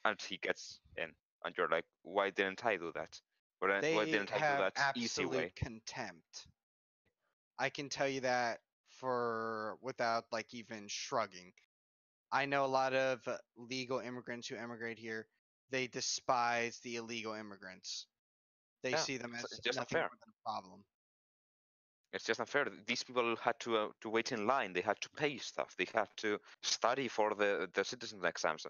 [SPEAKER 3] And he gets in. And you're like, why didn't I do that? Why
[SPEAKER 4] they
[SPEAKER 3] didn't I do
[SPEAKER 4] have
[SPEAKER 3] that easy
[SPEAKER 4] absolute
[SPEAKER 3] way?
[SPEAKER 4] contempt. I can tell you that for without like even shrugging. I know a lot of legal immigrants who emigrate here. They despise the illegal immigrants. They
[SPEAKER 3] Yeah,
[SPEAKER 4] see them
[SPEAKER 3] it's
[SPEAKER 4] as
[SPEAKER 3] just
[SPEAKER 4] nothing
[SPEAKER 3] unfair.
[SPEAKER 4] more than a problem.
[SPEAKER 3] It's just unfair. These people had to wait in line. They had to pay stuff. They had to study for the citizen exams,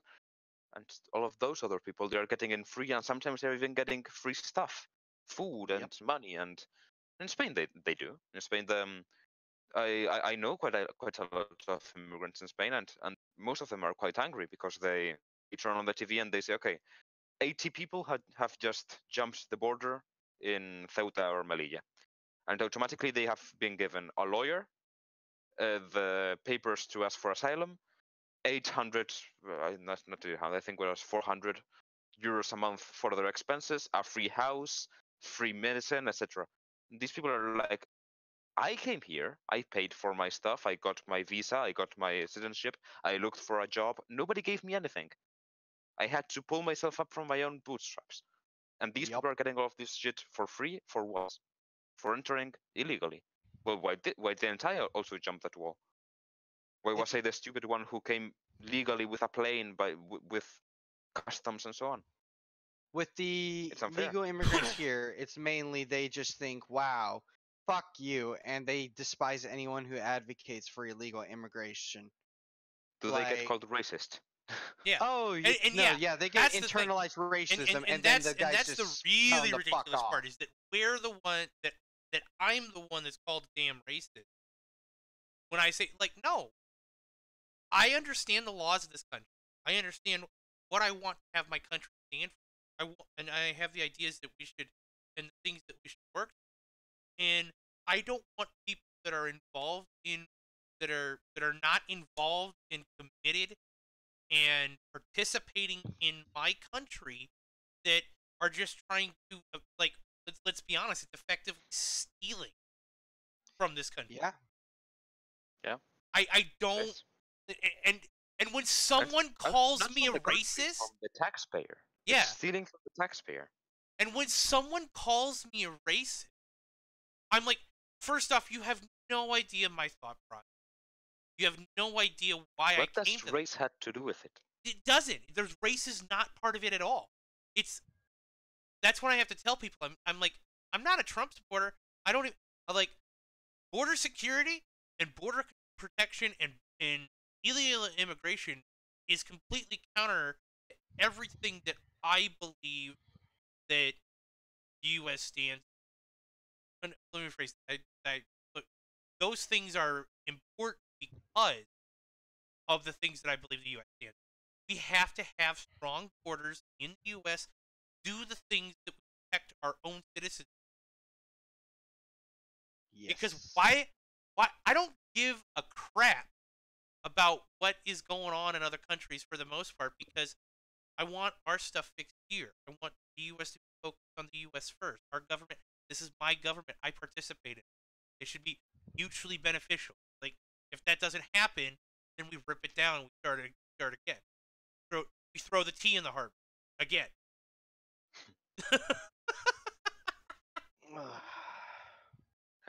[SPEAKER 3] and all of those other people, they are getting in free, and sometimes they're even getting free stuff, food
[SPEAKER 4] Yep.
[SPEAKER 3] and money. And in Spain, they do. In Spain, I know quite a lot of immigrants in Spain, and most of them are quite angry because they turn on the TV and they say, okay, 80 people have just jumped the border in Ceuta or Melilla, and automatically they have been given a lawyer, the papers to ask for asylum, 800, not 800, I think it was 400 euros a month for their expenses, a free house, free medicine, etc. These people are like, I came here, I paid for my stuff, I got my visa, I got my citizenship, I looked for a job, nobody gave me anything. I had to pull myself up from my own bootstraps. And these
[SPEAKER 4] Yep.
[SPEAKER 3] people are getting all of this shit for free for what? For entering illegally. Well, why didn't I also jump that wall? Why was I the stupid one who came legally with a plane with customs and so on?
[SPEAKER 4] With the
[SPEAKER 3] It's unfair.
[SPEAKER 4] legal immigrants here, it's mainly they just think, wow, fuck you, and they despise anyone who advocates for illegal immigration.
[SPEAKER 3] Do they get
[SPEAKER 4] Like,
[SPEAKER 3] called racist?
[SPEAKER 2] Yeah.
[SPEAKER 4] oh,
[SPEAKER 2] And
[SPEAKER 4] no,
[SPEAKER 2] yeah,
[SPEAKER 4] yeah, they get
[SPEAKER 2] that's the thing.
[SPEAKER 4] internalized racism,
[SPEAKER 2] And
[SPEAKER 4] and then the
[SPEAKER 2] and
[SPEAKER 4] guys
[SPEAKER 2] that's the
[SPEAKER 4] just tell
[SPEAKER 2] really
[SPEAKER 4] them to fuck
[SPEAKER 2] ridiculous
[SPEAKER 4] off.
[SPEAKER 2] part is that we're the one that I'm the one that's called damn racist. When I say like no, I understand the laws of this country. I understand what I want to have my country stand for. And I have the ideas that we should and the things that we should work. And I don't want people that are involved in that are not involved and committed and participating in my country that are just trying to like let's be honest, it's effectively stealing from this country.
[SPEAKER 4] Yeah.
[SPEAKER 3] Yeah.
[SPEAKER 2] I don't
[SPEAKER 3] Yes.
[SPEAKER 2] and and when someone
[SPEAKER 3] And
[SPEAKER 2] calls
[SPEAKER 3] not
[SPEAKER 2] me a
[SPEAKER 3] from the country,
[SPEAKER 2] racist,
[SPEAKER 3] from the taxpayer.
[SPEAKER 2] yeah,
[SPEAKER 3] It's stealing from the taxpayer.
[SPEAKER 2] and when someone calls me a racist, I'm like, first off, you have no idea my thought process. You have no idea why
[SPEAKER 3] What
[SPEAKER 2] I came
[SPEAKER 3] does
[SPEAKER 2] to
[SPEAKER 3] race had to do with it?
[SPEAKER 2] It doesn't. There's race is not part of it at all. It's that's when I have to tell people I'm like I'm not a Trump supporter. I don't even I like border security and border protection and illegal immigration is completely counter to everything that I believe that the U.S. stands. Let me rephrase that. Look, those things are important because of the things that I believe the U.S. stands. We have to have strong borders in the U.S. Do the things that protect our own citizens.
[SPEAKER 4] Yes.
[SPEAKER 2] Because why I don't give a crap about what is going on in other countries for the most part because I want our stuff fixed here. I want the U.S. to be focused on the U.S. first. Our government, this is my government. I participate in it. It should be mutually beneficial. Like, if that doesn't happen, then we rip it down and we start again. We throw the tea in the harbor again.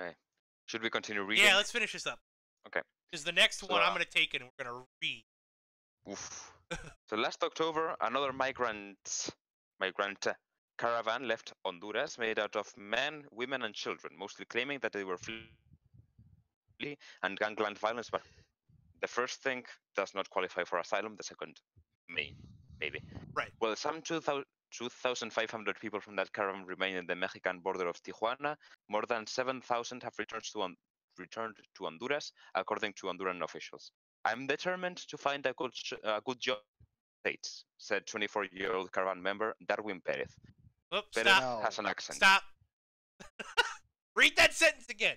[SPEAKER 3] Okay. Should we continue reading?
[SPEAKER 2] Yeah, let's finish this up.
[SPEAKER 3] Okay.
[SPEAKER 2] Because the next
[SPEAKER 3] So,
[SPEAKER 2] one I'm going to take it and we're going to read.
[SPEAKER 3] Oof. So last October, another migrant caravan left Honduras made out of men, women, and children, mostly claiming that they were fleeing and gangland violence. But the first thing does not qualify for asylum. The second, maybe.
[SPEAKER 2] Right.
[SPEAKER 3] Well, some 2,500 people from that caravan remain in the Mexican border of Tijuana. More than 7,000 have returned to Honduras, according to Honduran officials. I'm determined to find a good job in the States, said 24-year-old caravan member Darwin Perez.
[SPEAKER 2] Oops,
[SPEAKER 3] Perez
[SPEAKER 2] stop.
[SPEAKER 3] has an accent.
[SPEAKER 2] Stop. Read that sentence again.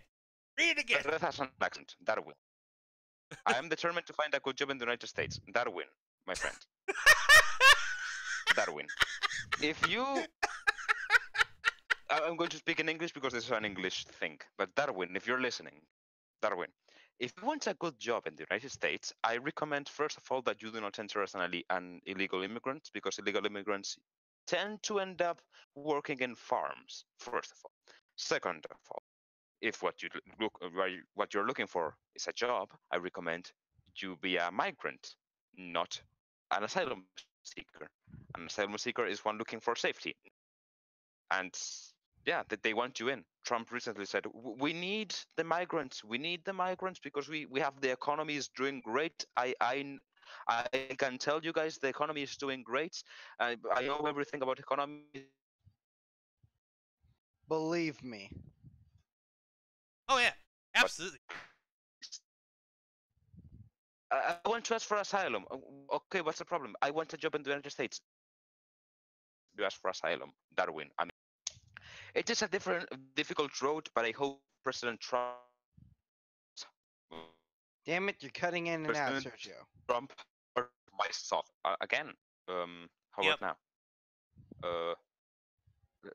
[SPEAKER 2] Read it again.
[SPEAKER 3] Perez has an accent. Darwin. I am determined to find a good job in the United States. Darwin, my friend. Darwin. If you... I'm going to speak in English because this is an English thing. But Darwin, if you're listening, Darwin, if you want a good job in the United States, I recommend, first of all, that you do not enter as an illegal immigrant, because illegal immigrants tend to end up working in farms, first of all. Second of all, if what you're looking for is a job, I recommend you be a migrant, not an asylum seeker. An asylum seeker is one looking for safety. And yeah, that they want you in. Trump recently said, we need the migrants. We need the migrants because we have the economy is doing great. I can tell you guys the economy is doing great. I know everything about economy.
[SPEAKER 4] Believe me.
[SPEAKER 2] Oh yeah, absolutely.
[SPEAKER 3] I want to ask for asylum. Okay, what's the problem? I want a job in the United States. You ask for asylum, Darwin. I mean, it is a difficult road, but I hope President Trump.
[SPEAKER 4] Damn it, you're cutting in and out, Sergio.
[SPEAKER 3] Trump myself again. How
[SPEAKER 2] Yep.
[SPEAKER 3] about now?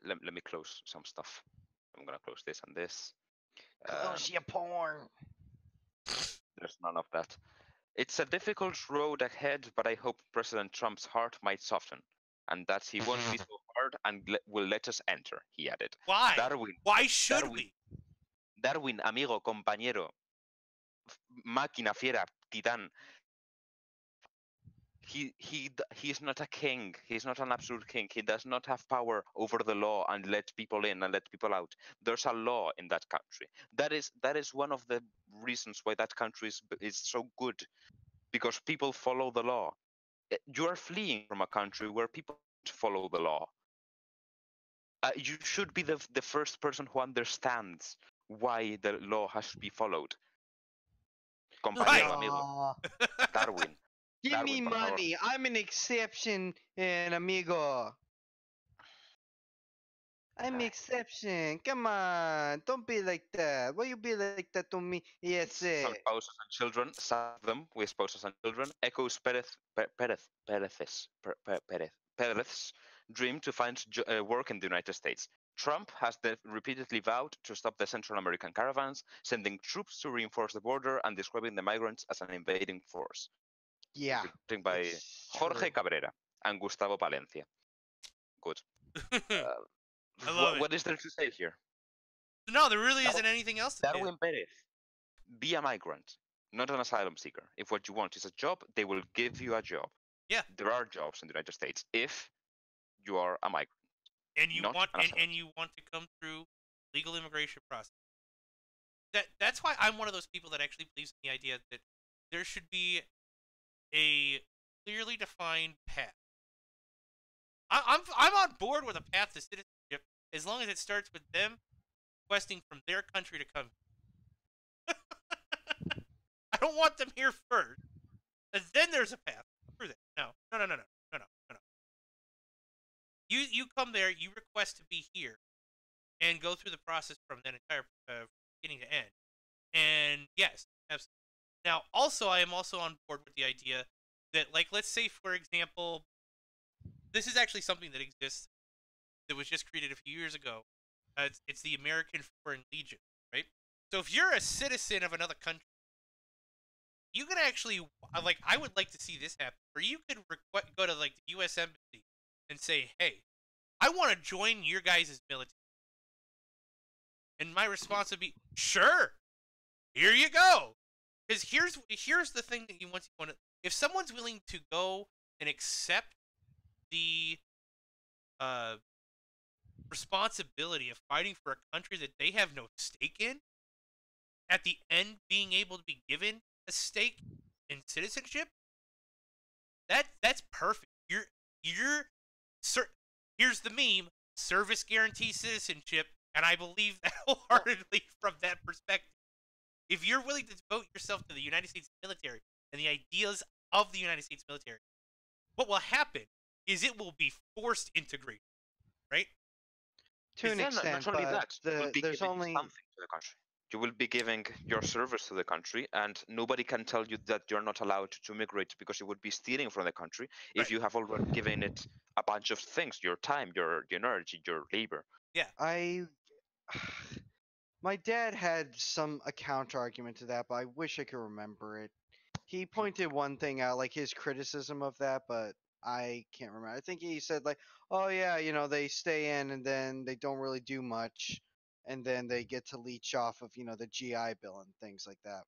[SPEAKER 3] Let me close some stuff. I'm gonna close this and this.
[SPEAKER 4] Close your porn.
[SPEAKER 3] There's none of that. It's a difficult road ahead, but I hope President Trump's heart might soften, and that he won't be so hard and will let us enter. He added.
[SPEAKER 2] Why?
[SPEAKER 3] Darwin.
[SPEAKER 2] Why should
[SPEAKER 3] Darwin.
[SPEAKER 2] we?
[SPEAKER 3] Darwin, amigo, compañero, máquina, fiera, titán. He's not a king. He's not an absolute king. He does not have power over the law and let people in and let people out. There's a law in that country. That is one of the reasons why that country is so good, because people follow the law. You are fleeing from a country where people don't follow the law. You should be the first person who understands why the law has to be followed. Compañero, amigo. Darwin.
[SPEAKER 4] Give
[SPEAKER 3] Darwin,
[SPEAKER 4] me
[SPEAKER 3] por favor.
[SPEAKER 4] money. I'm an exception, and amigo. I'm exception. Come on. Don't be like that. Why you be like that to me? Yes,
[SPEAKER 3] Some spouses and children, some of them with spouses and children, echoes Perez's dream to find work in the United States. Trump has repeatedly vowed to stop the Central American caravans, sending troops to reinforce the border and describing the migrants as an invading force.
[SPEAKER 4] yeah.
[SPEAKER 3] Written by
[SPEAKER 4] it's
[SPEAKER 3] Jorge
[SPEAKER 4] true.
[SPEAKER 3] Cabrera and Gustavo Palencia. Good.
[SPEAKER 2] I love it.
[SPEAKER 3] What is there to say here?
[SPEAKER 2] No, there really isn't anything else to say.
[SPEAKER 3] Darwin Perez, be a migrant, not an asylum seeker. If what you want is a job, they will give you a job.
[SPEAKER 2] Yeah.
[SPEAKER 3] There are jobs in the United States if you are a migrant.
[SPEAKER 2] And you
[SPEAKER 3] not
[SPEAKER 2] want
[SPEAKER 3] an asylum.
[SPEAKER 2] and you want to come through legal immigration process. That's why I'm one of those people that actually believes in the idea that there should be a clearly defined path. I'm on board with a path to citizenship as long as it starts with them requesting from their country to come. I don't want them here first, and then there's a path through that. No. You come there, you request to be here, and go through the process from that entire beginning to end. And yes, absolutely. Now, also, I am also on board with the idea that, like, let's say, for example, this is actually something that exists that was just created a few years ago. It's the American Foreign Legion, right? So if you're a citizen of another country, you can actually, like, I would like to see this happen, where you could go to, like, the U.S. Embassy and say, hey, I want to join your guys' military. And my response would be, sure, here you go. Because here's the thing that you want to, if someone's willing to go and accept the responsibility of fighting for a country that they have no stake in, at the end being able to be given a stake in citizenship, that's perfect. Here's the meme: service guarantees citizenship, and I believe that wholeheartedly from that perspective. If you're willing to devote yourself to the United States military and the ideas of the United States military, what will happen is it will be forced integration, right?
[SPEAKER 4] To an
[SPEAKER 3] Yeah,
[SPEAKER 4] extent,
[SPEAKER 3] not only
[SPEAKER 4] but
[SPEAKER 3] that, you will be
[SPEAKER 4] there's
[SPEAKER 3] giving
[SPEAKER 4] only
[SPEAKER 3] something to the country. You will be giving your service to the country, and nobody can tell you that you're not allowed to migrate because you would be stealing from the country if
[SPEAKER 2] Right.
[SPEAKER 3] you have already given it a bunch of things, your time, your energy, your labor.
[SPEAKER 2] Yeah.
[SPEAKER 4] I my dad had a counter argument to that, but I wish I could remember it. He pointed one thing out, like his criticism of that, but I can't remember. I think he said like, "Oh yeah, they stay in and then they don't really do much, and then they get to leech off of the GI Bill and things like that."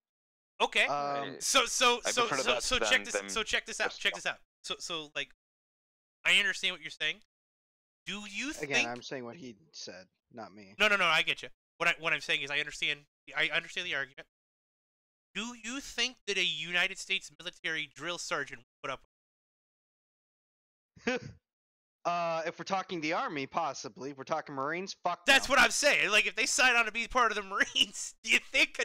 [SPEAKER 2] Okay.
[SPEAKER 3] I, I prefer that
[SPEAKER 2] So
[SPEAKER 3] than
[SPEAKER 2] check this.
[SPEAKER 3] them
[SPEAKER 2] So check this out.
[SPEAKER 3] just
[SPEAKER 2] Check this out. So like, I understand what you're saying. Do you
[SPEAKER 4] Again,
[SPEAKER 2] think?
[SPEAKER 4] I'm saying what he said, not me.
[SPEAKER 2] No. I get you. What I'm saying is I understand. I understand the argument. Do you think that a United States military drill sergeant would put up?
[SPEAKER 4] If we're talking the army, possibly. If we're talking Marines, fuck
[SPEAKER 2] That's
[SPEAKER 4] no.
[SPEAKER 2] what I'm saying. Like, if they sign on to be part of the Marines, do you think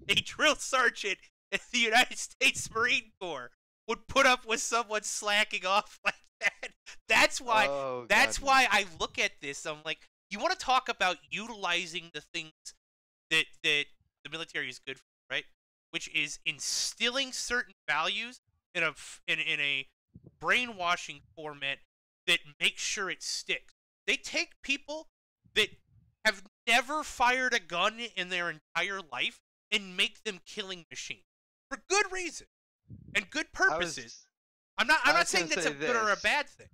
[SPEAKER 2] a drill sergeant in the United States Marine Corps would put up with someone slacking off like that? That's why.
[SPEAKER 4] Oh,
[SPEAKER 2] That's
[SPEAKER 4] God,
[SPEAKER 2] why I look at this. I'm like, you want to talk about utilizing the things that the military is good for, right? Which is instilling certain values in a brainwashing format that makes sure it sticks. They take people that have never fired a gun in their entire life and make them killing machines for good reason and good purposes. I'm not saying that's a good or a bad thing.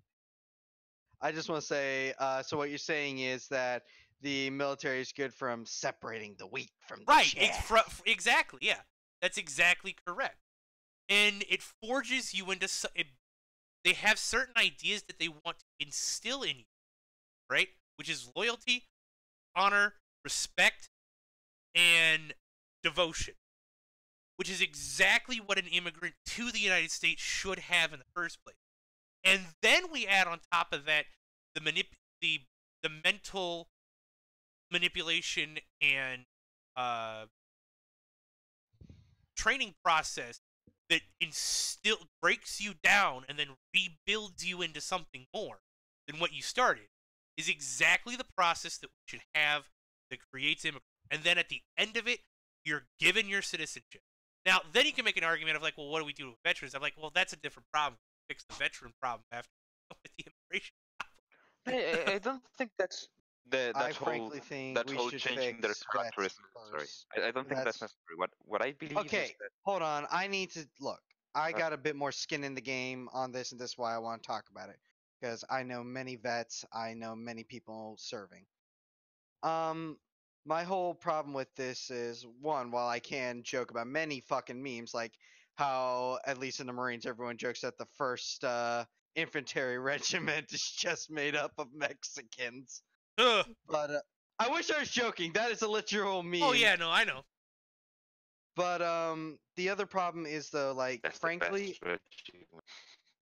[SPEAKER 4] I just want to say, so what you're saying is that the military is good from separating the wheat from the chaff.
[SPEAKER 2] Exactly, yeah. That's exactly correct. And it forges you into they have certain ideas that they want to instill in you, right? Which is loyalty, honor, respect, and devotion. Which is exactly what an immigrant to the United States should have in the first place. And then we add on top of that the mental manipulation and training process that breaks you down and then rebuilds you into something more than what you started is exactly the process that we should have that creates immigrants. And then at the end of it, you're given your citizenship. Now, then you can make an argument of like, well, what do we do with veterans? I'm like, well, that's a different problem. Fix the veteran problem after with the immigration problem.
[SPEAKER 3] I don't think that's
[SPEAKER 4] I frankly think we should
[SPEAKER 3] changing their
[SPEAKER 4] fix
[SPEAKER 3] character
[SPEAKER 4] vets
[SPEAKER 3] is necessary.
[SPEAKER 4] first.
[SPEAKER 3] I don't think that's necessary. What I believe is
[SPEAKER 4] Okay,
[SPEAKER 3] that
[SPEAKER 4] hold on. I need to look. I
[SPEAKER 3] Uh,
[SPEAKER 4] got a bit more skin in the game on this, and this is why I want to talk about it. Because I know many vets, I know many people serving. My whole problem with this is one, while I can joke about many fucking memes, like how at least in the Marines everyone jokes that the first infantry regiment is just made up of Mexicans.
[SPEAKER 2] Ugh.
[SPEAKER 4] But I wish I was joking. That is a literal meme.
[SPEAKER 2] Oh yeah, no, I know.
[SPEAKER 4] But the other problem is though, like
[SPEAKER 3] that's
[SPEAKER 4] frankly,
[SPEAKER 3] the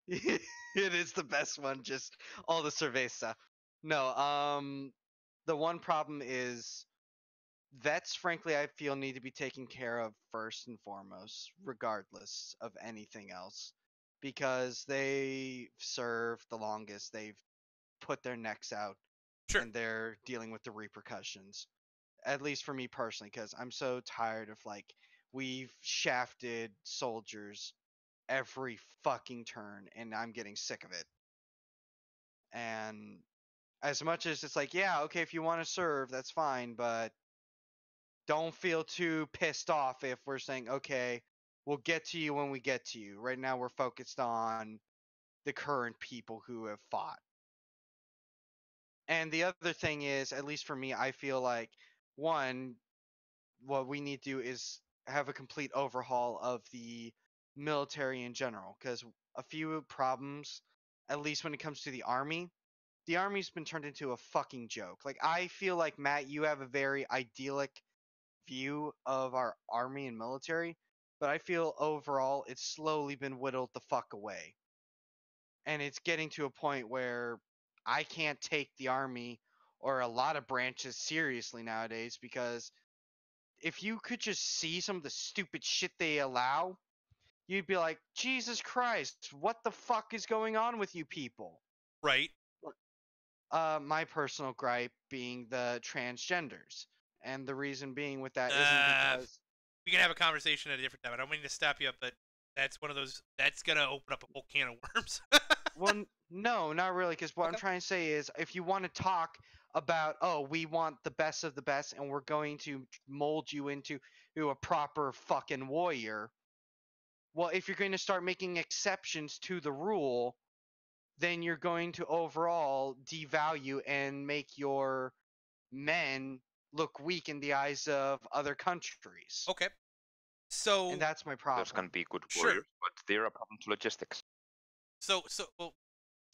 [SPEAKER 3] best
[SPEAKER 4] it is the best one. Just all the cerveza. No, the one problem is vets, frankly, I feel need to be taken care of first and foremost, regardless of anything else, because they served the longest. They've put their necks out,
[SPEAKER 2] Sure.
[SPEAKER 4] and they're dealing with the repercussions. At least for me personally, because I'm so tired of like we've shafted soldiers every fucking turn, and I'm getting sick of it. And as much as it's like, yeah, okay, if you want to serve, that's fine, but don't feel too pissed off if we're saying, okay, we'll get to you when we get to you. Right now, we're focused on the current people who have fought. And the other thing is, at least for me, I feel like one, what we need to do is have a complete overhaul of the military in general, because a few problems, at least when it comes to the army's been turned into a fucking joke. Like, I feel like, Matt, you have a very idyllic view of our army and military, but I feel overall it's slowly been whittled the fuck away. And it's getting to a point where I can't take the army or a lot of branches seriously nowadays, because if you could just see some of the stupid shit they allow, you'd be like, Jesus Christ, what the fuck is going on with you people?
[SPEAKER 2] Right.
[SPEAKER 4] My personal gripe being the transgenders, and the reason being with that isn't because
[SPEAKER 2] we can have a conversation at a different time. I don't mean to stop you up, but that's one of those. That's gonna open up a whole can of worms.
[SPEAKER 4] well, no, not really, because what I'm
[SPEAKER 2] Okay.
[SPEAKER 4] trying to say is if you want to talk about, oh, we want the best of the best, and we're going to mold you into a proper fucking warrior. Well, if you're going to start making exceptions to the rule, then you're going to overall devalue and make your men look weak in the eyes of other countries.
[SPEAKER 2] Okay. So
[SPEAKER 4] And that's my problem.
[SPEAKER 3] Those can be good
[SPEAKER 2] Sure.
[SPEAKER 3] warriors, but they're a problem to logistics.
[SPEAKER 2] well,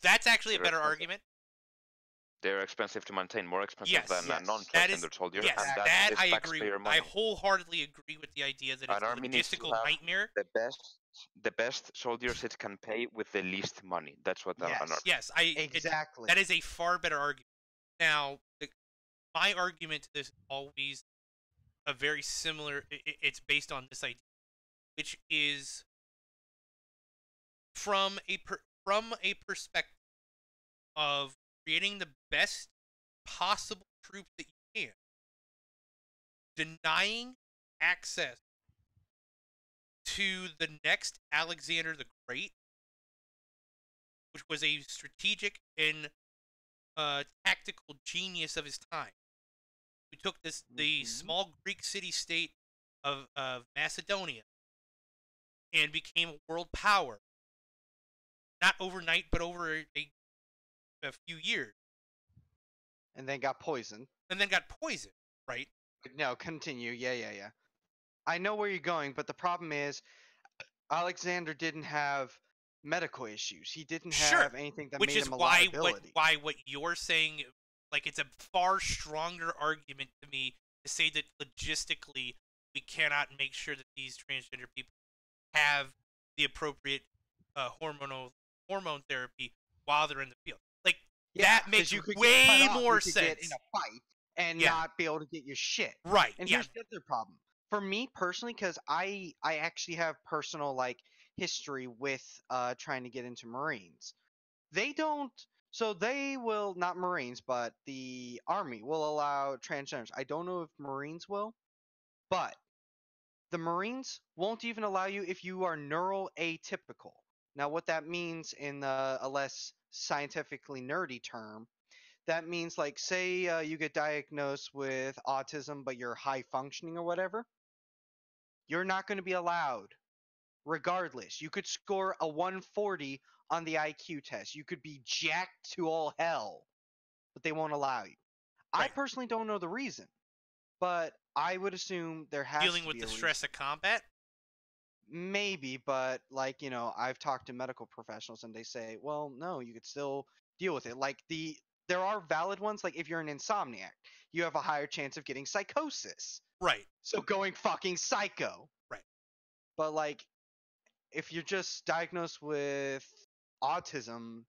[SPEAKER 2] that's actually a
[SPEAKER 3] They're
[SPEAKER 2] better
[SPEAKER 3] expensive.
[SPEAKER 2] argument.
[SPEAKER 3] They're expensive to maintain, more expensive
[SPEAKER 2] Yes,
[SPEAKER 3] than
[SPEAKER 4] yes.
[SPEAKER 3] a non-transgender soldier.
[SPEAKER 2] Yes,
[SPEAKER 3] and
[SPEAKER 2] that
[SPEAKER 3] is
[SPEAKER 2] I agree
[SPEAKER 3] taxpayer
[SPEAKER 2] with.
[SPEAKER 3] money.
[SPEAKER 2] I wholeheartedly agree with the idea that it's
[SPEAKER 3] An
[SPEAKER 2] a
[SPEAKER 3] army needs to
[SPEAKER 2] logistical
[SPEAKER 3] have
[SPEAKER 2] nightmare.
[SPEAKER 3] the best soldiers it can pay with the least money. That's what an
[SPEAKER 4] Yes.
[SPEAKER 3] army.
[SPEAKER 2] Yes,
[SPEAKER 4] Exactly.
[SPEAKER 2] that is a far better argument. Now, my argument to this is always a very similar. It's based on this idea, which is from a perspective of creating the best possible troops that you can, denying access to the next Alexander the Great, which was a strategic and tactical genius of his time. We took the small Greek city-state of Macedonia and became a world power. Not overnight, but over a few years.
[SPEAKER 4] And then got poisoned.
[SPEAKER 2] And then got poisoned, right?
[SPEAKER 4] No, continue. Yeah. I know where you're going, but the problem is Alexander didn't have medical issues. He didn't
[SPEAKER 2] Sure.
[SPEAKER 4] have anything that
[SPEAKER 2] Which
[SPEAKER 4] made
[SPEAKER 2] is
[SPEAKER 4] him a
[SPEAKER 2] why
[SPEAKER 4] liability.
[SPEAKER 2] what you're saying, like, it's a far stronger argument to me to say that logistically we cannot make sure that these transgender people have the appropriate hormone therapy while they're in the field. Like,
[SPEAKER 4] Yeah,
[SPEAKER 2] that makes
[SPEAKER 4] you could get
[SPEAKER 2] way
[SPEAKER 4] cut off,
[SPEAKER 2] more
[SPEAKER 4] you could get
[SPEAKER 2] sense.
[SPEAKER 4] in a fight and
[SPEAKER 2] Yeah.
[SPEAKER 4] not be able to get your shit.
[SPEAKER 2] Right.
[SPEAKER 4] And
[SPEAKER 2] Yeah.
[SPEAKER 4] here's the other problem. For me personally, because I actually have personal like history with trying to get into Marines. They don't. So they will not Marines, but the Army will allow transgenders. I don't know if Marines will, but the Marines won't even allow you if you are neural atypical. Now, what that means in a less scientifically nerdy term, that means like say you get diagnosed with autism, but you're high functioning or whatever. You're not going to be allowed, regardless. You could score a 140 on the IQ test. You could be jacked to all hell, but they won't allow you. I
[SPEAKER 2] Right.
[SPEAKER 4] personally don't know the reason, but I would assume there has
[SPEAKER 2] Dealing
[SPEAKER 4] to
[SPEAKER 2] with
[SPEAKER 4] be
[SPEAKER 2] the
[SPEAKER 4] a
[SPEAKER 2] stress
[SPEAKER 4] reason.
[SPEAKER 2] of combat.
[SPEAKER 4] Maybe, but like, I've talked to medical professionals and they say, well, no, you could still deal with it. Like there are valid ones, like if you're an insomniac, you have a higher chance of getting psychosis.
[SPEAKER 2] Right.
[SPEAKER 4] So going fucking psycho.
[SPEAKER 2] Right.
[SPEAKER 4] But like if you're just diagnosed with autism,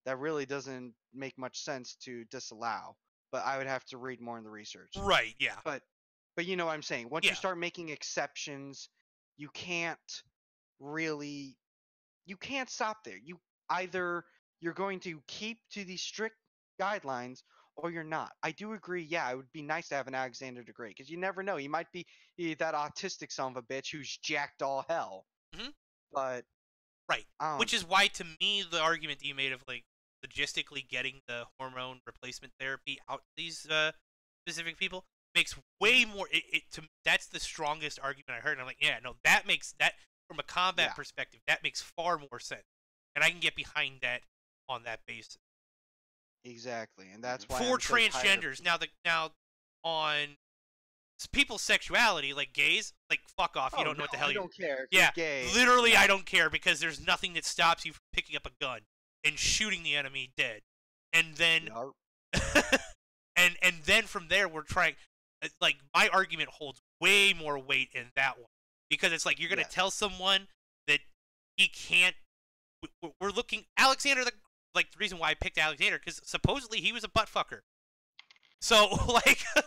[SPEAKER 4] that really doesn't make much sense to disallow. But I would have to read more in the research.
[SPEAKER 2] Right. Yeah.
[SPEAKER 4] But you know what I'm saying. Once
[SPEAKER 2] Yeah.
[SPEAKER 4] you start making exceptions, you can't stop there. You're going to keep to these strict guidelines or you're not. I do agree, yeah, it would be nice to have an Alexander the Great, because you never know. He might be that autistic son of a bitch who's jacked all hell.
[SPEAKER 2] Mhm.
[SPEAKER 4] But
[SPEAKER 2] Right. Which is why, to me, the argument that you made of like logistically getting the hormone replacement therapy out to these specific people makes way more. That's the strongest argument I heard. And I'm like, yeah, no, that makes that from a combat perspective, that makes far more sense, and I can get behind that on that basis.
[SPEAKER 4] Exactly, and that's why
[SPEAKER 2] For
[SPEAKER 4] I'm so tired of
[SPEAKER 2] transgenders, now on people's sexuality, like gays, like fuck off. You don't know what the hell
[SPEAKER 4] I
[SPEAKER 2] you.
[SPEAKER 4] don't care. If
[SPEAKER 2] Yeah,
[SPEAKER 4] you're gay.
[SPEAKER 2] literally,
[SPEAKER 4] no.
[SPEAKER 2] I don't care, because there's nothing that stops you from picking up a gun and shooting the enemy dead, and then
[SPEAKER 4] Yarp.
[SPEAKER 2] and then from there we're trying. Like, my argument holds way more weight in that one, because it's like you're gonna
[SPEAKER 4] Yes.
[SPEAKER 2] tell someone that he can't. We're looking Alexander the reason why I picked Alexander, because supposedly he was a butt fucker. So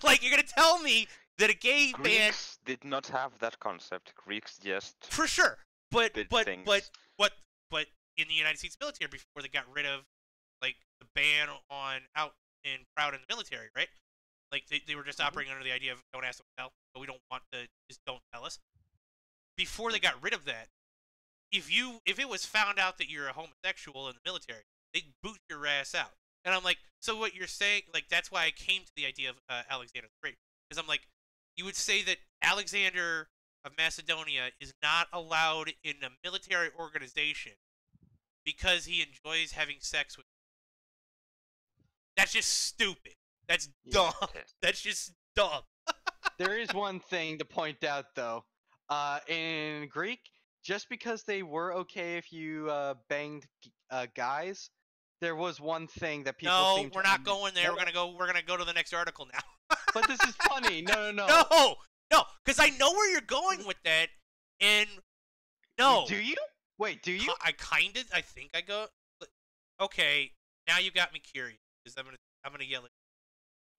[SPEAKER 2] like you're gonna tell me that a gay man
[SPEAKER 3] Greeks did not have that concept. Greeks just
[SPEAKER 2] for sure, but
[SPEAKER 3] did
[SPEAKER 2] but
[SPEAKER 3] things.
[SPEAKER 2] but in the United States military, before they got rid of like the ban on and proud in the military, right? Like they were just operating under the idea of don't ask, don't tell, but we don't want to just don't tell us. Before they got rid of that, if it was found out that you're a homosexual in the military, they'd boot your ass out. And I'm like, so what you're saying, like that's why I came to the idea of Alexander the Great, because I'm like, you would say that Alexander of Macedonia is not allowed in a military organization because he enjoys having sex with. That's just stupid. That's dumb. That's just dumb.
[SPEAKER 4] There is one thing to point out, though. In Greek, just because they were okay if you banged guys, there was one thing that people.
[SPEAKER 2] No,
[SPEAKER 4] seemed
[SPEAKER 2] we're not going there. We're gonna go to the next article now.
[SPEAKER 4] But this is funny. No.
[SPEAKER 2] No, because I know where you're going with that, and no.
[SPEAKER 4] Do you? Wait, do you?
[SPEAKER 2] I think I go. Okay, now you got me curious because I'm gonna yell at you.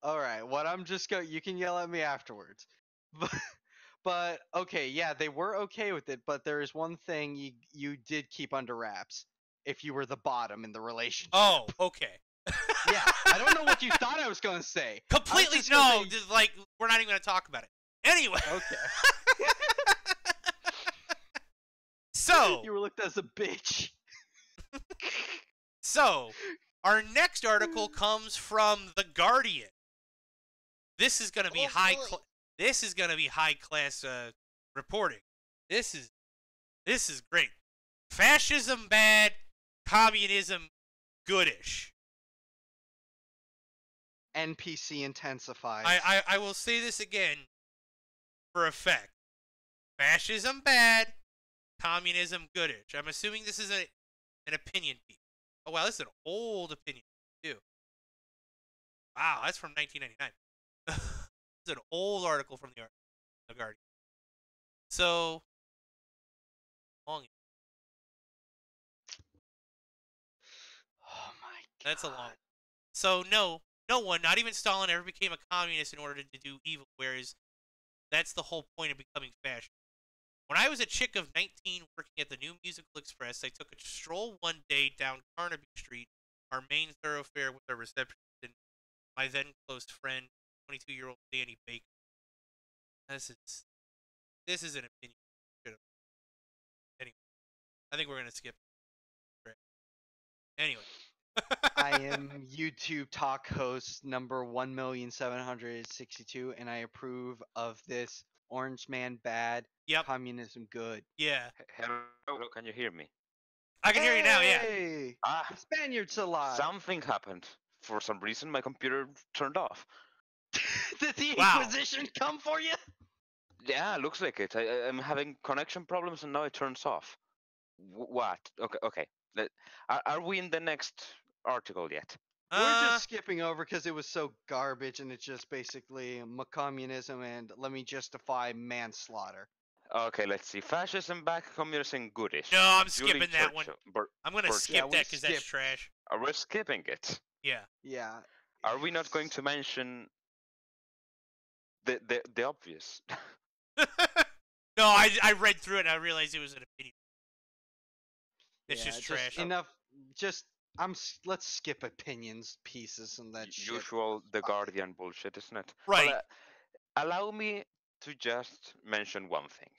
[SPEAKER 4] All right. What I'm just go. You can yell at me afterwards. But okay, yeah, they were okay with it. But there is one thing you did keep under wraps. If you were the bottom in the relationship.
[SPEAKER 2] Oh, okay.
[SPEAKER 4] Yeah, I don't know what you thought I was going to say.
[SPEAKER 2] Completely no. Just like we're not even going to talk about it. Anyway.
[SPEAKER 4] Okay.
[SPEAKER 2] So
[SPEAKER 4] you were looked as a bitch.
[SPEAKER 2] So our next article comes from The Guardian. This is going to be This is going to be high class reporting. This is great. Fascism bad, communism goodish.
[SPEAKER 4] NPC intensifies.
[SPEAKER 2] I will say this again for effect. Fascism bad, communism goodish. I'm assuming this is an opinion piece. Oh wow, this is an old opinion too. Wow, that's from 1999. This is an old article from the Guardian. So long.
[SPEAKER 4] Oh my god.
[SPEAKER 2] That's a long. So no one, not even Stalin, ever became a communist in order to do evil. Whereas that's the whole point of becoming fascist. When I was a chick of 19 working at the New Musical Express, I took a stroll one day down Carnaby Street, our main thoroughfare, with our receptionist and my then close friend, 22-year-old Danny Baker. This is an opinion. Anyway, I think we're gonna skip. Anyway.
[SPEAKER 4] I am YouTube talk host number 1,762, and I approve of this Orange Man bad, communism good.
[SPEAKER 2] Yeah.
[SPEAKER 3] Hello, can you hear me?
[SPEAKER 2] I can hear you now, yeah.
[SPEAKER 4] Hey, the Spaniards alive.
[SPEAKER 3] Something happened. For some reason, my computer turned off.
[SPEAKER 4] Did the Inquisition come for you?
[SPEAKER 3] Yeah, looks like it. I'm having connection problems, and now it turns off. What? Okay. Are we in the next article yet?
[SPEAKER 4] We're just skipping over because it was so garbage, and it's just basically communism and let me justify manslaughter.
[SPEAKER 3] Okay, let's see. Fascism back, communism goodish.
[SPEAKER 2] No, I'm skipping that one. I'm gonna skip that because that's trash.
[SPEAKER 3] Are we skipping it?
[SPEAKER 2] Yeah.
[SPEAKER 4] Yeah.
[SPEAKER 3] Are we not going to mention the obvious?
[SPEAKER 2] No, I read through it and I realized it was an opinion. It's just trash.
[SPEAKER 4] Let's skip opinions pieces and that
[SPEAKER 3] Usual
[SPEAKER 4] shit.
[SPEAKER 3] The Guardian bullshit, isn't it?
[SPEAKER 2] Right.
[SPEAKER 3] Well, allow me to just mention one thing.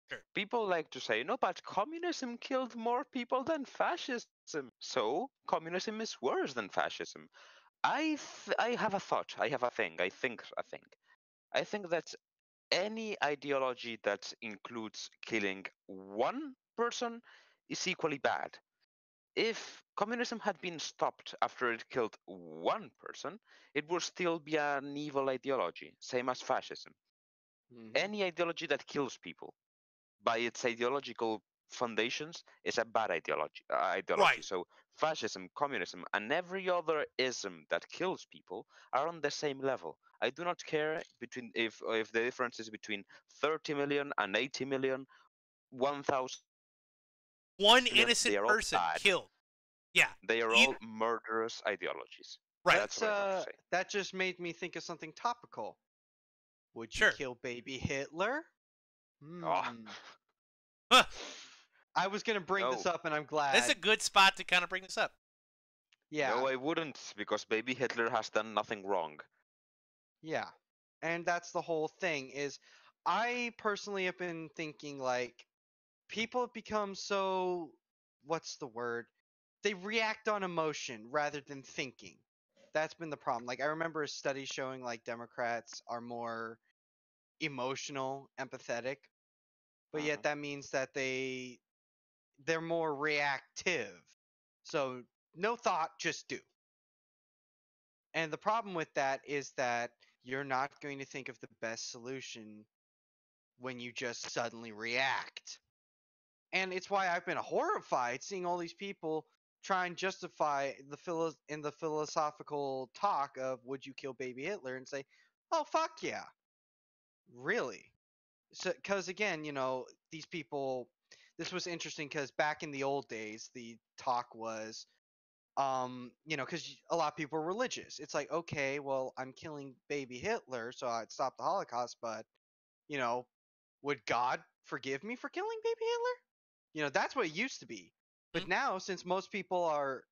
[SPEAKER 2] Sure.
[SPEAKER 3] People like to say, no, but communism killed more people than fascism. So communism is worse than fascism. I have a thought. I have a thing. I think that any ideology that includes killing one person is equally bad. If communism had been stopped after it killed one person, it would still be an evil ideology, same as fascism.
[SPEAKER 4] Mm-hmm.
[SPEAKER 3] Any ideology that kills people by its ideological foundations is a bad ideology.
[SPEAKER 2] Right.
[SPEAKER 3] So fascism, communism, and every other ism that kills people are on the same level. I do not care between if the difference is between 30 million and 80 million, 1,000.
[SPEAKER 2] One innocent person killed. Yeah.
[SPEAKER 3] They are all murderous ideologies.
[SPEAKER 2] Right.
[SPEAKER 3] That's what I have to say.
[SPEAKER 4] That just made me think of something topical. Would you kill baby Hitler?
[SPEAKER 2] Huh.
[SPEAKER 4] I was going to bring this up, and I'm glad.
[SPEAKER 2] That's a good spot to kind of bring this up.
[SPEAKER 4] Yeah,
[SPEAKER 3] No, I wouldn't, because baby Hitler has done nothing wrong.
[SPEAKER 4] yeah. And that's the whole thing is I personally have been thinking like people have become so what's the word? They react on emotion rather than thinking. That's been the problem. Like I remember a study showing like Democrats are more emotional, empathetic, but
[SPEAKER 3] Hmm.
[SPEAKER 4] yet that means that they're more reactive. So no thought, just do. And the problem with that is that you're not going to think of the best solution when you just suddenly react. And it's why I've been horrified seeing all these people try and justify in the philosophical talk of would you kill baby Hitler and say, "Oh fuck yeah." Really? So cuz again, these people this was interesting cuz back in the old days the talk was cuz a lot of people are religious. It's like, "Okay, well, I'm killing baby Hitler so I'd stop the Holocaust, but, you know, would God forgive me for killing baby Hitler?" That's what it used to be. But
[SPEAKER 2] Hmm?
[SPEAKER 4] now, since most people are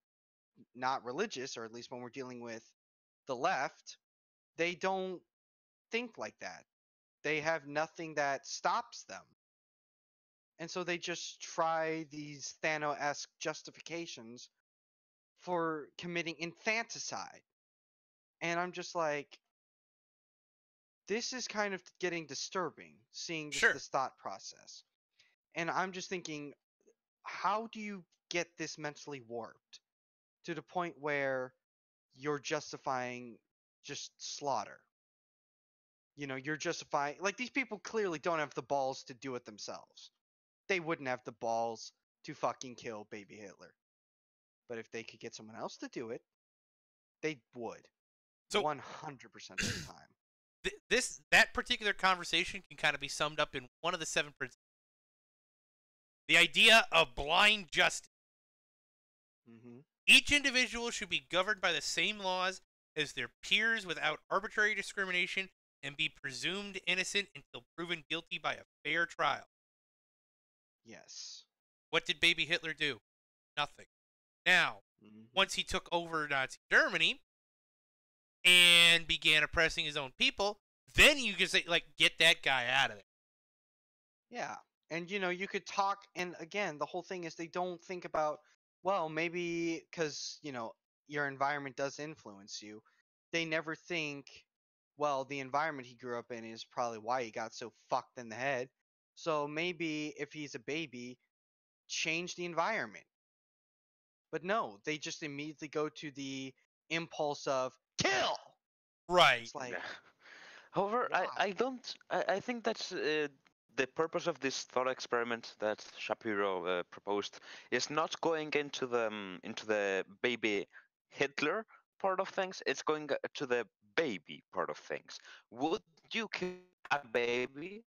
[SPEAKER 4] not religious, or at least when we're dealing with the left, they don't think like that. They have nothing that stops them. And so they just try these Thanos-esque justifications for committing infanticide. And I'm just like, this is kind of getting disturbing, seeing
[SPEAKER 2] Sure.
[SPEAKER 4] this thought process. And I'm just thinking, how do you get this mentally warped to the point where you're justifying just slaughter? You're justifying like these people clearly don't have the balls to do it themselves. They wouldn't have the balls to fucking kill baby Hitler. But if they could get someone else to do it, they would.
[SPEAKER 2] So
[SPEAKER 4] 100% of the time.
[SPEAKER 2] that particular conversation can kind of be summed up in one of the seven principles. The idea of blind justice.
[SPEAKER 4] Hmm.
[SPEAKER 2] Each individual should be governed by the same laws as their peers without arbitrary discrimination and be presumed innocent until proven guilty by a fair trial.
[SPEAKER 4] Yes.
[SPEAKER 2] What did baby Hitler do? Nothing. Now,
[SPEAKER 4] Hmm.
[SPEAKER 2] once he took over Nazi Germany and began oppressing his own people, then you can say, like, get that guy out of there.
[SPEAKER 4] Yeah. And you could talk, and again, the whole thing is they don't think about, well, maybe because, your environment does influence you. They never think, well, the environment he grew up in is probably why he got so fucked in the head. So maybe if he's a baby, change the environment. But no, they just immediately go to the impulse of kill.
[SPEAKER 2] Right.
[SPEAKER 4] It's like,
[SPEAKER 3] However, I,
[SPEAKER 4] why?
[SPEAKER 3] I don't. I think that's the purpose of this thought experiment that Shapiro proposed is not going into the baby Hitler part of things. It's going to the baby part of things. Would you kill a baby,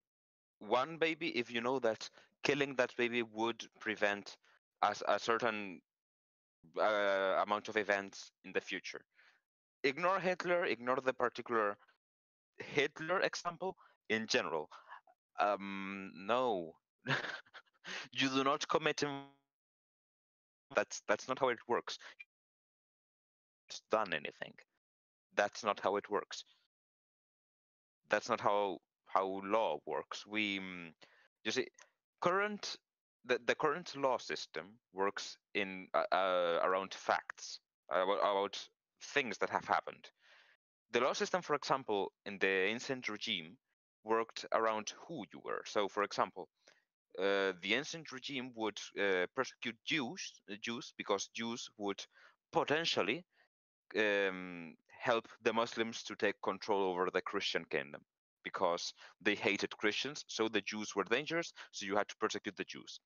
[SPEAKER 3] one baby, if you know that killing that baby would prevent a certain amount of events in the future? Ignore Hitler. Ignore the particular Hitler example in general. No, you do not commit. That's not how it works. It's done anything. That's not how it works. That's not how law works. You see, current the current law system works in around facts about things that have happened. The law system, for example, in the ancient regime, worked around who you were. So, for example, the ancient regime would persecute Jews because Jews would potentially help the Muslims to take control over the Christian kingdom because they hated Christians, so the Jews were dangerous, so you had to persecute the Jews.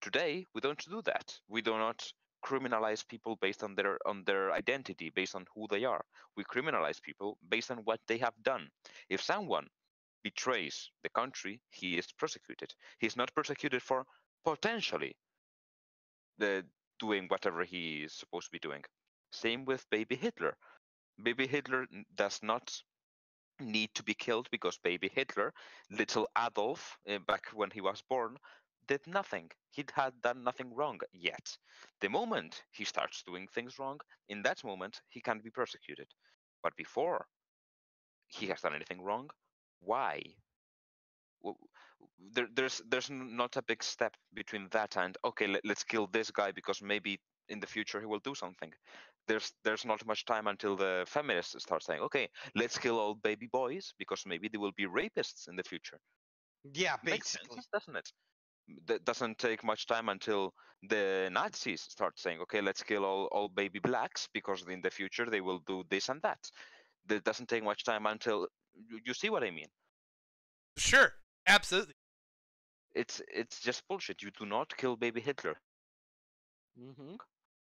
[SPEAKER 3] Today, we don't do that. We do not criminalize people based on their identity, based on who they are. We criminalize people based on what they have done. If someone betrays the country, he is persecuted. He's not persecuted for potentially the doing whatever he is supposed to be doing. Same with baby Hitler. Baby Hitler does not need to be killed because baby Hitler, little Adolf, back when he was born, did nothing. He had done nothing wrong yet. The moment he starts doing things wrong, in that moment he can be persecuted. But before he has done anything wrong, why? W- there's not a big step between that and okay, let's kill this guy because maybe in the future he will do something. There's not much time until the feminists start saying, okay, let's kill all baby boys because maybe they will be rapists in the future.
[SPEAKER 4] Yeah,
[SPEAKER 3] Makes
[SPEAKER 4] basically.
[SPEAKER 3] sense, doesn't it? That doesn't take much time until the Nazis start saying, okay, let's kill all baby blacks because in the future they will do this and that. That doesn't take much time until you see what I mean.
[SPEAKER 2] Sure, absolutely.
[SPEAKER 3] It's just bullshit. You do not kill baby Hitler.
[SPEAKER 4] Hmm.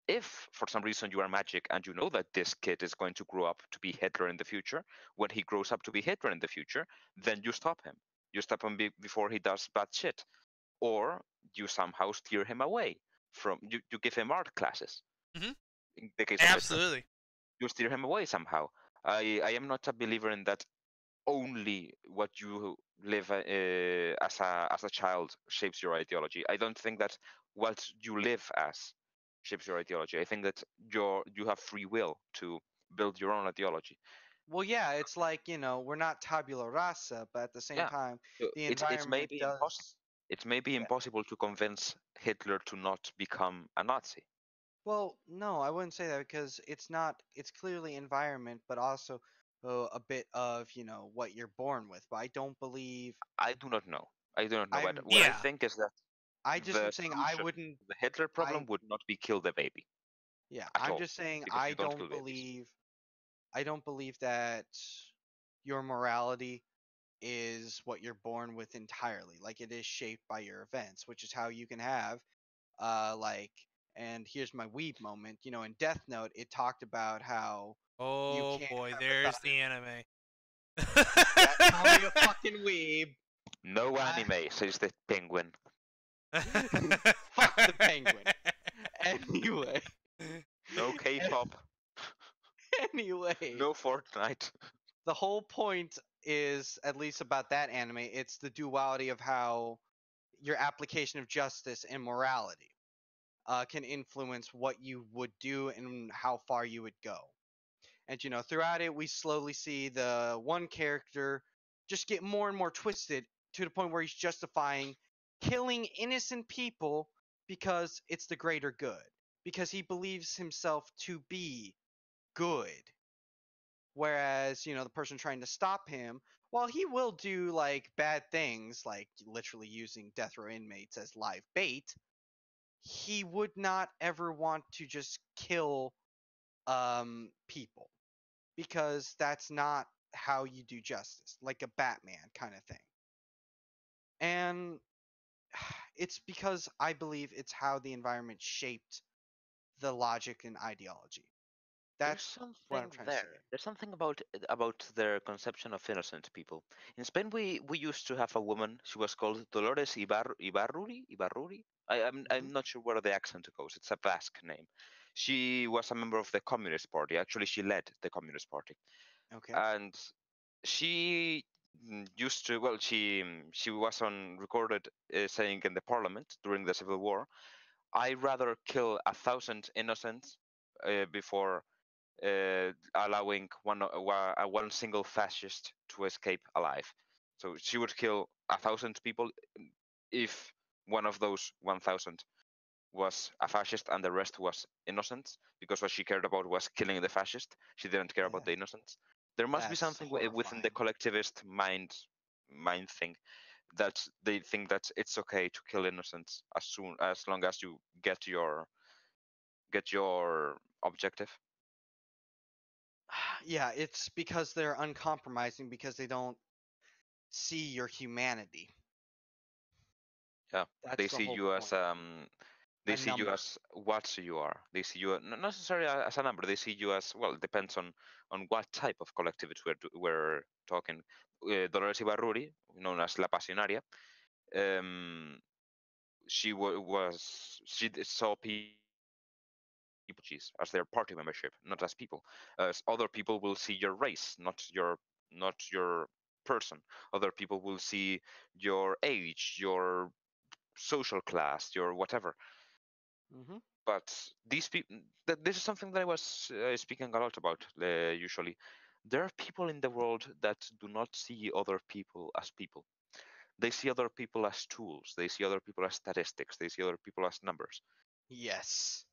[SPEAKER 3] If for some reason you are magic and you know that this kid is going to grow up to be Hitler in the future, when he grows up to be Hitler in the future, then you stop him. You stop him before he does bad shit, or you somehow steer him away from. You give him art classes.
[SPEAKER 2] Hmm.
[SPEAKER 3] In the case of Hitler,
[SPEAKER 2] Absolutely.
[SPEAKER 3] you steer him away somehow. I am not a believer in that only what you live as a child shapes your ideology. I don't think that what you live as shapes your ideology. I think that you have free will to build your own ideology.
[SPEAKER 4] Well, yeah, it's like, we're not tabula rasa, but at the same
[SPEAKER 3] Yeah,
[SPEAKER 4] time,
[SPEAKER 3] so
[SPEAKER 4] the
[SPEAKER 3] it's
[SPEAKER 4] environment
[SPEAKER 3] maybe impossible.
[SPEAKER 4] does.
[SPEAKER 3] It may be
[SPEAKER 4] Yeah.
[SPEAKER 3] impossible to convince Hitler to not become a Nazi.
[SPEAKER 4] Well, no, I wouldn't say that because it's not, it's clearly environment, but also a bit of, what you're born with. But I don't believe,
[SPEAKER 3] I do not know. I do not know. But
[SPEAKER 4] I'm,
[SPEAKER 3] what I
[SPEAKER 2] Yeah.
[SPEAKER 3] think is that
[SPEAKER 4] I just am
[SPEAKER 3] the
[SPEAKER 4] saying I
[SPEAKER 3] solution
[SPEAKER 4] wouldn't,
[SPEAKER 3] to the Hitler
[SPEAKER 4] I,
[SPEAKER 3] problem would not be kill the baby
[SPEAKER 4] yeah,
[SPEAKER 3] at
[SPEAKER 4] I'm
[SPEAKER 3] all,
[SPEAKER 4] just saying
[SPEAKER 3] because you don't kill babies.
[SPEAKER 4] I don't believe that your morality is what you're born with entirely. Like it is shaped by your events, which is how you can have like and here's my weeb moment. In Death Note it talked about how you
[SPEAKER 2] Oh
[SPEAKER 4] can't
[SPEAKER 2] boy, there's
[SPEAKER 4] empathize.
[SPEAKER 2] the anime.
[SPEAKER 4] Yeah, call me a fucking weeb.
[SPEAKER 3] No
[SPEAKER 4] I
[SPEAKER 3] anime, says the penguin.
[SPEAKER 4] fuck the penguin. Anyway,
[SPEAKER 3] No K-pop.
[SPEAKER 4] anyway,
[SPEAKER 3] No Fortnite.
[SPEAKER 4] the whole point is at least about that anime. It's the duality of how your application of justice and morality can influence what you would do and how far you would go. And throughout it, we slowly see the one character just get more and more twisted to the point where he's justifying killing innocent people because it's the greater good, because he believes himself to be good. Whereas, the person trying to stop him, while he will do like bad things, like literally using death row inmates as live bait, he would not ever want to just kill people because that's not how you do justice, like a Batman kind of thing. And it's because I believe it's how the environment shaped the logic and ideology.
[SPEAKER 3] There's
[SPEAKER 4] That's what I'm
[SPEAKER 3] something
[SPEAKER 4] trying to say.
[SPEAKER 3] there. There's something about their conception of innocent people. In Spain, we used to have a woman. She was called Dolores Ibarruri. Ibarruri.
[SPEAKER 4] Hmm.
[SPEAKER 3] I'm not sure where the accent goes. It's a Basque name. She was a member of the Communist Party. Actually, she led the Communist Party,
[SPEAKER 4] Okay.
[SPEAKER 3] and she used to. Well, she was on recorded saying in the Parliament during the Civil War, "I rather kill 1,000 innocents before allowing one single fascist to escape alive." So she would kill 1,000 people if one of those 1,000 was a fascist and the rest was innocents, because what she cared about was killing the fascist. She didn't care about
[SPEAKER 4] Yeah,
[SPEAKER 3] the innocents. There must be
[SPEAKER 4] that's
[SPEAKER 3] something within the
[SPEAKER 4] horrifying.
[SPEAKER 3] collectivist mind thing that they think that it's okay to kill innocents as long as you get your objective.
[SPEAKER 4] Yeah, it's because they're uncompromising because they don't see your humanity.
[SPEAKER 3] Yeah, they
[SPEAKER 4] That's the
[SPEAKER 3] see
[SPEAKER 4] whole
[SPEAKER 3] you as
[SPEAKER 4] point.
[SPEAKER 3] they
[SPEAKER 4] A
[SPEAKER 3] see you
[SPEAKER 4] number.
[SPEAKER 3] as what you are. They see you not necessarily as a number. They see you as, well. It depends on what type of collectivity we're talking. Dolores Ibarruri, known as La Pasionaria, um, saw people as their party membership, not as people. As other people will see your race, not your person. Other people will see your age, your social class, your whatever.
[SPEAKER 4] Mm-hmm.
[SPEAKER 3] But these people, this is something that I was speaking a lot about usually. There are people in the world that do not see other people as people. They see other people as tools. They see other people as statistics. They see other people as numbers.
[SPEAKER 4] Yes.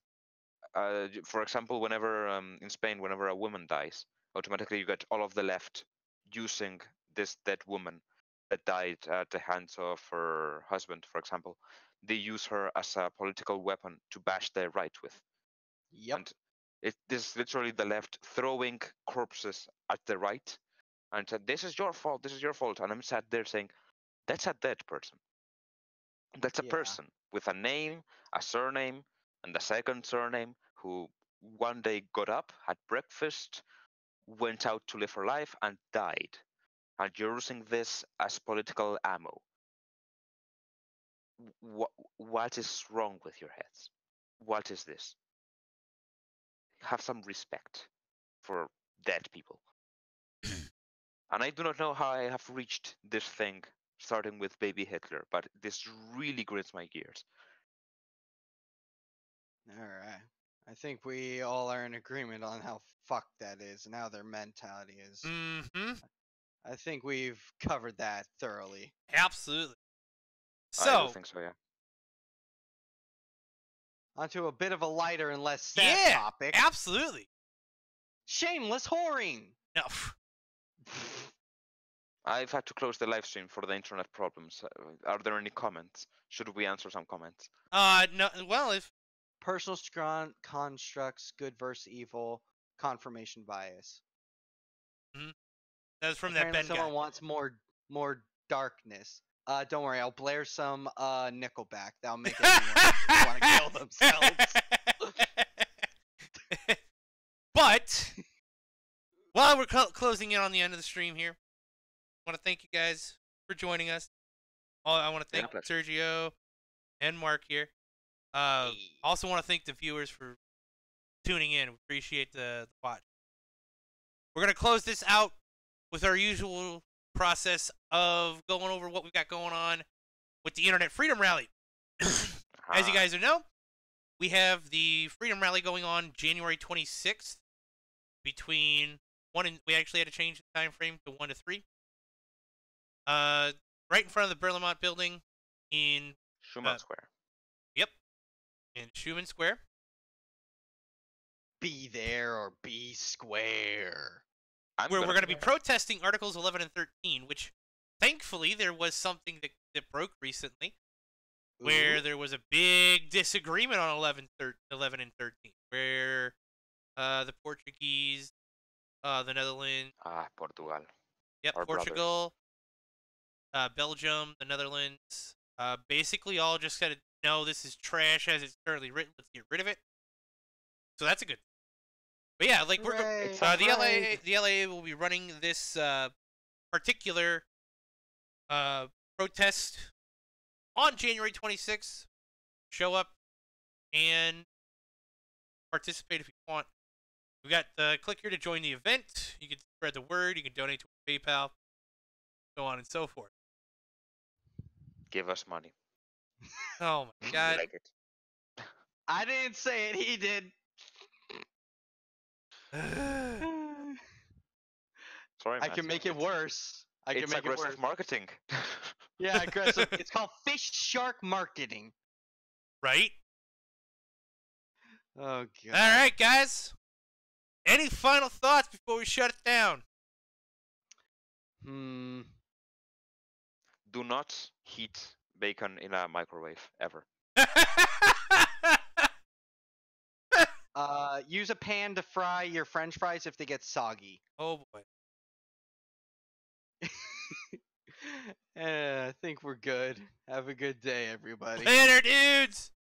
[SPEAKER 3] For example, whenever in Spain, whenever a woman dies, automatically you get all of the left using this dead woman that died at the hands of her husband, for example. They use her as a political weapon to bash the right with.
[SPEAKER 4] Yep.
[SPEAKER 3] And this is literally the left throwing corpses at the right and said, "This is your fault. This is your fault." And I'm sat there saying, "That's a dead person. That's a
[SPEAKER 4] Yeah.
[SPEAKER 3] person with a name, a surname, and a second surname who one day got up, had breakfast, went out to live her life, and died. And you're using this as political ammo. What is wrong with your heads? What is this? Have some respect for dead people." And I do not know how I have reached this thing, starting with baby Hitler, but this really grinds my gears.
[SPEAKER 4] All right. I think we all are in agreement on how fucked that is and how their mentality is.
[SPEAKER 2] Mm-hmm.
[SPEAKER 4] I think we've covered that thoroughly.
[SPEAKER 2] Absolutely.
[SPEAKER 3] I
[SPEAKER 2] So,
[SPEAKER 3] do think so, yeah.
[SPEAKER 4] Onto a bit of a lighter and less sad topic.
[SPEAKER 2] absolutely.
[SPEAKER 4] Shameless whoring.
[SPEAKER 2] No.
[SPEAKER 3] I've had to close the live stream for the internet problems. Are there any comments? Should we answer some comments?
[SPEAKER 2] No. Well, if
[SPEAKER 4] Personal constructs, good versus evil, confirmation bias.
[SPEAKER 2] that was from
[SPEAKER 4] Apparently
[SPEAKER 2] that Ben
[SPEAKER 4] someone
[SPEAKER 2] guy.
[SPEAKER 4] wants more darkness. Don't worry, I'll blare some Nickelback. That'll make everyone want to kill themselves.
[SPEAKER 2] But while we're closing in on the end of the stream here, I want to thank you guys for joining us. I want to thank
[SPEAKER 3] Yeah,
[SPEAKER 2] Sergio and Mark here. Also want to thank the viewers for tuning in. We appreciate the watch. We're going to close this out with our usual process of going over what we've got going on with the Internet Freedom Rally. As you guys know, we have the Freedom Rally going on January 26th between 1 and... We actually had to change the time frame to 1 to 3. Right in front of the Berlamont building in...
[SPEAKER 3] Schumann Square.
[SPEAKER 2] Yep. In Schumann Square.
[SPEAKER 4] Be there or be square.
[SPEAKER 2] Where we're going to be protesting Articles 11 and 13, which thankfully there was something that broke recently, where there was a big disagreement on 11 and 13, where the Portuguese, the Netherlands,
[SPEAKER 3] Portugal.
[SPEAKER 2] yep,
[SPEAKER 3] Our
[SPEAKER 2] Portugal, Belgium, the Netherlands, basically all just said, no, this is trash as it's currently written. Let's get rid of it. So that's a good thing. But yeah, like the LA will be running this particular protest on January 26th. Show up and participate if you want. We got click here to join the event. You can spread the word. You can donate to PayPal, so on and so forth.
[SPEAKER 3] Give us money.
[SPEAKER 2] Oh my God!
[SPEAKER 3] Like it.
[SPEAKER 4] I didn't say it. He did.
[SPEAKER 3] Sorry,
[SPEAKER 4] I can make it worse.
[SPEAKER 3] It's aggressive marketing.
[SPEAKER 4] Yeah, aggressive. It's called fish shark marketing.
[SPEAKER 2] Right?
[SPEAKER 4] Oh God.
[SPEAKER 2] All right, guys. Any final thoughts before we shut it down?
[SPEAKER 4] Hmm.
[SPEAKER 3] Do not heat bacon in a microwave ever.
[SPEAKER 4] Use a pan to fry your French fries if they get soggy.
[SPEAKER 2] Oh boy.
[SPEAKER 4] I think we're good. Have a good day, everybody.
[SPEAKER 2] Later, dudes.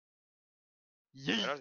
[SPEAKER 4] Yeet.